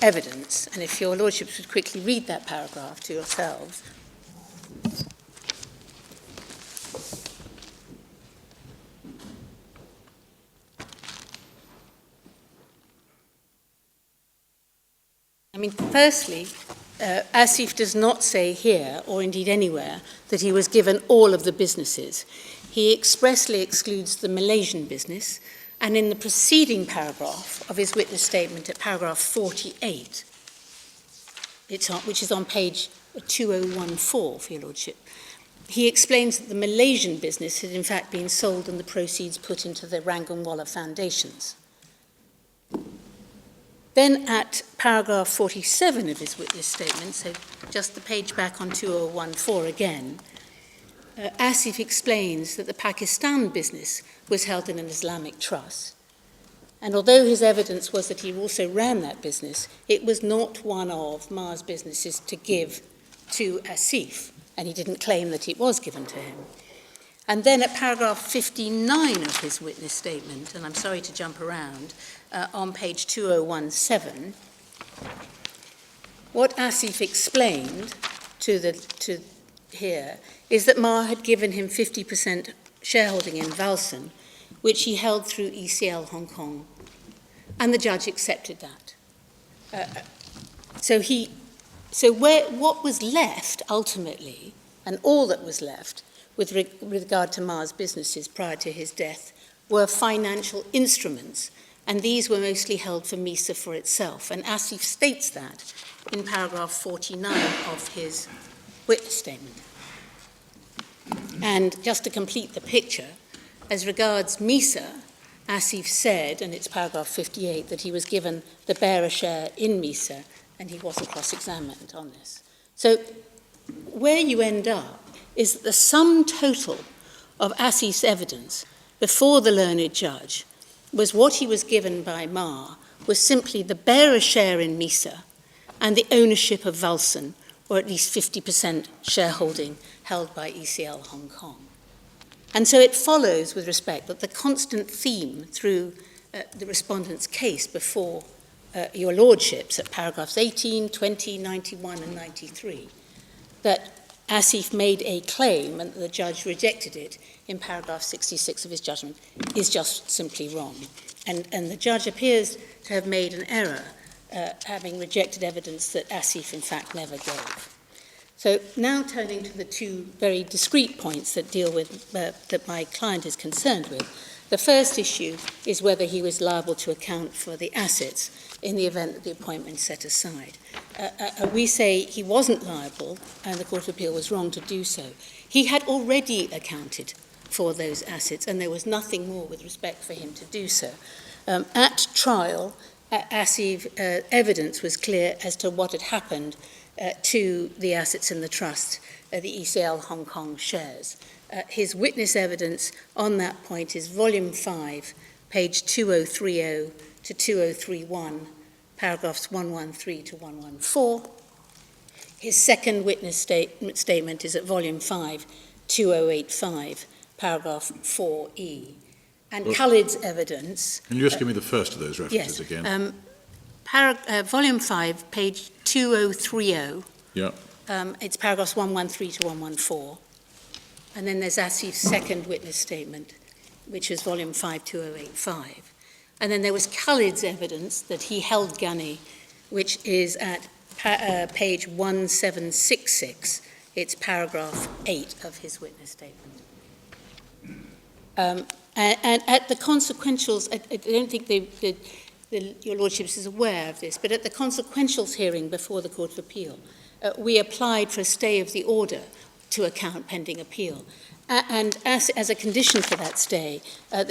evidence, and if your lordships would quickly read that paragraph to yourselves. I mean, firstly, Asif does not say here, or indeed anywhere, that he was given all of the businesses. He expressly excludes the Malaysian business, and in the preceding paragraph of his witness statement at paragraph 48, which is on page 2014 for your lordship, he explains that the Malaysian business had in fact been sold and the proceeds put into the Rangoonwala foundations. Then at paragraph 47 of his witness statement, so just the page back on 2014 again, Asif explains that the Pakistan business was held in an Islamic trust. And although his evidence was that he also ran that business, it was not one of Ma's businesses to give to Asif, and he didn't claim that it was given to him. And then at paragraph 59 of his witness statement, and I'm sorry to jump around, on page 2017, what Asif explained to here is that Ma had given him 50% shareholding in Valson, which he held through ECL Hong Kong, and the judge accepted that. What was left ultimately, and all that was left with regard to Ma's businesses prior to his death, were financial instruments, and these were mostly held for MISA for itself. And Asif states that in paragraph 49 of his witness statement. And just to complete the picture, as regards MISA, Asif said, and it's paragraph 58, that he was given the bearer share in MISA, and he wasn't cross-examined on this. So where you end up is that the sum total of Asif's evidence before the learned judge was what he was given by Ma was simply the bearer share in MISA and the ownership of Valson, or at least 50% shareholding held by ECL Hong Kong. And so it follows, with respect, that the constant theme through the respondent's case before your lordships at paragraphs 18, 20, 91 and 93, that Asif made a claim and the judge rejected it in paragraph 66 of his judgment is just simply wrong. And the judge appears to have made an error, having rejected evidence that Asif in fact never gave. So now turning to the two very discrete points that deal with, that my client is concerned with. The first issue is whether he was liable to account for the assets in the event that the appointment set aside. We say he wasn't liable, and the Court of Appeal was wrong to do so. He had already accounted for those assets, and there was nothing more with respect for him to do so. At trial, Asif's evidence was clear as to what had happened to the assets in the trust, the ECL Hong Kong shares. His witness evidence on that point is volume 5, page 2030 to 2031, paragraphs 113 to 114. his second witness statement is at volume 5, 2085, paragraph 4E. And Khalid's evidence... Can you just give me the first of those references yes, again? Volume 5, page 2030. Yeah. It's paragraphs 113 to 114. And then there's Asif's second witness statement, which is volume 5, 2085. And then there was Khalid's evidence that he held Gany, which is at page 1766. It's paragraph 8 of his witness statement. And at the consequentials, I don't think your Lordships is aware of this, but at the consequentials hearing before the Court of Appeal, we applied for a stay of the order to account pending appeal. And as a condition for that stay, the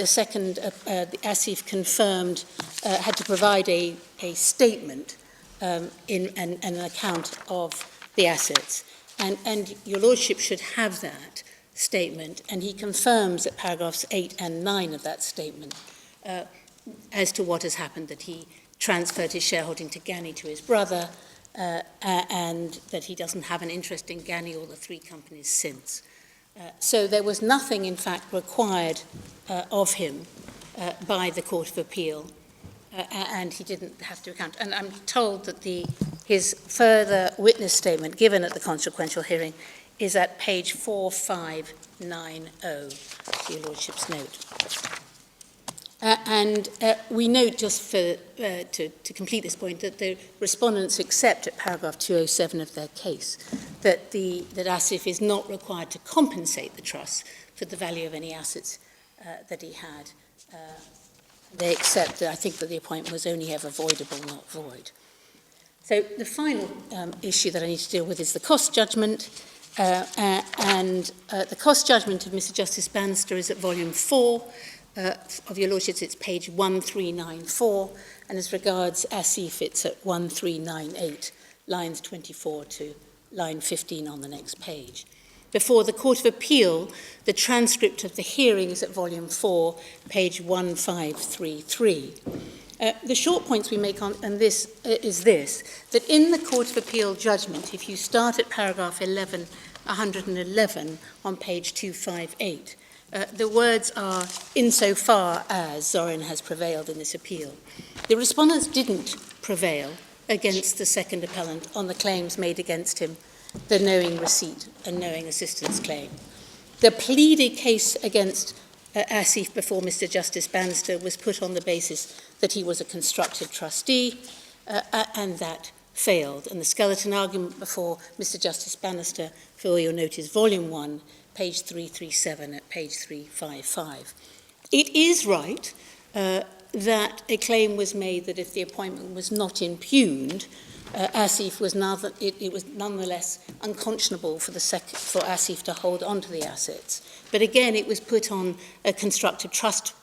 Asif confirmed, had to provide a statement in an account of the assets. And your Lordship should have that statement, and he confirms at paragraphs 8 and 9 of that statement as to what has happened, that he transferred his shareholding to Gany to his brother, and that he doesn't have an interest in Gany or the three companies since. So there was nothing, in fact, required of him by the Court of Appeal, and he didn't have to account. And I'm told that his further witness statement given at the consequential hearing is at page 4590, your Lordship's note. And we note, just to complete this point, that the respondents accept at paragraph 207 of their case that Asif is not required to compensate the trust for the value of any assets that he had. They accept that I think that the appointment was only ever voidable, not void. So the final issue that I need to deal with is the cost judgment. The cost judgment of Mr. Justice Bannister is at volume 4 of your Lordships. It's page 1394, and as regards Asif, it's at 1398, lines 24 to line 15 on the next page. Before the Court of Appeal, the transcript of the hearing is at volume 4, page 1533. The short points we make on this is this, that in the Court of Appeal judgment, if you start at paragraph 111 on page 258, the words are, insofar as Zorin has prevailed in this appeal. The respondents didn't prevail against the second appellant on the claims made against him, the knowing receipt and knowing assistance claim. The pleaded case against Asif before Mr. Justice Bannister was put on the basis that he was a constructive trustee, and that failed. And the skeleton argument before Mr. Justice Bannister, for your notice, volume 1, page 337 at page 355. It is right that a claim was made that if the appointment was not impugned, Asif was it was nonetheless unconscionable for Asif to hold onto the assets. But again, it was put on a constructive trust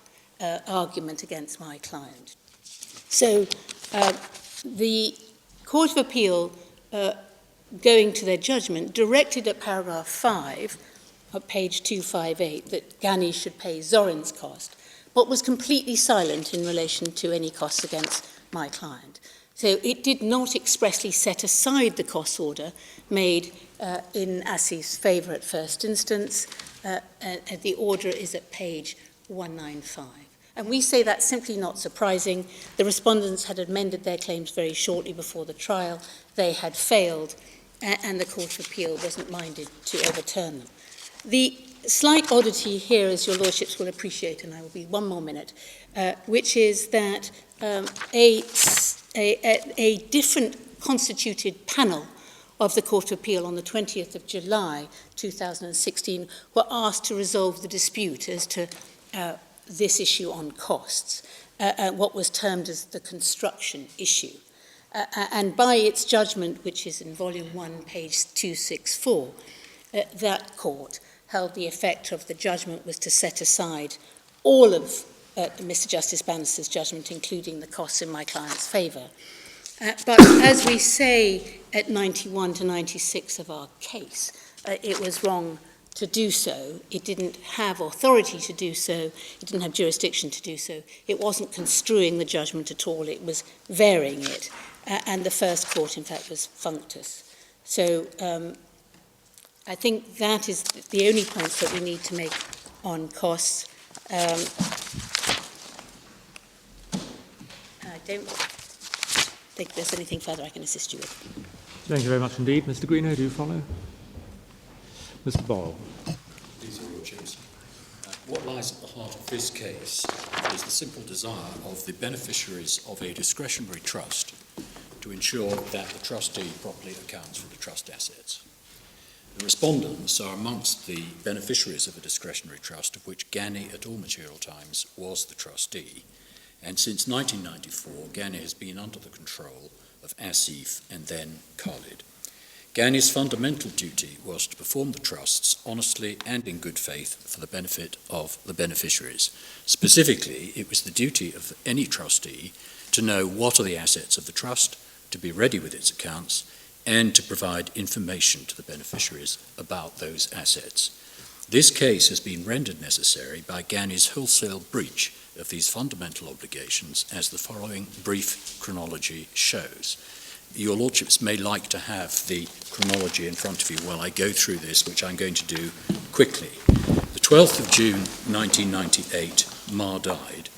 argument against my client. So the Court of Appeal, going to their judgment, directed at paragraph 5 of page 258 that Gany should pay Zorin's cost, but was completely silent in relation to any costs against my client. So it did not expressly set aside the cost order made in Asif's favour at first instance. The order is at page 195. And we say that's simply not surprising. The respondents had amended their claims very shortly before the trial. They had failed, and the Court of Appeal wasn't minded to overturn them. The slight oddity here, as your Lordships will appreciate, and I will be one more minute, which is that a different constituted panel of the Court of Appeal on the 20th of July 2016 were asked to resolve the dispute as to this issue on costs, what was termed as the construction issue. And by its judgment, which is in volume 1, page 264, that court held the effect of the judgment was to set aside all of Mr. Justice Bannister's judgment, including the costs in my client's favour. But as we say at 91 to 96 of our case, it was wrong to do so. It didn't have authority to do so. It didn't have jurisdiction to do so. It wasn't construing the judgment at all. It was varying it. And the first court, in fact, was functus. So I think that is the only points that we need to make on costs. I don't think there's anything further I can assist you with. Thank you very much indeed. Mr. Greeno, do you follow? Mr. Boyle. These are Lordships. What lies at the heart of this case is the simple desire of the beneficiaries of a discretionary trust to ensure that the trustee properly accounts for the trust assets. The respondents are amongst the beneficiaries of a discretionary trust of which Gany at all material times was the trustee, and since 1994 Gany has been under the control of Asif and then Khalid. Gany's fundamental duty was to perform the trusts honestly and in good faith for the benefit of the beneficiaries. Specifically, it was the duty of any trustee to know what are the assets of the trust, to be ready with its accounts, and to provide information to the beneficiaries about those assets. This case has been rendered necessary by Gany's wholesale breach of these fundamental obligations, as the following brief chronology shows. Your Lordships may like to have the chronology in front of you while I go through this, which I'm going to do quickly. The 12th of June 1998, Ma died.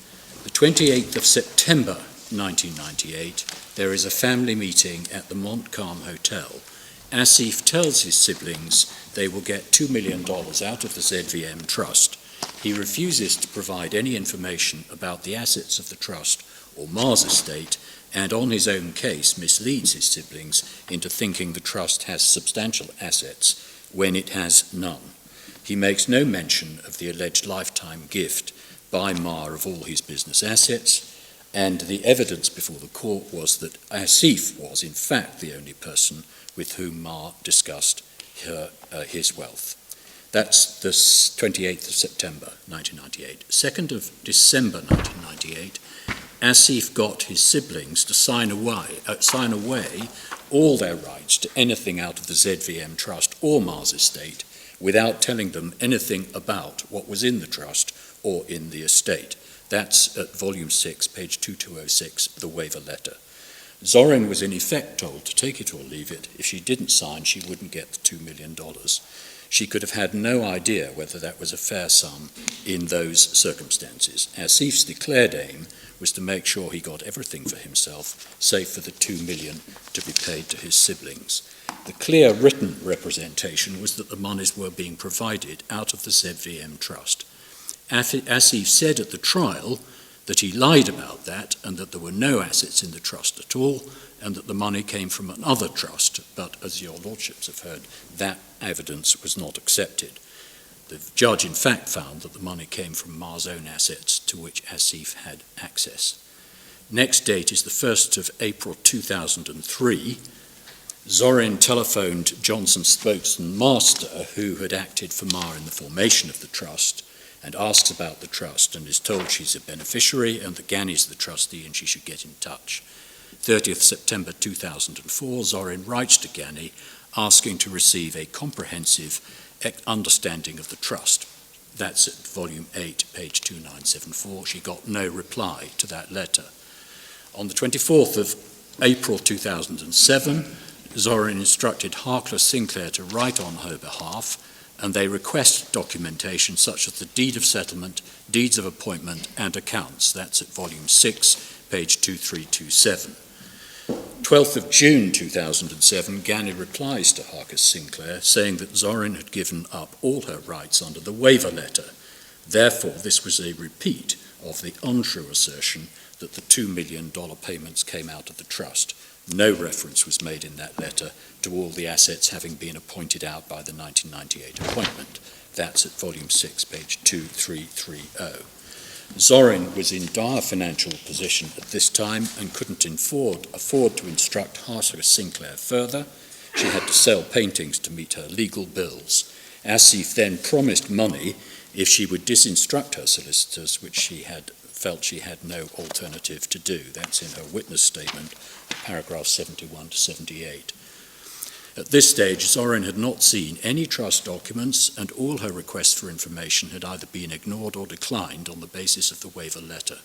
The 28th of September 1998, there is a family meeting at the Montcalm Hotel. Asif tells his siblings they will get $2 million out of the ZVM Trust. He refuses to provide any information about the assets of the trust or Ma's estate, and on his own case misleads his siblings into thinking the trust has substantial assets when it has none. He makes no mention of the alleged lifetime gift by Ma of all his business assets, and the evidence before the court was that Asif was in fact the only person with whom Ma discussed his wealth. That's the 28th of September 1998. 2nd of December 1998, Asif got his siblings to sign away all their rights to anything out of the ZVM Trust or Ma's estate without telling them anything about what was in the trust or in the estate. That's at volume 6, page 2206, the waiver letter. Zorin was in effect told to take it or leave it. If she didn't sign, she wouldn't get the $2 million. She could have had no idea whether that was a fair sum in those circumstances. Asif's declared aim was to make sure he got everything for himself, save for the $2 million to be paid to his siblings. The clear written representation was that the monies were being provided out of the ZVM Trust. Asif said at the trial that he lied about that and that there were no assets in the trust at all and that the money came from another trust, but as your Lordships have heard, that evidence was not accepted. The judge in fact found that the money came from Ma's own assets to which Asif had access. Next date is the 1st of April 2003. Zorin telephoned Johnson's spokesman master, who had acted for Ma in the formation of the trust, and asks about the trust and is told she's a beneficiary and that Gany's the trustee and she should get in touch. 30th September 2004, Zorin writes to Gany asking to receive a comprehensive understanding of the trust. That's at volume 8, page 2974. She got no reply to that letter. On the 24th of April 2007, Zorin instructed Harkless Sinclair to write on her behalf, and they request documentation such as the deed of settlement, deeds of appointment, and accounts. That's at volume 6, page 2327. 12th of June 2007, Gany replies to Harkless Sinclair saying that Zorin had given up all her rights under the waiver letter. Therefore, this was a repeat of the untrue assertion that the $2 million payments came out of the trust. No reference was made in that letter to all the assets having been appointed out by the 1998 appointment. That's at volume 6, page 2330. Zorin was in dire financial position at this time and couldn't afford to instruct Harkless Sinclair further. She had to sell paintings to meet her legal bills. Asif then promised money if she would disinstruct her solicitors, which she had felt she had no alternative to do. That's in her witness statement, paragraph 71 to 78. At this stage, Zorin had not seen any trust documents, and all her requests for information had either been ignored or declined on the basis of the waiver letter.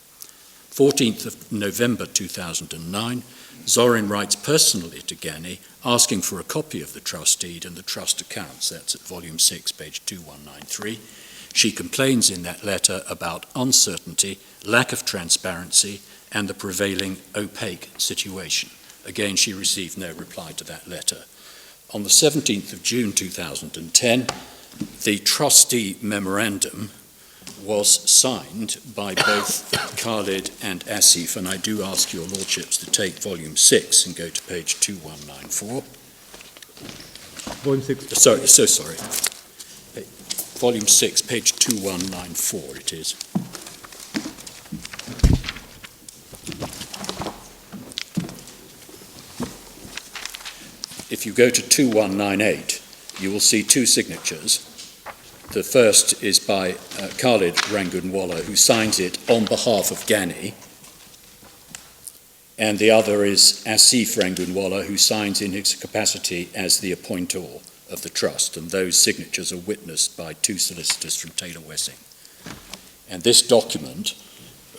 14th of November 2009, Zorin writes personally to Gany asking for a copy of the trust deed and the trust accounts. That's at volume 6, page 2193. She complains in that letter about uncertainty, lack of transparency, and the prevailing opaque situation. Again, she received no reply to that letter. On the 17th of June 2010, the trustee memorandum was signed by both Khalid and Asif, and I do ask your lordships to take volume 6 and go to page 2194. Volume 6. Sorry. Volume 6, page 2194 it is. If you go to 2198, you will see two signatures. The first is by Khalid Rangoonwala, who signs it on behalf of Gany, and the other is Asif Rangoonwala, who signs in his capacity as the appointor of the trust, and those signatures are witnessed by two solicitors from Taylor Wessing. And this document,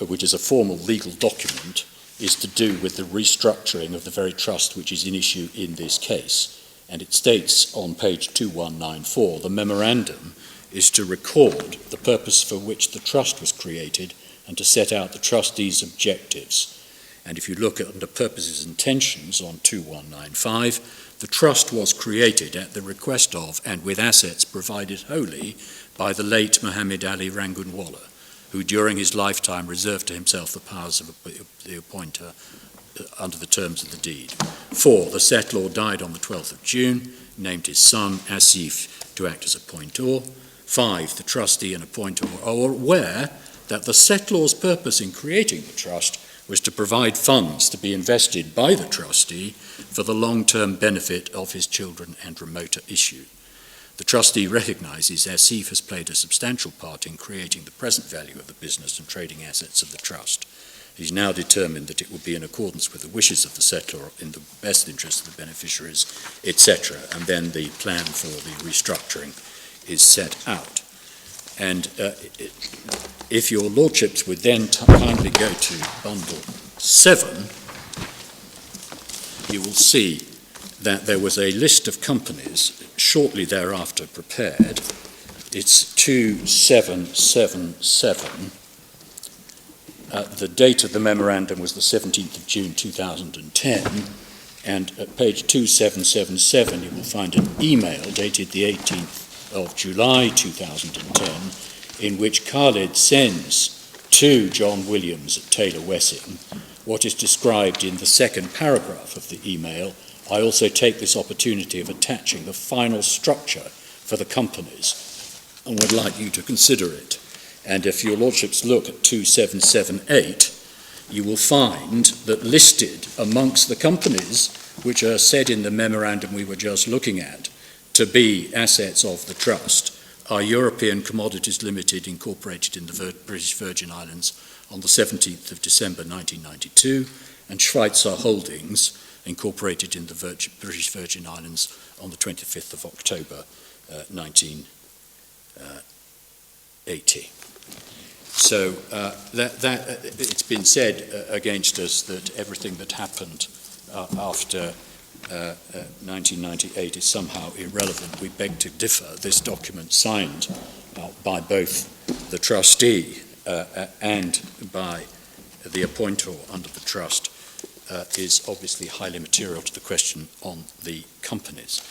which is a formal legal document, is to do with the restructuring of the very trust which is in issue in this case. And it states on page 2194, the memorandum is to record the purpose for which the trust was created and to set out the trustees' objectives. And if you look at the purposes and intentions on 2195, the trust was created at the request of and with assets provided wholly by the late Muhammad Ali Rangoonwala, who during his lifetime reserved to himself the powers of the appointer under the terms of the deed. 4, the settlor died on the 12th of June, named his son Asif to act as appointor. 5, the trustee and appointor are aware that the settlor's purpose in creating the trust was to provide funds to be invested by the trustee for the long-term benefit of his children and remoter issue. The trustee recognises Asif has played a substantial part in creating the present value of the business and trading assets of the trust. He's now determined that it will be in accordance with the wishes of the settlor in the best interest of the beneficiaries, etc. And then the plan for the restructuring is set out. And if your lordships would then kindly go to bundle 7, you will see that there was a list of companies shortly thereafter prepared. It's 2777. The date of the memorandum was the 17th of June 2010, and at page 2777 you will find an email dated the 18th of July 2010 in which Khalid sends to John Williams at Taylor Wessing what is described in the second paragraph of the email. I also take this opportunity of attaching the final structure for the companies and would like you to consider it. And if your lordships look at 2778, you will find that listed amongst the companies which are said in the memorandum we were just looking at to be assets of the trust are European Commodities Limited, incorporated in the British Virgin Islands on the 17th of December 1992, and Schweitzer Holdings, incorporated in the British Virgin Islands on the 25th of October 1980. So it's been said against us that everything that happened after 1998 is somehow irrelevant. We beg to differ. This document signed by both the trustee and by the appointor under the trust is obviously highly material to the question on the companies.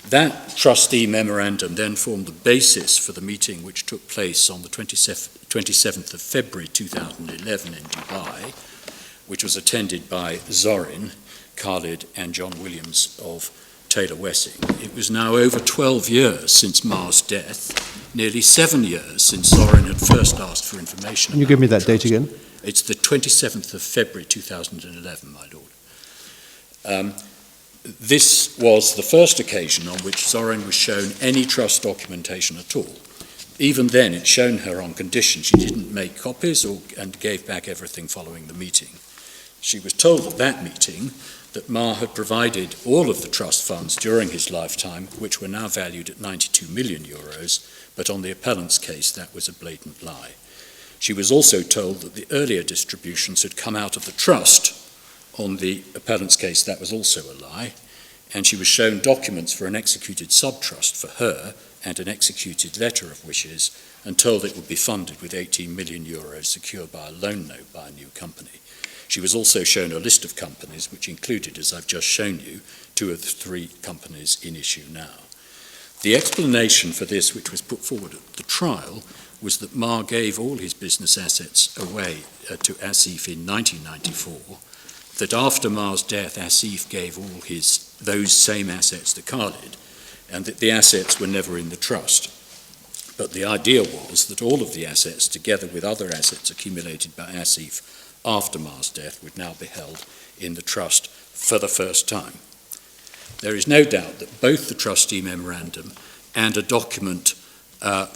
That trustee memorandum then formed the basis for the meeting which took place on the 27th of February 2011 in Dubai, which was attended by Zorin, Khalid and John Williams of Taylor Wessing. It was now over 12 years since Ma's death, nearly 7 years since Zorin had first asked for information. Can you give me that date again? It's the 27th of February 2011, my lord. This was the first occasion on which Zorin was shown any trust documentation at all. Even then, it's shown her on condition she didn't make copies and gave back everything following the meeting. She was told at that meeting that Ma had provided all of the trust funds during his lifetime, which were now valued at 92 million euros, but on the appellant's case, that was a blatant lie. She was also told that the earlier distributions had come out of the trust. On the appellant's case, that was also a lie. And she was shown documents for an executed subtrust for her and an executed letter of wishes, and told it would be funded with 18 million euros secured by a loan note by a new company. She was also shown a list of companies which included, as I've just shown you, 2 of the 3 companies in issue now. The explanation for this, which was put forward at the trial, was that Marr gave all his business assets away to Asif in 1994, that after Marr's death, Asif gave all those same assets to Khalid, and that the assets were never in the trust. But the idea was that all of the assets, together with other assets accumulated by Asif after Marr's death, would now be held in the trust for the first time. There is no doubt that both the trustee memorandum and a document, a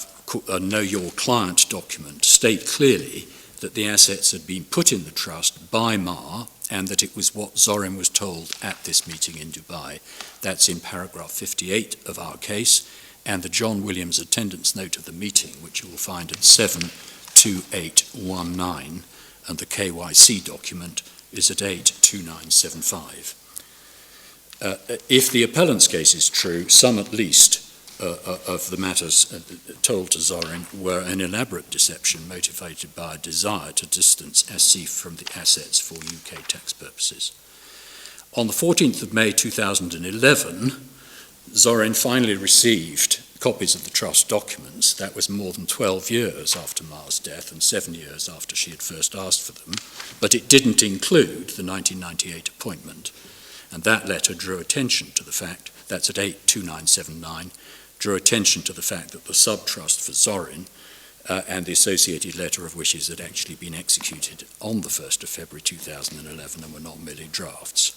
Know Your Client document, state clearly that the assets had been put in the trust by Marr, and that it was what Zorin was told at this meeting in Dubai. That's in paragraph 58 of our case, and the John Williams attendance note of the meeting, which you will find at 72819, and the KYC document is at 82975. If the appellant's case is true, some at least of the matters told to Zorin were an elaborate deception motivated by a desire to distance Asif from the assets for UK tax purposes. On the 14th of May 2011, Zorin finally received copies of the trust documents. That was more than 12 years after Marr's death and 7 years after she had first asked for them, but it didn't include the 1998 appointment. And that letter drew attention to the fact, that's at 82979, drew attention to the fact that the subtrust for Zorin and the associated letter of wishes had actually been executed on the 1st of February 2011 and were not merely drafts.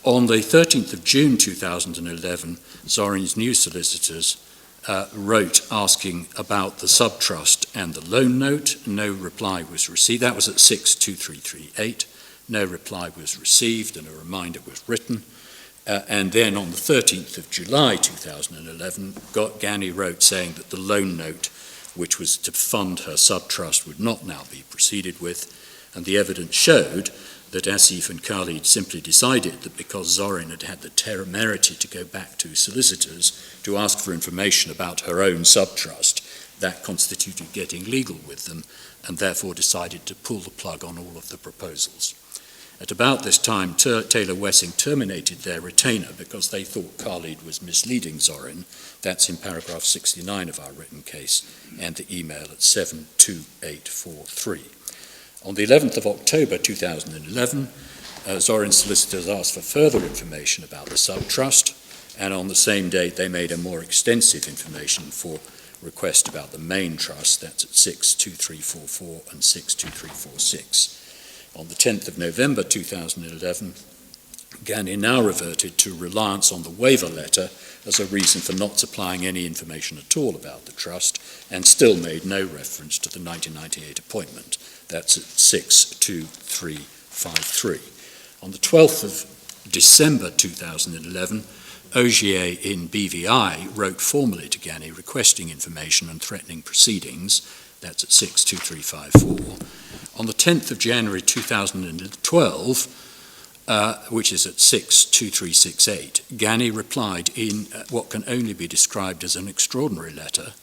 On the 13th of June 2011, Zorin's new solicitors wrote asking about the subtrust and the loan note. No reply was received. That was at 62338. No reply was received and a reminder was written. And then on the 13th of July 2011, Gany wrote saying that the loan note, which was to fund her subtrust, would not now be proceeded with, and the evidence showed that Asif and Khalid simply decided that because Zorin had had the temerity to go back to solicitors to ask for information about her own subtrust, that constituted getting legal with them, and therefore decided to pull the plug on all of the proposals. At about this time, Taylor Wessing terminated their retainer because they thought Khalid was misleading Zorin. That's in paragraph 69 of our written case, and the email at 72843. On the 11th of October 2011, Zorin's solicitors asked for further information about the subtrust, and on the same date they made a more extensive information for request about the main trust. That's at 62344 and 62346. On the 10th of November 2011, Gany now reverted to reliance on the waiver letter as a reason for not supplying any information at all about the trust, and still made no reference to the 1998 appointment. That's at 62353. On the 12th of December 2011, Ogier in BVI wrote formally to Gany requesting information and threatening proceedings. That's at 62354. On the 10th of January 2012, which is at 62368, Gany replied in what can only be described as an extraordinary letter,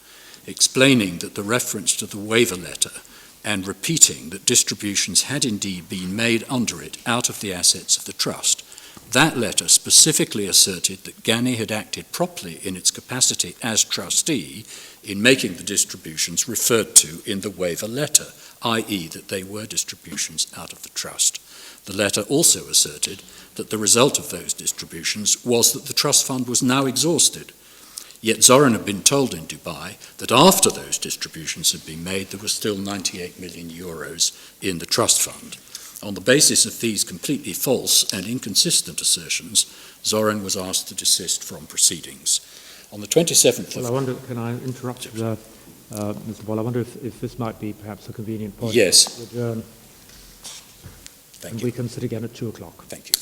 explaining that the reference to the waiver letter and repeating that distributions had indeed been made under it out of the assets of the trust. That letter specifically asserted that Gany had acted properly in its capacity as trustee in making the distributions referred to in the waiver letter, i.e. that they were distributions out of the trust. The letter also asserted that the result of those distributions was that the trust fund was now exhausted. Yet Zorin had been told in Dubai that after those distributions had been made, there was still 98 million euros in the trust fund. On the basis of these completely false and inconsistent assertions, Zorin was asked to desist from proceedings. On the 27th Well, I wonder, can I interrupt, Mr. Ball? I wonder if this might be perhaps a convenient point. Yes. To adjourn. Thank and you. we can sit again at 2 o'clock. Thank you.